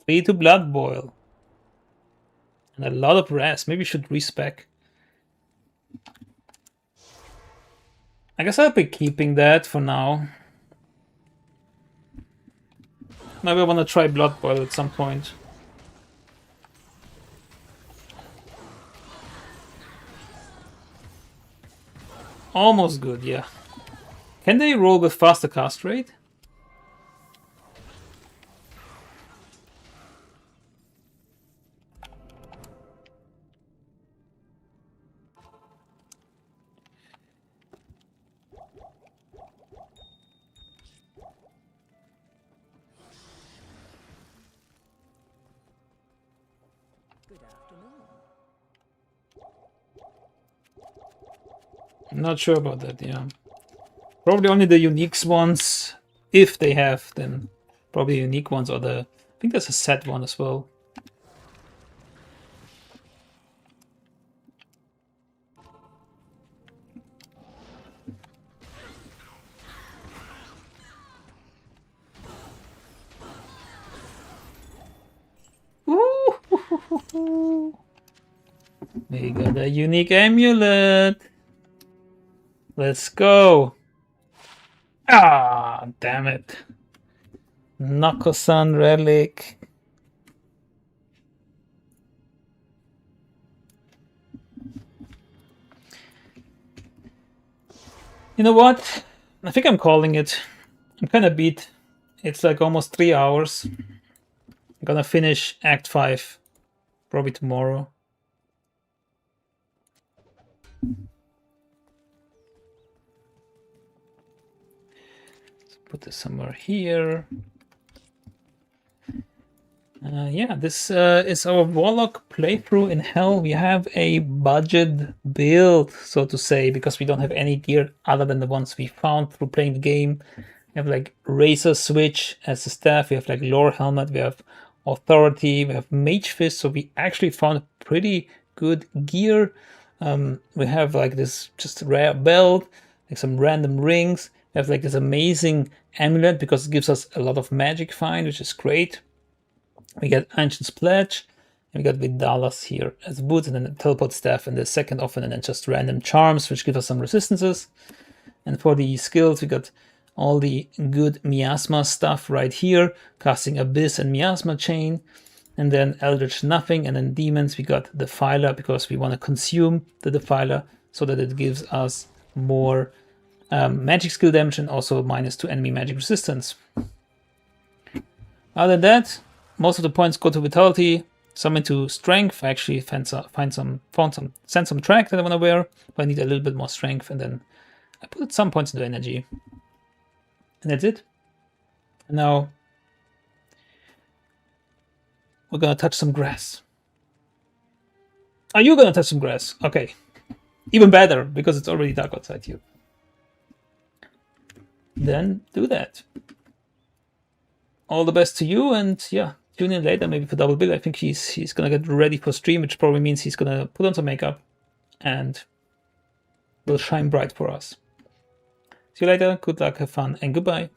3 to blood boil. And a lot of rest. Maybe we should respec. I guess I'll be keeping that for now. Maybe I want to try blood boil at some point. Almost good, yeah. Can they roll with faster cast rate? I'm not sure about that, yeah. Probably only the unique ones, if they have them. Probably unique ones or the... I think there's a set one as well. Ooh. We got a unique amulet. Let's go. Ah, damn it. Nako-san relic. You know what? I think I'm calling it. I'm kind of beat. It's like almost 3 hours. I'm gonna finish Act 5 probably tomorrow. Let's put this somewhere here. Yeah, this is our Warlock playthrough in Hell. We have a budget build, so to say, because we don't have any gear other than the ones we found through playing the game. We have like Razor Switch as the staff, we have like Lore Helmet, we have Authority, we have Mage Fist, so we actually found pretty good gear. We have like this just rare belt, like some random rings. We have like this amazing amulet because it gives us a lot of magic find, which is great. We got Ancient's Pledge, and we got Vidalas here as boots, and then the Teleport Staff and the second offense, and then just random charms, which give us some resistances. And for the skills, we got all the good Miasma stuff right here, casting Abyss and Miasma Chain, and then Eldritch Nothing, and then Demons, we got Defiler, because we want to consume the Defiler so that it gives us more magic skill damage and also -2 enemy magic resistance. Other than that, most of the points go to Vitality, some into Strength. I actually sent some track that I want to wear, but I need a little bit more Strength, and then I put some points into Energy. And that's it. And now we're gonna touch some grass. Are you gonna touch some grass? Okay. Even better, because it's already dark outside here. then do that. All the best to you, and yeah, tune in later maybe for Double Bill. I think he's gonna get ready for stream, which probably means he's gonna put on some makeup and will shine bright for us. See you later, good luck, have fun, and goodbye.